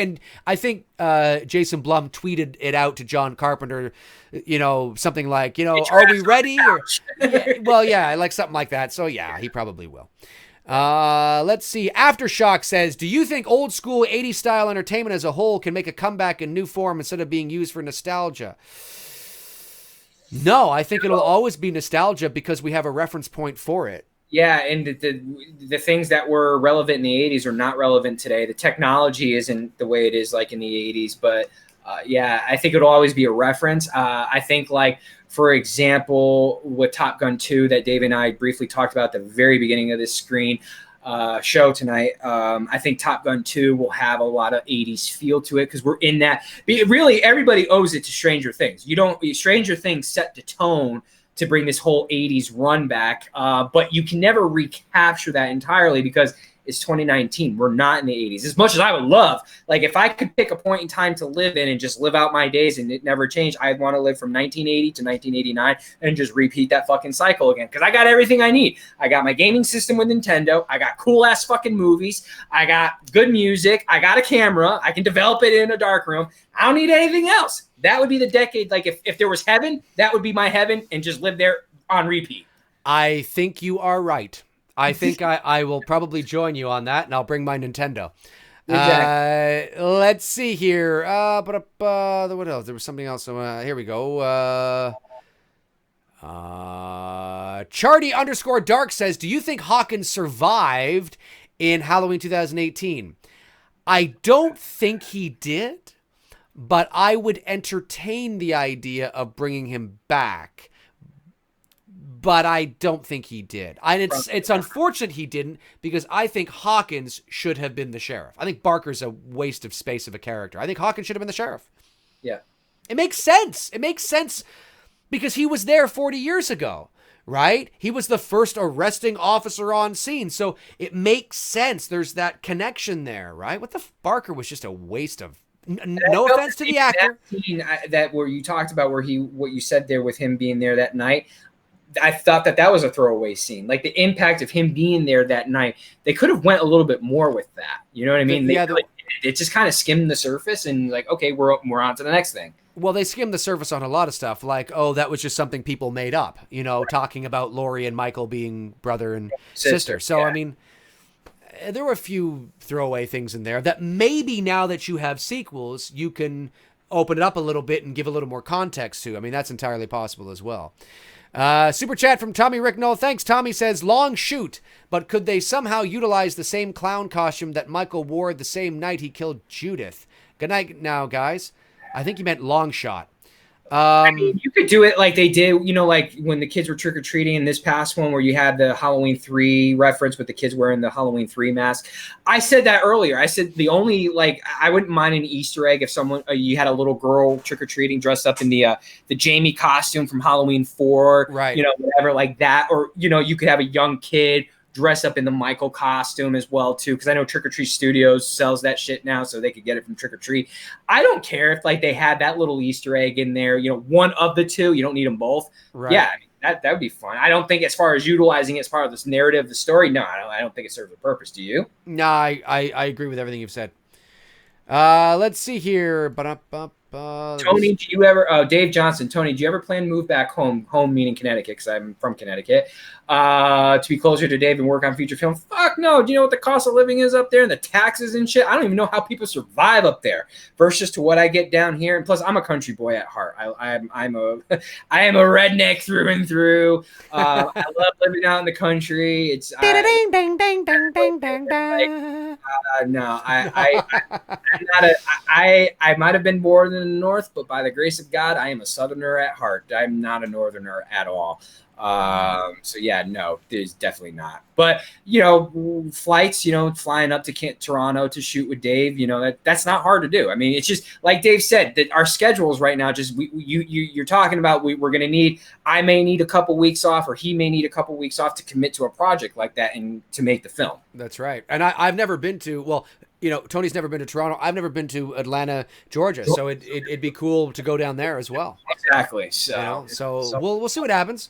Jason Blum tweeted it out to John Carpenter, something like, are we ready? Or, like something like that. So yeah, he probably will. Let's see. Aftershock says, do you think old school 80s style entertainment as a whole can make a comeback in new form instead of being used for nostalgia? No, I think it'll always be nostalgia because we have a reference point for it. Yeah, and the things that were relevant in the 80s are not relevant today. The technology isn't the way it is like in the 80s, but I think it'll always be a reference. I think, like, for example, with Top Gun 2 that Dave and I briefly talked about at the very beginning of this screen, show tonight. I think Top Gun 2 will have a lot of 80s feel to it because we're in that. Really, everybody owes it to Stranger Things. Stranger Things set the tone to bring this whole 80s run back, but you can never recapture that entirely because it's 2019. We're not in the 80s. As much as I would love, like if I could pick a point in time to live in and just live out my days and it never changed, I'd want to live from 1980 to 1989 and just repeat that fucking cycle again. Because I got everything I need. I got my gaming system with Nintendo. I got cool ass fucking movies. I got good music. I got a camera. I can develop it in a dark room. I don't need anything else. That would be the decade. Like if there was heaven, that would be my heaven and just live there on repeat. I think you are right. I think I will probably join you on that, and I'll bring my Nintendo. Exactly. Let's see here. What else? There was something else. Here we go. Charty_Dark says, do you think Hawkins survived in Halloween 2018? I don't think he did, but I would entertain the idea of bringing him back. But I don't think he did. And it's unfortunate he didn't because I think Hawkins should have been the sheriff. I think Barker's a waste of space of a character. I think Hawkins should have been the sheriff. Yeah. It makes sense. It makes sense because he was there 40 years ago, right? He was the first arresting officer on scene. So it makes sense. There's that connection there, right? Barker was just a waste of. No offense to the actor. That scene that where you talked about what you said there with him being there that night, I thought that was a throwaway scene. Like the impact of him being there that night, they could have went a little bit more with that. You know what I mean? It just kind of skimmed the surface and like, okay, we're on to the next thing. Well, they skimmed the surface on a lot of stuff. Like, oh, that was just something people made up, talking about Laurie and Michael being brother and sister. So, yeah. I mean, there were a few throwaway things in there that maybe now that you have sequels, you can open it up a little bit and give a little more context to. I mean, that's entirely possible as well. Super chat from Tommy Ricknell. Thanks. Tommy says, long shoot, but could they somehow utilize the same clown costume that Michael wore the same night he killed Judith? Good night now, guys. I think you meant long shot. I mean, you could do it like they did, like when the kids were trick-or-treating in this past one where you had the Halloween 3 reference with the kids wearing the Halloween 3 mask. I said that earlier. I said the only, I wouldn't mind an Easter egg if someone, you had a little girl trick-or-treating dressed up in the Jamie costume from Halloween 4, right? Whatever like that. Or, you could have a young kid dress up in the Michael costume as well too, because I know Trick or Treat Studios sells that shit now, so they could get it from Trick or Treat. I don't care if they had that little Easter egg in there, one of the two. You don't need them both. Right. Yeah, I mean, that would be fun. I don't think as far as utilizing it as part of this narrative, the story. No, I don't think it serves a purpose. Do you? No, I agree with everything you've said. Let's see here. Tony, do you ever? Dave Johnson. Tony, do you ever plan to move back home? Home meaning Connecticut, because I'm from Connecticut. To be closer to Dave and work on feature film. Fuck no. Do you know what the cost of living is up there and the taxes and shit? I don't even know how people survive up there versus to what I get down here. And plus, I'm a country boy at heart. I am a redneck through and through. I love living out in the country. It's no. I might have been born in the north, but by the grace of God, I am a southerner at heart. I'm not a northerner at all. So yeah, no, there's definitely not. But flights, flying up to Toronto to shoot with Dave, that's not hard to do. I mean, it's just like Dave said that our schedules right now, just you're talking about we're going to need. I may need a couple weeks off, or he may need a couple weeks off to commit to a project like that and to make the film. That's right. And I've never been to. Well, Tony's never been to Toronto. I've never been to Atlanta, Georgia. So it'd be cool to go down there as well. Exactly. So we'll see what happens.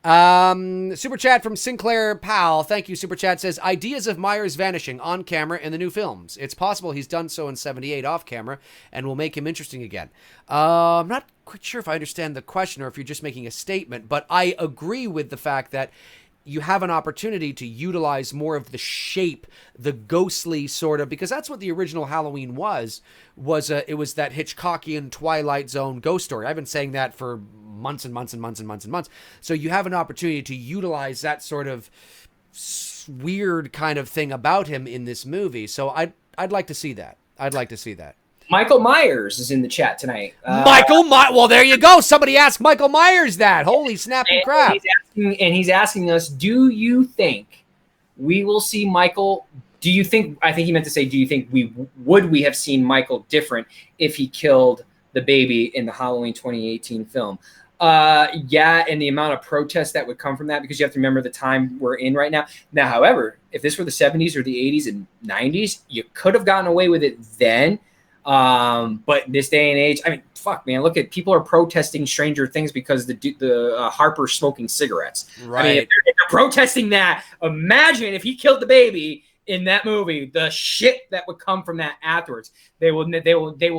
Super chat from Sinclair Powell. Thank you. Super chat says, ideas of Myers vanishing on camera in the new films. It's possible he's done so in 78 off camera and will make him interesting again. I'm not quite sure if I understand the question or if you're just making a statement, but I agree with the fact that you have an opportunity to utilize more of the shape, the ghostly sort of, because that's what the original Halloween was it was that Hitchcockian Twilight Zone ghost story. I've been saying that for months and months and months and months and months. So you have an opportunity to utilize that sort of weird kind of thing about him in this movie. So I'd like to see that. Michael Myers is in the chat tonight. Well, there you go. Somebody asked Michael Myers that. Holy snap and crap. He's asking us, do you think we will see Michael. Do you think? I think he meant to say, do you think we have seen Michael different if he killed the baby in the Halloween 2018 film? Yeah, and the amount of protest that would come from that, because you have to remember the time we're in right now. Now, however, if this were the 70s or the 80s and 90s, you could have gotten away with it then. But in this day and age, I mean, fuck, man, look at people are protesting Stranger Things because the Harper's smoking cigarettes. Right. I mean, if they're protesting that, imagine if he killed the baby in that movie, the shit that would come from that afterwards. They will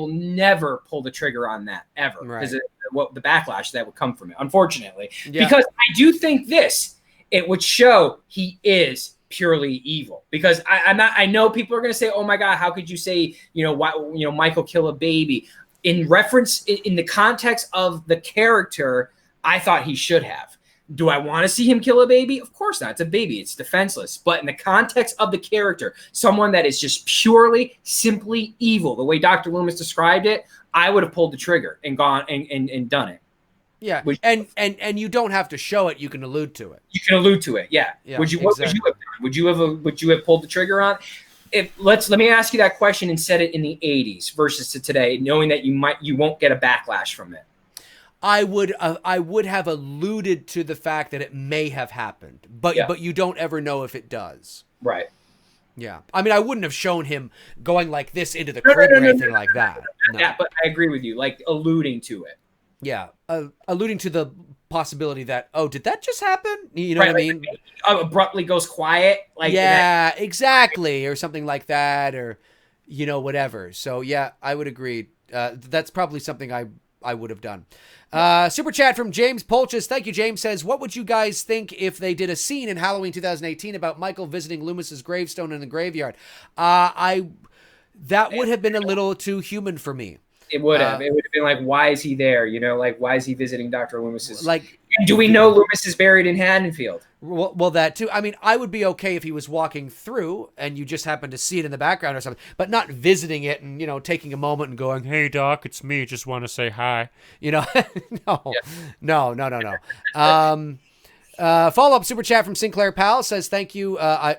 never pull the trigger on that ever, because what the backlash that would come from it, unfortunately. Yeah. Because I do think it would show he is purely evil, because I know people are going to say, oh my God, how could you say, why, Michael kill a baby? In reference, in the context of the character, I thought he should have. Do I want to see him kill a baby? Of course not. It's a baby. It's defenseless. But in the context of the character, someone that is just purely, simply evil, the way Dr. Loomis described it, I would have pulled the trigger and gone and done it. Yeah, and you don't have to show it. You can allude to it. You can allude to it. Yeah. What would you have done? Would you have pulled the trigger on? Let me ask you that question and set it in the 80s versus to today, knowing that you won't get a backlash from it. I would have alluded to the fact that it may have happened, but you don't ever know if it does. Right. Yeah. I mean, I wouldn't have shown him going like this into the crib or anything like that. No. Yeah, but I agree with you, like alluding to it. Yeah. Alluding to the possibility that, oh, did that just happen? You know what I mean? Abruptly goes quiet. Like, yeah, exactly. Or something like that, or, whatever. So yeah, I would agree. That's probably something I would have done. Super chat from James Polchis. Thank you, James. Says, what would you guys think if they did a scene in Halloween 2018 about Michael visiting Loomis's gravestone in the graveyard? That would have been a little too human for me. It would have. It would have been like, why is he there? Why is he visiting Dr. Loomis's? Like, do we know Loomis is buried in Haddonfield? Well, that too. I mean, I would be okay if he was walking through and you just happened to see it in the background or something, but not visiting it and, taking a moment and going, hey, Doc, it's me. Just want to say hi. No. Follow-up super chat from Sinclair Powell says, thank you. I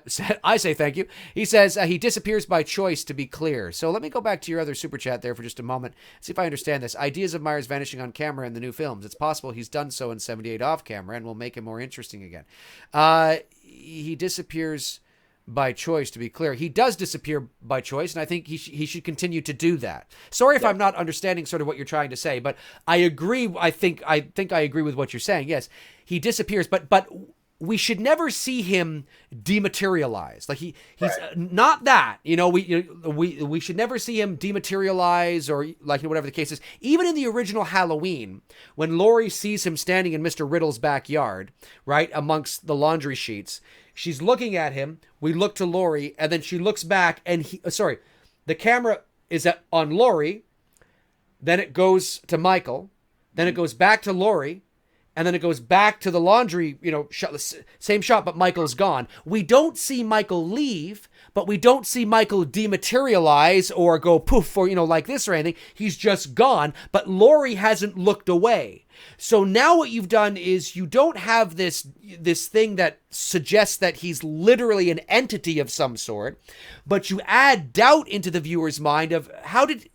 say thank you. He says he disappears by choice, to be clear. So let me go back to your other super chat there for just a moment. See if I understand this. Ideas of Myers vanishing on camera in the new films. It's possible he's done so in 78 off camera and will make him more interesting again. He disappears by choice, to be clear. He does disappear by choice, and I think he should continue to do that. Sorry if I'm not understanding sort of what you're trying to say, but I agree. I think I agree with what you're saying. Yes, he disappears, but we should never see him dematerialize. Like he's not that. We should never see him dematerialize or like whatever the case is. Even in the original Halloween, when Laurie sees him standing in Mr. Riddle's backyard, right amongst the laundry sheets. She's looking at him. We look to Laurie, and then she looks back, and the camera is on Laurie. Then it goes to Michael. Then it goes back to Laurie, and then it goes back to the laundry, same shot, but Michael's gone. We don't see Michael leave, but we don't see Michael dematerialize or go poof or, like this or anything. He's just gone, but Laurie hasn't looked away. So now what you've done is you don't have this thing that suggests that he's literally an entity of some sort, but you add doubt into the viewer's mind of how did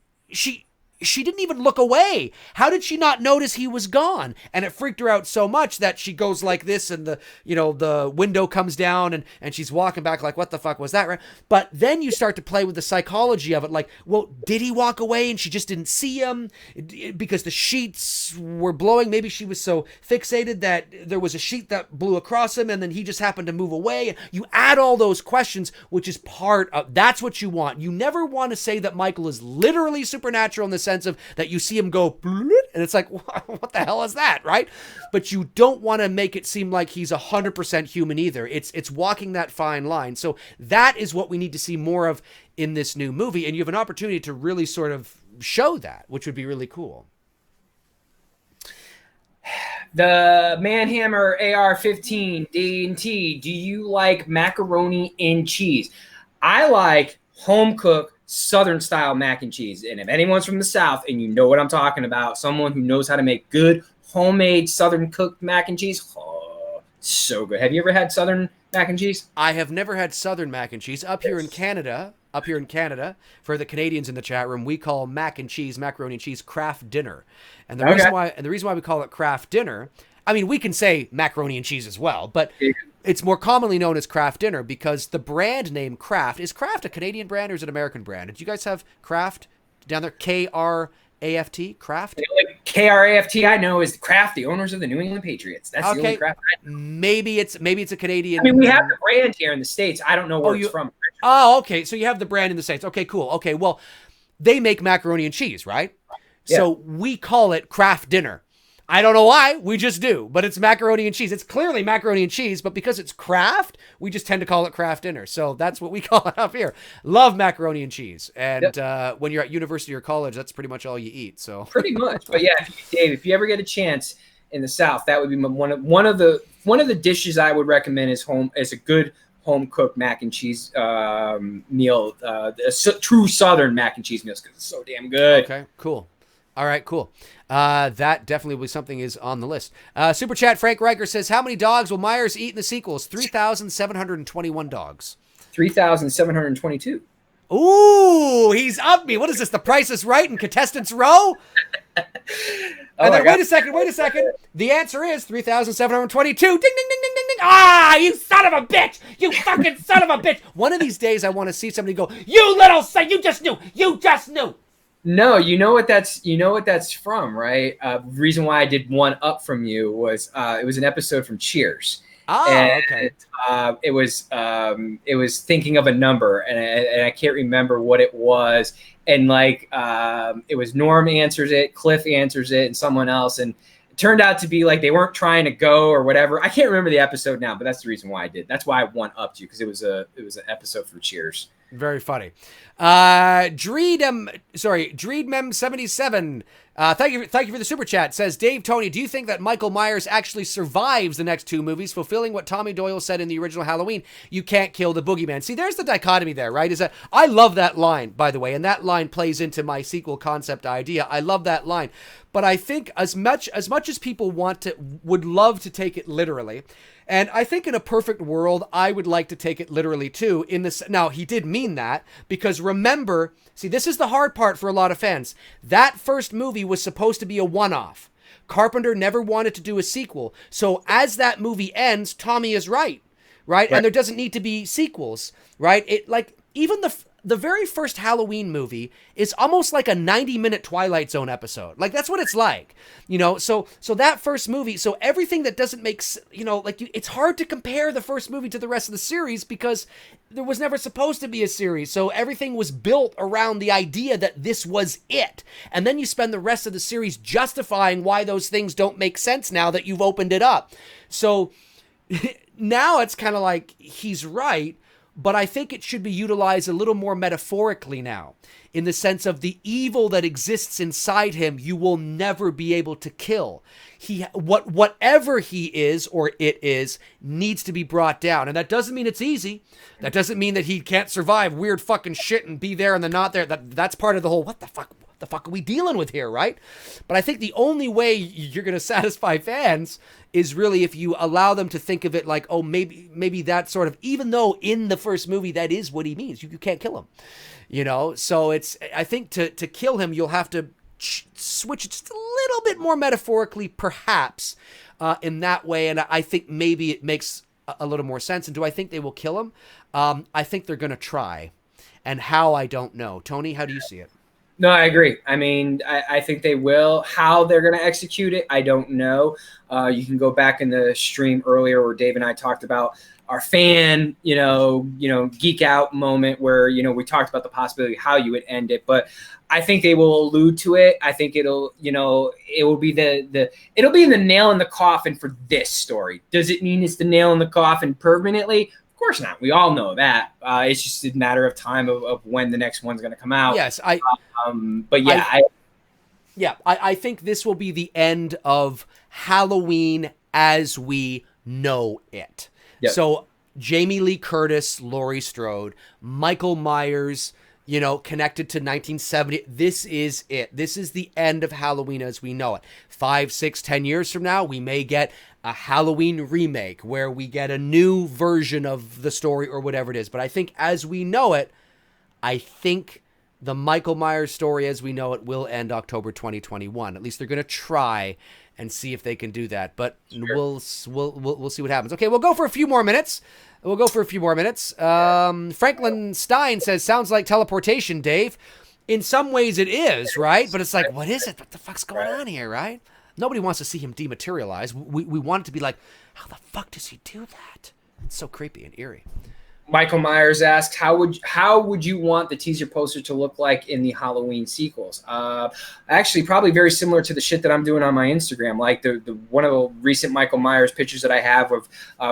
she didn't even look away. How did she not notice he was gone? And it freaked her out so much that she goes like this and the window comes down and she's walking back like, what the fuck was that? Right? But then you start to play with the psychology of it. Like, well, did he walk away and she just didn't see him because the sheets were blowing? Maybe she was so fixated that there was a sheet that blew across him and then he just happened to move away. You add all those questions, which is part of, that's what you want. You never want to say that Michael is literally supernatural in the sense of that you see him go and it's like, what the hell is that, right? But you don't want to make it seem like he's 100% human either. It's walking that fine line. So that is what we need to see more of in this new movie, and you have an opportunity to really sort of show that, which would be really cool. The Manhammer AR-15 D&T, do you like macaroni and cheese? I like home-cooked Southern style mac and cheese. And if anyone's from the South and you know what I'm talking about, someone who knows how to make good homemade Southern cooked mac and cheese, oh, so good. Have you ever had Southern mac and cheese? I have never had Southern mac and cheese. Up here in Canada, for the Canadians in the chat room, we call macaroni and cheese, Kraft dinner. And the reason why we call it Kraft dinner, I mean, we can say macaroni and cheese as well, but it's more commonly known as Kraft dinner because the brand name Kraft, is Kraft a Canadian brand or is it an American brand? Did you guys have Kraft down there? Kraft? Kraft? The only Kraft I know is Kraft, the owners of the New England Patriots. That's the only Kraft I know. Maybe it's a Canadian. I mean, we have the brand here in the States. I don't know where it's from. Oh, okay. So you have the brand in the States. Okay, cool. Okay, well, they make macaroni and cheese, right? Yeah. So we call it Kraft dinner. I don't know why, we just do, but it's macaroni and cheese. It's clearly macaroni and cheese, but because it's Kraft, we just tend to call it Kraft dinner. So that's what we call it up here. Love macaroni and cheese. And when you're at university or college, that's pretty much all you eat. So pretty much. But yeah, Dave, if you ever get a chance in the South, that would be one of the dishes I would recommend as a good home cooked mac and cheese meal, true Southern mac and cheese meals, because it's so damn good. Okay, cool. All right, cool. That definitely was something is on the list. Super chat Frank Riker says, how many dogs will Myers eat in the sequels? 3,721 dogs. 3,722. Ooh, he's up me. What is this? The Price is Right and Contestants Row? Wait a second. The answer is 3,722. Ding, ding, ding, ding, ding, ding. Ah, you son of a bitch. You fucking son of a bitch. One of these days I want to see somebody go, you little son, you just knew. No, you know what that's from, right? Reason why I did one up from you was it was an episode from Cheers. Oh, okay. It was thinking of a number, and I can't remember what it was. And it was Norm answers it, Cliff answers it, and someone else, and it turned out to be like they weren't trying to go or whatever. I can't remember the episode now, but that's the reason why I did. That's why I one upped you, because it was an episode for Cheers. Very funny. Dreedmem77. Thank you for the super chat. Says, Dave, Tony, do you think that Michael Myers actually survives the next two movies, fulfilling what Tommy Doyle said in the original Halloween? You can't kill the boogeyman. See, there's the dichotomy there, right? Is that I love that line, by the way, and that line plays into my sequel concept idea. I love that line. But I think as much as people would love to take it literally, and I think in a perfect world, I would like to take it literally too. Now, he did mean that, because remember, see, this is the hard part for a lot of fans. That first movie was supposed to be a one-off. Carpenter never wanted to do a sequel. So as that movie ends, Tommy is right? And there doesn't need to be sequels, right? Even the very first Halloween movie is almost like a 90-minute Twilight Zone episode. That's what it's like, so that first movie, so everything that doesn't make, it's hard to compare the first movie to the rest of the series because there was never supposed to be a series. So everything was built around the idea that this was it. And then you spend the rest of the series justifying why those things don't make sense now that you've opened it up. So now it's kind of like he's right. But I think it should be utilized a little more metaphorically now, in the sense of the evil that exists inside him, you will never be able to kill. Whatever he is or it is needs to be brought down. And that doesn't mean it's easy. That doesn't mean that he can't survive weird fucking shit and be there and then not there. That's part of the whole, what the fuck are we dealing with here, right? But I think the only way you're going to satisfy fans is really if you allow them to think of it like, oh, maybe that sort of, even though in the first movie that is what he means, you can't kill him, so I think to kill him, you'll have to switch it just a little bit more metaphorically, perhaps, in that way, and I think maybe it makes a little more sense. And do I think they will kill him? I think they're going to try, and how, I don't know. Tony, how do you see it? No, I agree. I mean, I think they will. How they're going to execute it, I don't know. You can go back in the stream earlier where Dave and I talked about our fan, geek out moment where, we talked about the possibility of how you would end it. But I think they will allude to it. I think it will be it'll be the nail in the coffin for this story. Does it mean it's the nail in the coffin permanently? Of course not. We all know that. It's just a matter of time of when the next one's going to come out. Yes, I think this will be the end of Halloween as we know it. Yep. So Jamie Lee Curtis, Laurie Strode, Michael Myers, connected to 1970. This is it. This is the end of Halloween as we know it. 5, 6, 10 years from now, we may get a Halloween remake where we get a new version of the story or whatever it is. But I think as we know it, I think the Michael Myers story as we know it will end October 2021. At least they're going to try and see if they can do that. But we'll see what happens. Okay, we'll go for a few more minutes. Franklin Stein says, sounds like teleportation, Dave. In some ways it is, right? But it's like, what is it? What the fuck's going on here, right? Nobody wants to see him dematerialize. We want it to be like, how the fuck does he do that? It's so creepy and eerie. Michael Myers asks, how would you want the teaser poster to look like in the Halloween sequels? Actually, probably very similar to the shit that I'm doing on my Instagram. Like the one of the recent Michael Myers pictures that I have of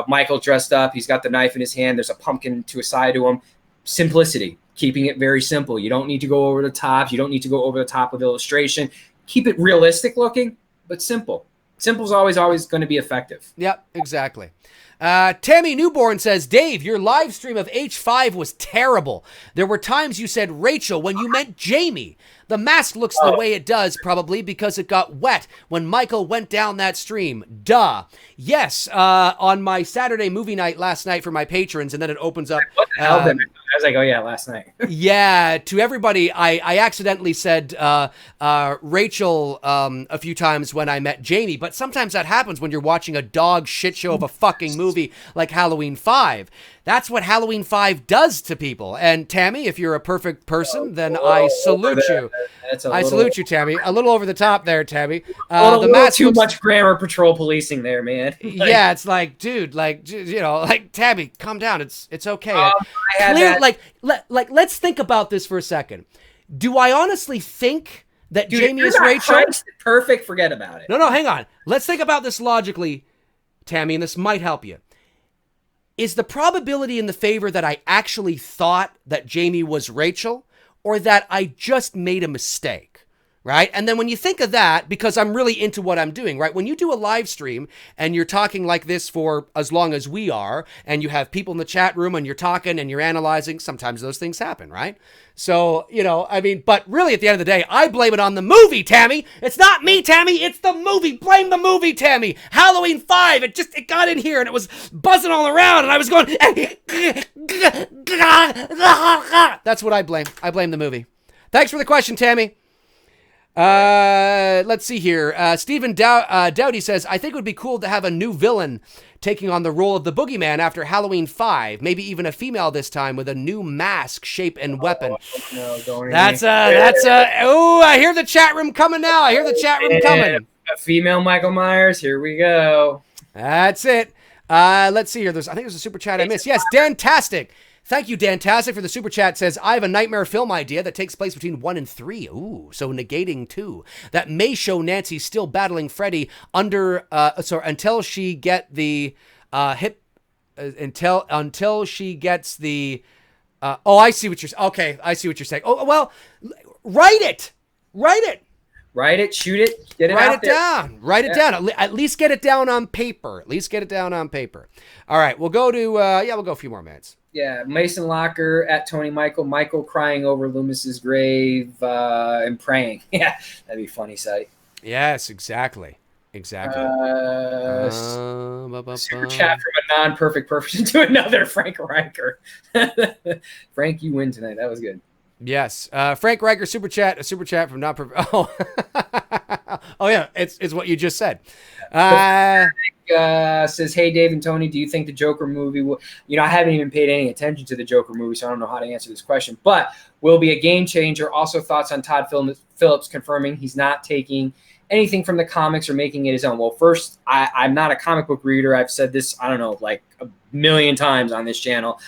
Michael dressed up. He's got the knife in his hand. There's a pumpkin to a side to him. Simplicity, keeping it very simple. You don't need to go over the top. You don't need to go over the top with illustration. Keep it realistic looking, but simple. Simple is always going to be effective. Yep, exactly. Tammy Newborn says, Dave, your live stream of H5 was terrible. There were times you said Rachel when you meant Jamie. The mask looks the way it does, probably because it got wet when Michael went down that stream. Duh. Yes, on my Saturday movie night last night for my patrons, and then it opens up. What the hell? I was like, oh yeah, last night. Yeah, to everybody, I accidentally said Rachel a few times when I met Jamie, but sometimes that happens when you're watching a dog shit show of a fucking movie like Halloween 5. That's what Halloween 5 does to people. And Tammy, if you're a perfect person, then I salute you. I salute you, Tammy. A little over the top there, Tammy. The mask too much grammar patrol policing there, man. Yeah, it's like, dude, Tammy, calm down. It's okay. Let's think about this for a second. Do I honestly think that Jamie is Rachel? Perfect, forget about it. No, hang on. Let's think about this logically, Tammy, and this might help you. Is the probability in the favor that I actually thought that Jamie was Rachel, or that I just made a mistake, right? And then when you think of that, because I'm really into what I'm doing, right? When you do a live stream and you're talking like this for as long as we are, and you have people in the chat room and you're talking and you're analyzing, sometimes those things happen, right? So, but really at the end of the day, I blame it on the movie, Tammy. It's not me, Tammy. It's the movie. Blame the movie, Tammy. Halloween 5, it got in here and it was buzzing all around and I was going, that's what I blame. I blame the movie. Thanks for the question, Tammy. Let's see here. Stephen Dowdy says, I think it would be cool to have a new villain taking on the role of the boogeyman after Halloween 5, maybe even a female this time with a new mask, shape, and weapon. I hear the chat room coming now. A female Michael Myers. Here we go. That's it. Let's see here. I think there's a super chat I missed. Yes, Dantastic. Thank you, Dantastic, for the super chat. Says, I have a nightmare film idea that takes place between 1 and 3. Ooh, so negating 2. That may show Nancy still battling Freddy until she get the until she gets the. I see what you're. Okay, I see what you're saying. Oh well, write it. Shoot it, get it Write out it there. down. Write it down. At least get it down on paper. All right, we'll go to we'll go a few more minutes. Yeah, Mason Locker at Tony Michael crying over Loomis's grave and praying. Yeah, that'd be a funny sight. Yes, exactly. Super chat from a non-perfect person to another, Frank Riker. Frank, you win tonight. That was good. Yes, Frank Riker super chat from not perfect. Oh, oh yeah, it's what you just said. Says, hey, Dave and Tony, do you think the Joker movie will, I haven't even paid any attention to the Joker movie, so I don't know how to answer this question, but will be a game changer? Also thoughts on Todd Phillips confirming he's not taking anything from the comics or making it his own. Well, first, I'm not a comic book reader. I've said this, I don't know, like a million times on this channel.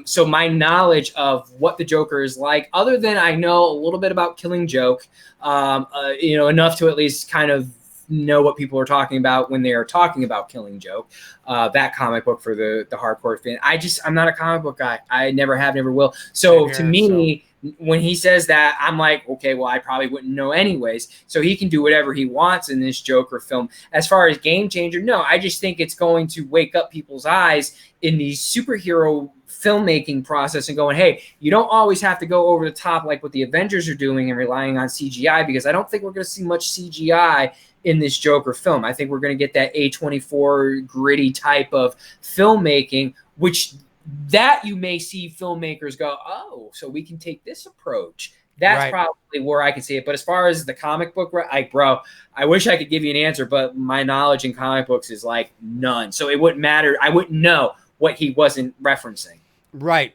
So my knowledge of what the Joker is like, other than I know a little bit about Killing Joke, enough to at least kind of know what people are talking about when they are talking about Killing Joke, that comic book for the hardcore fan. I'm not a comic book guy. I never have, never will. So to me, when he says that, I'm like, okay, well, I probably wouldn't know anyways. So he can do whatever he wants in this Joker film. As far as game changer, no, I just think it's going to wake up people's eyes in these superhero filmmaking process and going, hey, you don't always have to go over the top like what the Avengers are doing and relying on CGI, because I don't think we're going to see much CGI in this Joker film. I think we're going to get that A24 gritty type of filmmaking, which that you may see filmmakers go, oh, so we can take this approach. That's probably where I can see it. But as far as the comic book, bro, I wish I could give you an answer, but my knowledge in comic books is like none. So it wouldn't matter. I wouldn't know what he wasn't referencing. Right,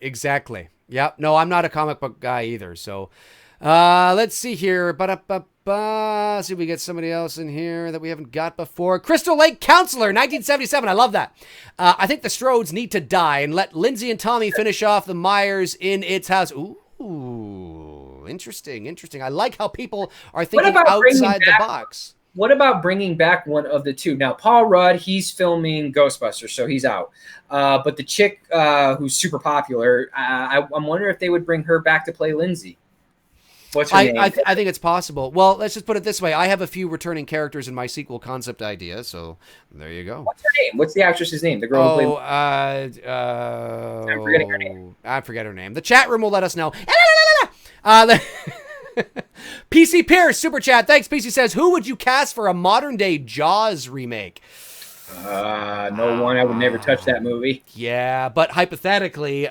exactly. Yep. No, I'm not a comic book guy either. So let's see here. See if we get somebody else in here that we haven't got before. Crystal Lake Counselor, 1977. I love that. I think the Strodes need to die and let Lindsay and Tommy finish off the Myers in its house. Ooh, interesting. I like how people are thinking outside the box. What about bringing back one of the two? Now, Paul Rudd, he's filming Ghostbusters, so he's out. But the chick who's super popular, I'm wondering if they would bring her back to play Lindsay. What's her name? I think it's possible. Well, let's just put it this way. I have a few returning characters in my sequel concept idea, so there you go. What's her name? What's the actress's name? The girl who played... I'm forgetting her name. I forget her name. The chat room will let us know. PC Pierce, super chat. Thanks. PC says, who would you cast for a modern day Jaws remake? No one. I would never touch that movie. Yeah, but hypothetically,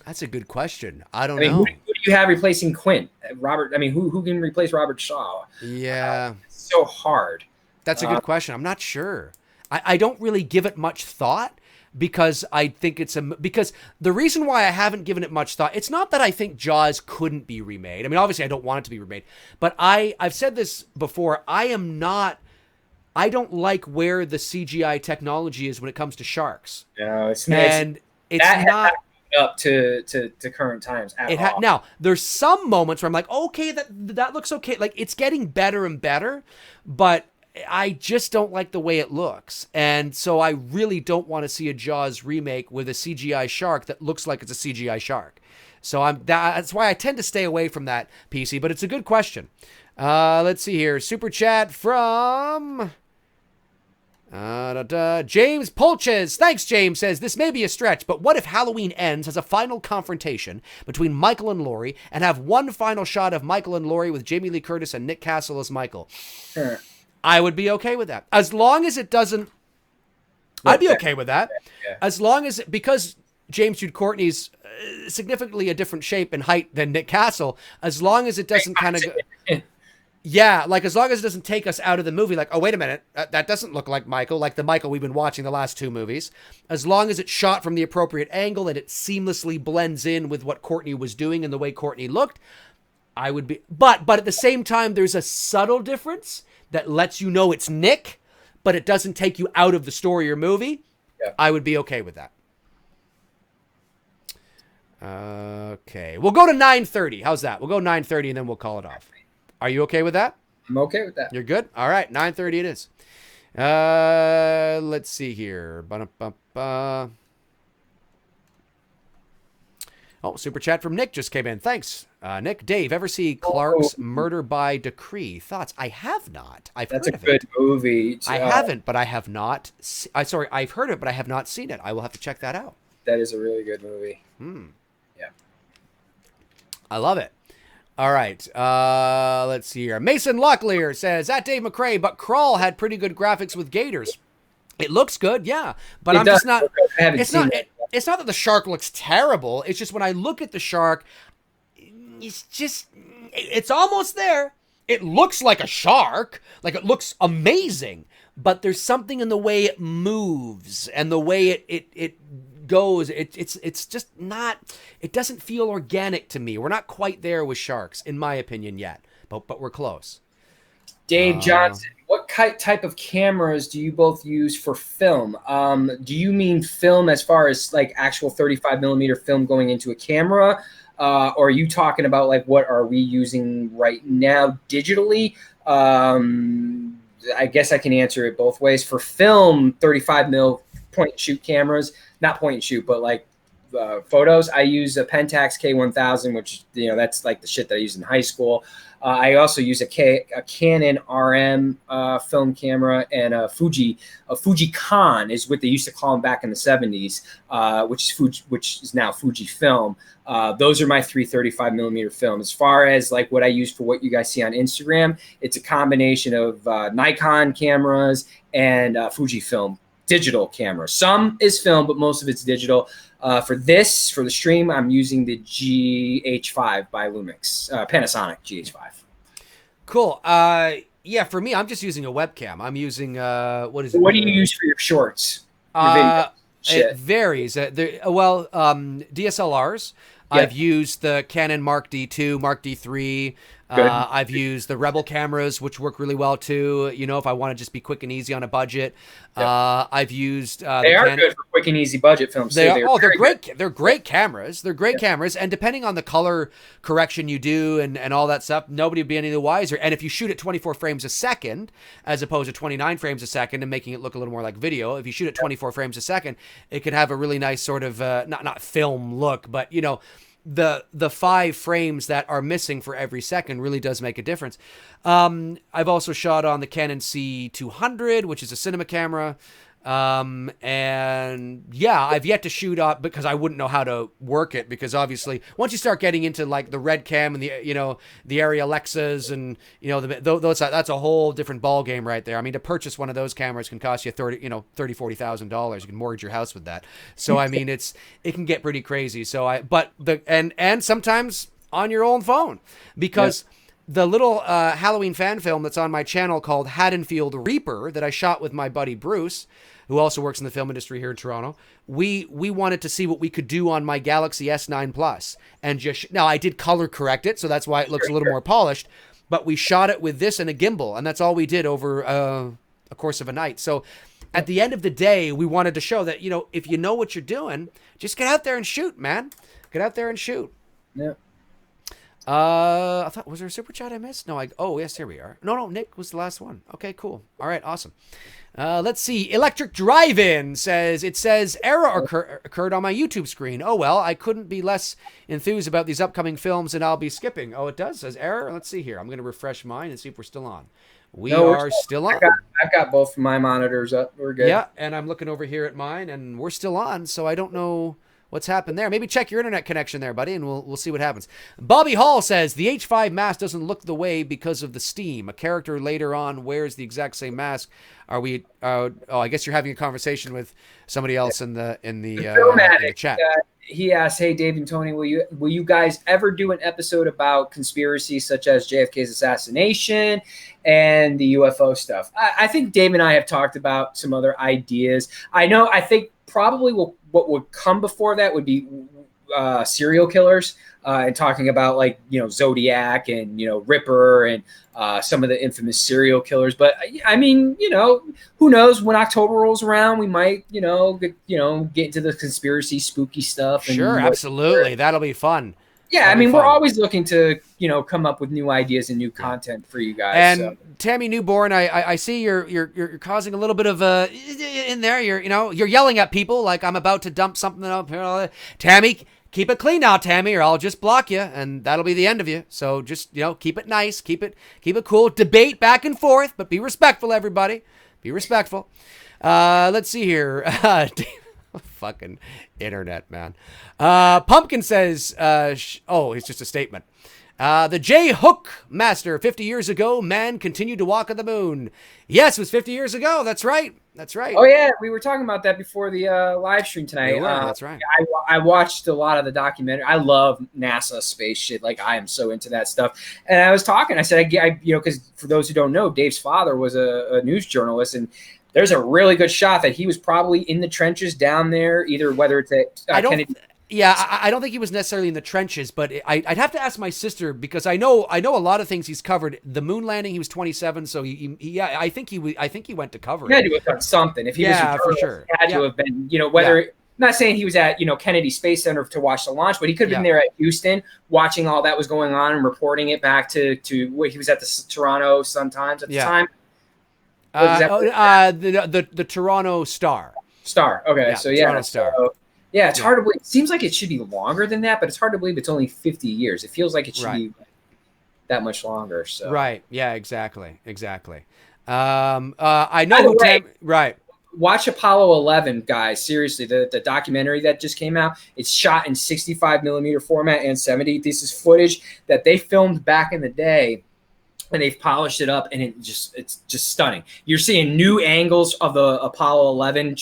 that's a good question. I don't know. Who do you have replacing Quint? Robert. I mean, who can replace Robert Shaw? Yeah, it's so hard. That's a good question. I'm not sure. I don't really give it much thought. Because I think because the reason why I haven't given it much thought, it's not that I think Jaws couldn't be remade. I mean, obviously I don't want it to be remade, but I've said this before. I don't like where the CGI technology is when it comes to sharks. No, it's not up to current times at all. Now, there's some moments where I'm like, okay, that looks okay. Like it's getting better and better, but I just don't like the way it looks. And so I really don't want to see a Jaws remake with a CGI shark that looks like it's a CGI shark. So that's why I tend to stay away from that, PC, but it's a good question. Let's see here. Super chat from James Polches. Thanks, James. Says, this may be a stretch, but what if Halloween Ends has a final confrontation between Michael and Laurie and have one final shot of Michael and Laurie with Jamie Lee Curtis and Nick Castle as Michael? Sure. I would be okay with that. As long as it doesn't... I'd be okay with that. Yeah. As long as... Because James Jude Courtney's significantly a different shape and height than Nick Castle, as long as it doesn't kind of... Yeah, like as long as it doesn't take us out of the movie, like, oh, wait a minute, that doesn't look like Michael, like the Michael we've been watching the last two movies. As long as it's shot from the appropriate angle and it seamlessly blends in with what Courtney was doing and the way Courtney looked, I would be... But at the same time, there's a subtle difference that lets you know it's Nick, but it doesn't take you out of the story or movie. Yeah. I would be okay with that. Okay. We'll go to 9:30. How's that? We'll go 9:30 and then we'll call it off. Are you okay with that? I'm okay with that. You're good? All right. 9:30 it is. Let's see here. Oh, super chat from Nick just came in. Thanks, Nick. Dave, ever see Clark's Murder by Decree? Thoughts? I have not. I've heard of it. That's a good movie. I haven't, but I have not. Sorry, I've heard it, but I have not seen it. I will have to check that out. That is a really good movie. Yeah. I love it. All right. Let's see here. Mason Locklear says, at Dave McRae, but Crawl had pretty good graphics with gators. It looks good, yeah. But I'm just not... It's not that the shark looks terrible. It's just when I look at the shark, it's almost there. It looks like a shark. Like it looks amazing. But there's something in the way it moves and the way it goes. It's just not, it doesn't feel organic to me. We're not quite there with sharks, in my opinion, yet. But we're close. Dave Johnson, what type of cameras do you both use for film? Do you mean film as far as like actual 35 millimeter film going into a camera? Or are you talking about like what are we using right now digitally? I guess I can answer it both ways. For film, 35 mil point and shoot cameras, not point and shoot, but like photos, I use a Pentax K1000, which, you know, that's like the shit that I used in high school. I also use a Canon RM film camera, and a Fuji-Con is what they used to call them back in the 70s, which is now Fujifilm. Those are my 335 millimeter film. As far as like what I use for what you guys see on Instagram, it's a combination of Nikon cameras and Fujifilm digital cameras. Some is film, but most of it's digital. For the stream, I'm using the GH5 by Lumix, Panasonic GH5. Cool. Yeah, for me, I'm just using a webcam. I'm using what is it? What do you use for your shorts? Your video? It varies. DSLRs. Yeah. I've used the Canon Mark D2, Mark D3. I've used the Rebel cameras, which work really well too. You know, if I want to just be quick and easy on a budget. I've used. They are good for quick and easy budget films. They're great. Good. They're great cameras. They're great cameras, and depending on the color correction you do and all that stuff, nobody would be any the wiser. And if you shoot at 24 frames a second as opposed to 29 frames a second, and making it look a little more like video, if you shoot at 24 frames a second, it can have a really nice sort of not film look, but you know. The 5 frames that are missing for every second really does make a difference. I've also shot on the Canon C200, which is a cinema camera. And yeah, I've yet to shoot up because I wouldn't know how to work it, because obviously once you start getting into like the Red Cam and the Arri Alexas and that's a whole different ball game right there. I mean, to purchase one of those cameras can cost you $40,000. You can mortgage your house with that. So I mean, it can get pretty crazy. So and sometimes on your own phone, because the little Halloween fan film that's on my channel called Haddonfield Reaper that I shot with my buddy Bruce, who also works in the film industry here in Toronto, we wanted to see what we could do on my Galaxy S9 Plus. And now I did color correct it, so that's why it looks a little more polished, but we shot it with this and a gimbal, and that's all we did over a course of a night. So at the end of the day, we wanted to show that, if you know what you're doing, just get out there and shoot, man. Get out there and shoot. Yeah. I thought, was there a super chat I missed? No, yes, here we are. No, Nick was the last one. Okay, cool. All right, awesome. Let's see. Electric Drive-In says, error occurred on my YouTube screen. Oh, well, I couldn't be less enthused about these upcoming films, and I'll be skipping. Oh, it does? Says error? Let's see here. I'm going to refresh mine and see if we're still on. We are still on. I've got both of my monitors up. We're good. Yeah, and I'm looking over here at mine, and we're still on, so I don't know what's happened there. Maybe check your internet connection there, buddy, and we'll see what happens. Bobby Hall says, the H5 mask doesn't look the way because of the steam. A character later on wears the exact same mask. Are we, I guess you're having a conversation with somebody else in the chat. He asked, hey, Dave and Tony, will you guys ever do an episode about conspiracies such as JFK's assassination and the UFO stuff? I think Dave and I have talked about some other ideas. I think probably what would come before that would be serial killers, and talking about like, Zodiac and, Ripper and some of the infamous serial killers. But I mean, who knows, when October rolls around, we might, get into the conspiracy spooky stuff. Sure. Absolutely. That'll be fun. Yeah. That'll be fun. We're always looking to, come up with new ideas and new content for you guys. And Tammy Newborn, I see you're causing a little bit of in there. You're yelling at people like I'm about to dump something up here. Tammy, keep it clean now, Tammy, or I'll just block you, and that'll be the end of you. So just, keep it nice, keep it cool. Debate back and forth, but be respectful, everybody. Be respectful. Let's see here. Fucking internet, man. Pumpkin says, it's just a statement. The J. Hook Master, 50 years ago, man continued to walk on the moon. Yes, it was 50 years ago. That's right. Oh, yeah. We were talking about that before the live stream tonight. That's right. I watched a lot of the documentary. I love NASA space shit. Like, I am so into that stuff. And I was talking. I said, because for those who don't know, Dave's father was a news journalist, and there's a really good shot that he was probably in the trenches down there, either whether it's at Kennedy. Yeah, I don't think he was necessarily in the trenches, but I'd have to ask my sister, because I know a lot of things he's covered. The moon landing, he was 27, so I think he went to cover it. He had to have done something. If he was for sure, he had to have been, whether. Yeah. Not saying he was at, Kennedy Space Center to watch the launch, but he could have been there at Houston watching all that was going on and reporting it back to where he was at the Toronto Sun-Times at the time. The Toronto Star. Okay, so Toronto Star. Yeah, it's hard to believe. It seems like it should be longer than that, but it's hard to believe it's only 50 years. It feels like it should be. that much longer. So Right. Yeah, exactly. I By know the way, right. watch Apollo 11, guys. Seriously, the documentary that just came out. It's shot in 65 millimeter format and 70. This is footage that they filmed back in the day, and they've polished it up, and it's just stunning. You're seeing new angles of the Apollo 11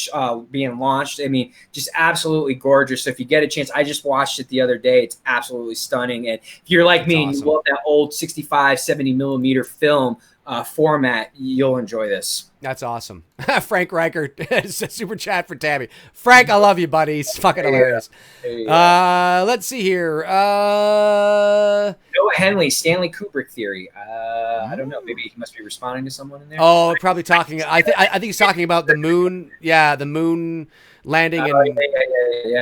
being launched. I mean, just absolutely gorgeous. So if you get a chance, I just watched it the other day. It's absolutely stunning. And if you're like me and you love that old 65, 70 millimeter film format, you'll enjoy this. That's awesome. Frank Riker, super chat for Tabby. Frank, I love you, buddy. He's fucking hilarious. Let's see here. Noah Henley, Stanley Kubrick theory. I don't know. Maybe he must be responding to someone in there. Oh, probably talking. I think he's talking about the moon. Yeah, the moon landing and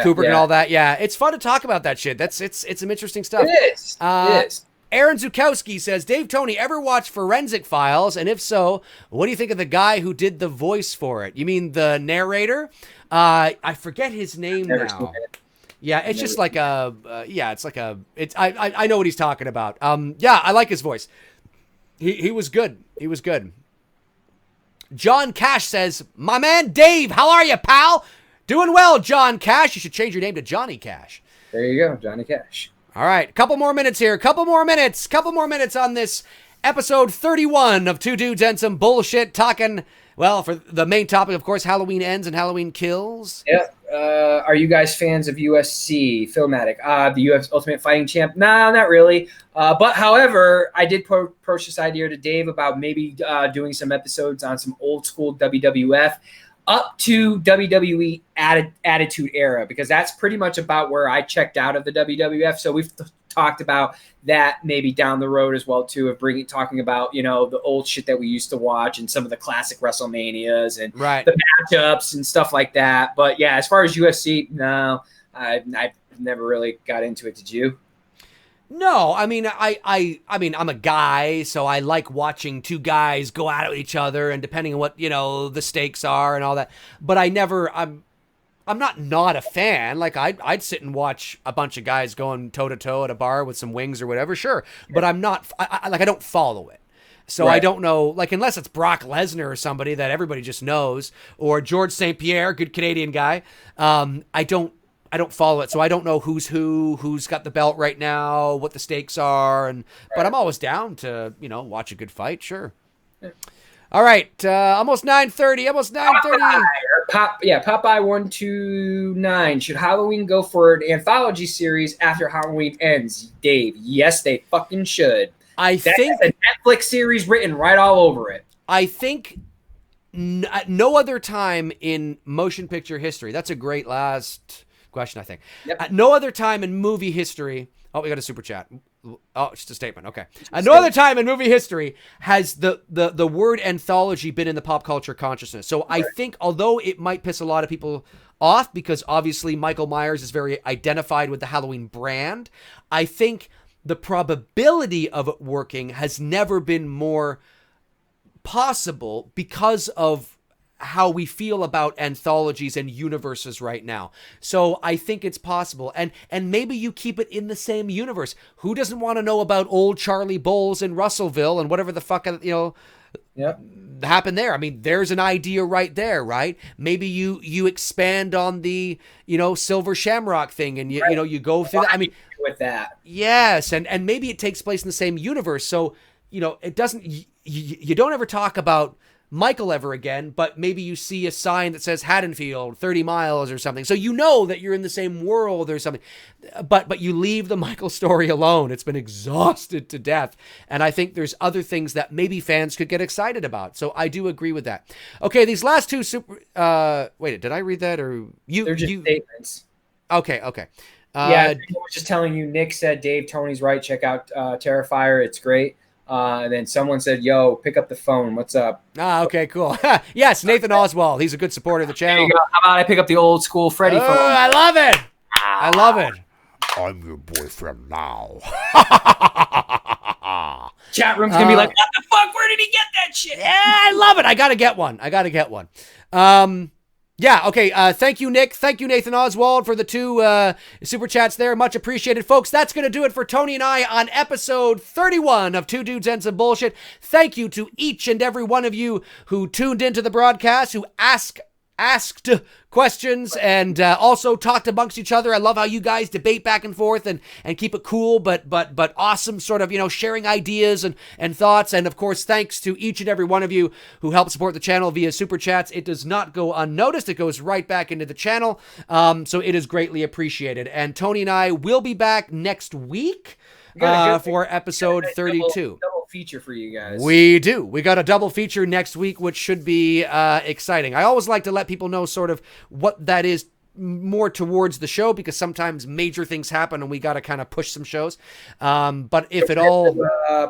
Kubrick and all that. Yeah, it's fun to talk about that shit. It's some interesting stuff. It is. Aaron Zukowski says, Dave, Tony, ever watch Forensic Files? And if so, what do you think of the guy who did the voice for it? You mean the narrator? I forget his name now. Yeah, it's just like I know what he's talking about. Yeah, I like his voice. He was good. He was good. John Cash says, my man Dave, how are you, pal? Doing well, John Cash. You should change your name to Johnny Cash. There you go, Johnny Cash. All right, couple more minutes here. Couple more minutes on this episode 31 of Two Dudes and Some Bullshit, talking, well, for the main topic, of course, Halloween Ends and Halloween Kills. Yeah. Are you guys fans of USC, Filmatic? The UFC Ultimate Fighting Champ? No, not really. But however, I did approach this idea to Dave about maybe doing some episodes on some old school WWF up to WWE Attitude Era, because that's pretty much about where I checked out of the WWF. So we've talked about that maybe down the road as well too, of talking about, you know, the old shit that we used to watch and some of the classic WrestleManias and the matchups and stuff like that. But yeah, as far as UFC, no, I've never really got into it. Did you? No, I mean, I mean, I'm a guy, so I like watching two guys go at each other, and depending on what, you know, the stakes are and all that. But I'm not a fan. Like I'd sit and watch a bunch of guys going toe to toe at a bar with some wings or whatever, sure. But I'm not. I don't follow it. So I don't know, like, unless it's Brock Lesnar or somebody that everybody just knows, or George St. Pierre, good Canadian guy. I don't follow it, so I don't know who's got the belt right now, what the stakes are, but I'm always down to, you know, watch a good fight, sure. Yeah. All right, almost 9:30, Popeye 129. Should Halloween go for an anthology series after Halloween ends? Dave, yes, they fucking should. I think a Netflix series written right all over it. I think no other time in motion picture history. That's a great last question, I think. Yep. At no other time in movie history. Oh, we got a super chat. Oh, it's just a statement. Okay. At no other time in movie history has the word anthology been in the pop culture consciousness. So I think, although it might piss a lot of people off because obviously Michael Myers is very identified with the Halloween brand, I think the probability of it working has never been more possible because of how we feel about anthologies and universes right now. So I think it's possible. And maybe you keep it in the same universe. Who doesn't want to know about old Charlie Bowles in Russellville and whatever the fuck, you know, happened there? I mean, there's an idea right there, right? Maybe you expand on the, you know, Silver Shamrock thing and you know, you go through that. I mean, with that. Yes. And maybe it takes place in the same universe. So, you know, it doesn't, you don't ever talk about Michael ever again, but maybe you see a sign that says Haddonfield 30 miles or something, so you know that you're in the same world or something, but you leave the Michael story alone. It's been exhausted to death, and I think there's other things that maybe fans could get excited about. So I do agree with that. Okay, these last two wait, did I read that or you? They're just statements. Okay. Yeah, I was just telling you, Nick said, Dave, Tony's right, check out Terrifier, it's great. And then someone said, yo, pick up the phone. What's up? Okay, cool. Yes, Nathan Oswald. He's a good supporter of the channel. There you go. How about I pick up the old school Freddy phone? I love it. I love it. I'm your boyfriend now. Chat room's going to be like, what the fuck? Where did he get that shit? Yeah, I love it. I got to get one. Yeah, okay. Thank you, Nick. Thank you, Nathan Oswald, for the 2 super chats there. Much appreciated, folks. That's going to do it for Tony and I on episode 31 of Two Dudes and Some Bullshit. Thank you to each and every one of you who tuned into the broadcast, who asked questions and also talked amongst each other. I love how you guys debate back and forth and keep it cool, but awesome, sort of, sharing ideas and thoughts. And of course, thanks to each and every one of you who help support the channel via super chats. It does not go unnoticed. It goes right back into the channel. So it is greatly appreciated. And Tony and I will be back next week for episode 32. Double feature for you guys. We do. We got a double feature next week, which should be exciting. I always like to let people know sort of what that is more towards the show, because sometimes major things happen and we got to kind of push some shows. But if it all...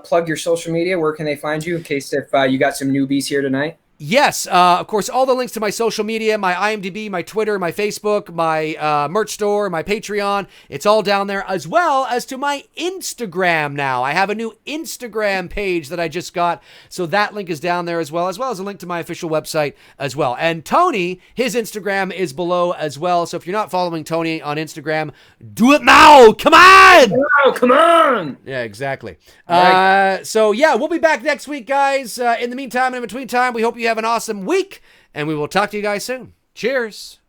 plug your social media, where can they find you in case if you got some newbies here tonight? Yes, of course, all the links to my social media, my IMDb, my Twitter, my Facebook, my merch store, my Patreon, it's all down there, as well as to my Instagram now. I have a new Instagram page that I just got, so that link is down there as well as a link to my official website as well. And Tony, his Instagram is below as well, so if you're not following Tony on Instagram, do it now! Come on! Oh, come on! Yeah, exactly. Right. So yeah, we'll be back next week, guys. In the meantime, in between time, we hope you have an awesome week, and we will talk to you guys soon. Cheers.